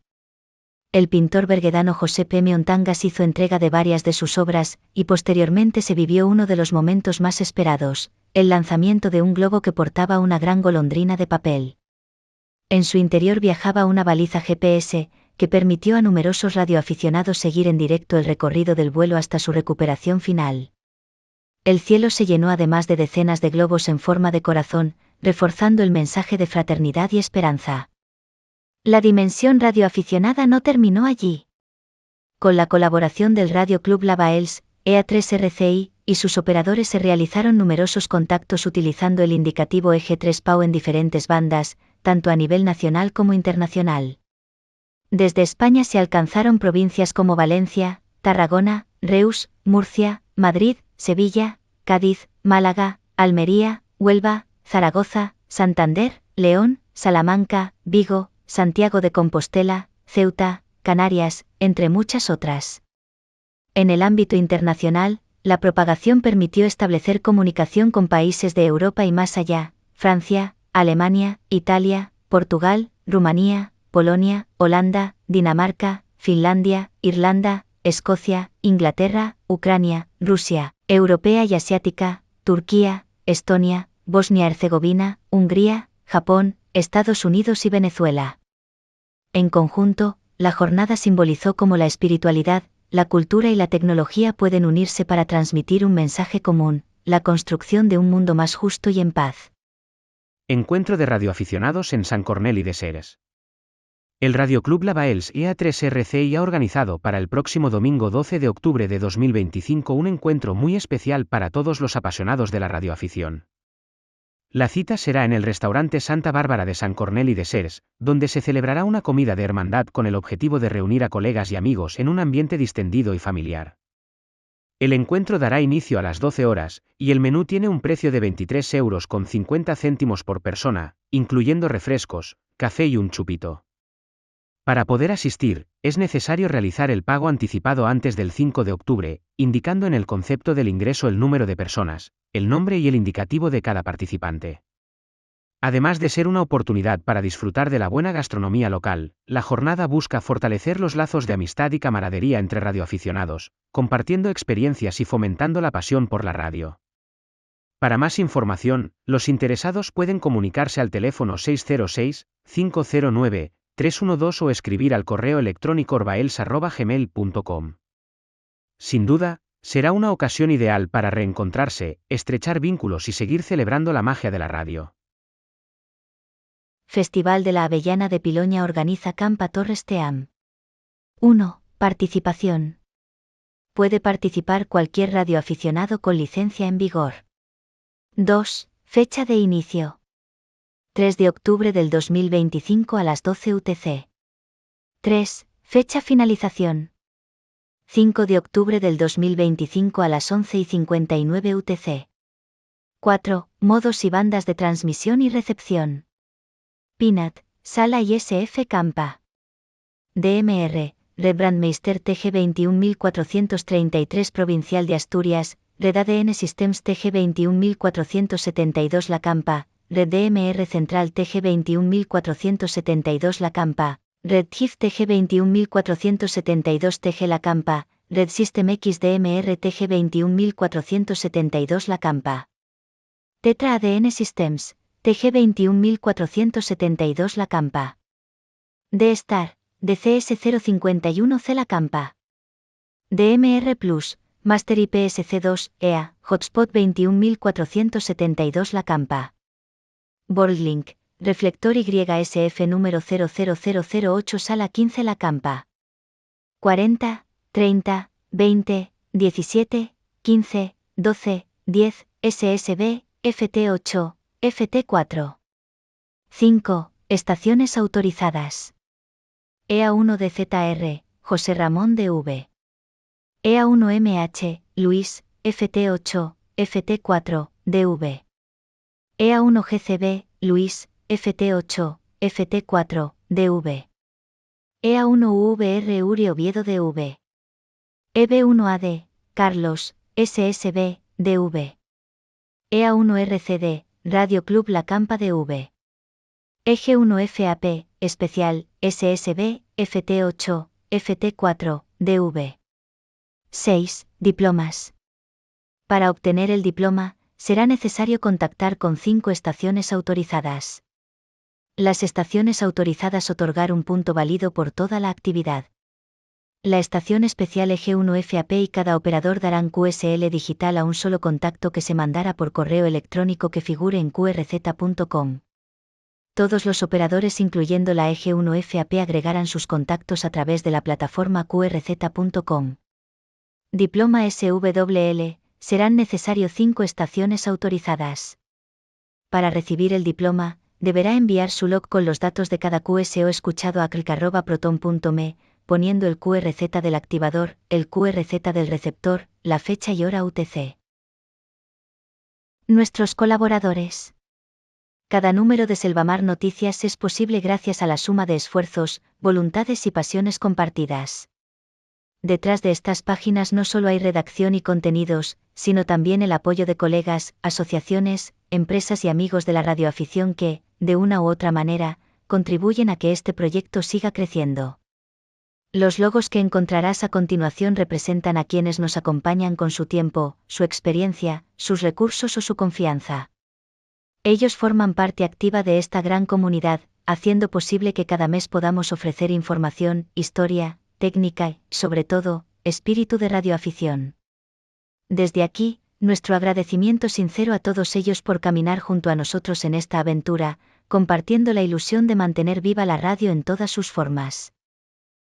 El pintor berguedano José P. Meontangas hizo entrega de varias de sus obras, y posteriormente se vivió uno de los momentos más esperados, el lanzamiento de un globo que portaba una gran golondrina de papel. En su interior viajaba una baliza GPS, que permitió a numerosos radioaficionados seguir en directo el recorrido del vuelo hasta su recuperación final. El cielo se llenó además de decenas de globos en forma de corazón, reforzando el mensaje de fraternidad y esperanza. La dimensión radioaficionada no terminó allí. Con la colaboración del Radio Club Lavaels, EA3RCI, y sus operadores se realizaron numerosos contactos utilizando el indicativo eje 3 PAU en diferentes bandas, tanto a nivel nacional como internacional. Desde España se alcanzaron provincias como Valencia, Tarragona, Reus, Murcia, Madrid, Sevilla, Cádiz, Málaga, Almería, Huelva, Zaragoza, Santander, León, Salamanca, Vigo, Santiago de Compostela, Ceuta, Canarias, entre muchas otras. En el ámbito internacional, la propagación permitió establecer comunicación con países de Europa y más allá, Francia, Alemania, Italia, Portugal, Rumanía, Polonia, Holanda, Dinamarca, Finlandia, Irlanda, Escocia, Inglaterra, Ucrania, Rusia, europea y asiática, Turquía, Estonia, Bosnia-Herzegovina, Hungría, Japón, Estados Unidos y Venezuela. En conjunto, la jornada simbolizó cómo la espiritualidad, la cultura y la tecnología pueden unirse para transmitir un mensaje común, la construcción de un mundo más justo y en paz. Encuentro de radioaficionados en San Corneli de Serres. El Radioclub Lavaels EA3RCI ha organizado para el próximo domingo 12 de octubre de 2025 un encuentro muy especial para todos los apasionados de la radioafición. La cita será en el restaurante Santa Bárbara de San Corneli de Sers, donde se celebrará una comida de hermandad con el objetivo de reunir a colegas y amigos en un ambiente distendido y familiar. El encuentro dará inicio a las 12 horas, y el menú tiene un precio de 23,50 € por persona, incluyendo refrescos, café y un chupito. Para poder asistir, es necesario realizar el pago anticipado antes del 5 de octubre, indicando en el concepto del ingreso el número de personas, el nombre y el indicativo de cada participante. Además de ser una oportunidad para disfrutar de la buena gastronomía local, la jornada busca fortalecer los lazos de amistad y camaradería entre radioaficionados, compartiendo experiencias y fomentando la pasión por la radio. Para más información, los interesados pueden comunicarse al teléfono 606-509-312 o escribir al correo electrónico orbaels@gmail.com. Sin duda, será una ocasión ideal para reencontrarse, estrechar vínculos y seguir celebrando la magia de la radio. Festival de la Avellana de Piloña organiza Campa Torres Team. 1. Participación. Puede participar cualquier radioaficionado con licencia en vigor. 2. Fecha de inicio. 3 de octubre del 2025 a las 12 UTC. 3. Fecha finalización. 5 de octubre del 2025 a las 11:59 UTC. 4. Modos y bandas de transmisión y recepción. Pinat, Sala y SF Campa. DMR, Rebrandmeister TG 21433 Provincial de Asturias, Red ADN Systems TG 21472 La Campa, Red DMR Central TG 21472 La Campa, Red HIF TG 21472 TG La Campa, Red System X DMR TG 21472 La Campa. Tetra ADN Systems, TG 21472 La Campa. D-Star, DCS 051 C La Campa. DMR Plus, Master IPSC2, EA, Hotspot 21472 La Campa. Boardlink, Reflector YSF número 00008 Sala 15 La Campa. 40, 30, 20, 17, 15, 12, 10, SSB, FT8, FT4. 5. Estaciones autorizadas. EA1 de ZR, José Ramón DV. EA1MH, Luis, FT8, FT4, DV. EA1 GCB, Luis, FT8, FT4, DV. EA1 UVR Uri Oviedo DV. EB1AD, Carlos, SSB, DV. EA1 RCD, Radio Club La Campa DV. Eje 1 FAP, Especial, SSB, FT8, FT4, DV. 6. Diplomas. Para obtener el diploma, será necesario contactar con 5 estaciones autorizadas. Las estaciones autorizadas otorgar un punto válido por toda la actividad. La estación especial Eje 1 FAP y cada operador darán QSL digital a un solo contacto que se mandará por correo electrónico que figure en qrz.com. Todos los operadores incluyendo la Eje 1 FAP agregarán sus contactos a través de la plataforma qrz.com. Diploma SWL, serán necesarios 5 estaciones autorizadas. Para recibir el diploma, deberá enviar su log con los datos de cada QSO escuchado a clic@proton.me, poniendo el QRZ del activador, el QRZ del receptor, la fecha y hora UTC. Nuestros colaboradores. Cada número de Selvamar Noticias es posible gracias a la suma de esfuerzos, voluntades y pasiones compartidas. Detrás de estas páginas no solo hay redacción y contenidos, sino también el apoyo de colegas, asociaciones, empresas y amigos de la radioafición que, de una u otra manera, contribuyen a que este proyecto siga creciendo. Los logos que encontrarás a continuación representan a quienes nos acompañan con su tiempo, su experiencia, sus recursos o su confianza. Ellos forman parte activa de esta gran comunidad, haciendo posible que cada mes podamos ofrecer información, historia, técnica y, sobre todo, espíritu de radioafición. Desde aquí, nuestro agradecimiento sincero a todos ellos por caminar junto a nosotros en esta aventura, compartiendo la ilusión de mantener viva la radio en todas sus formas.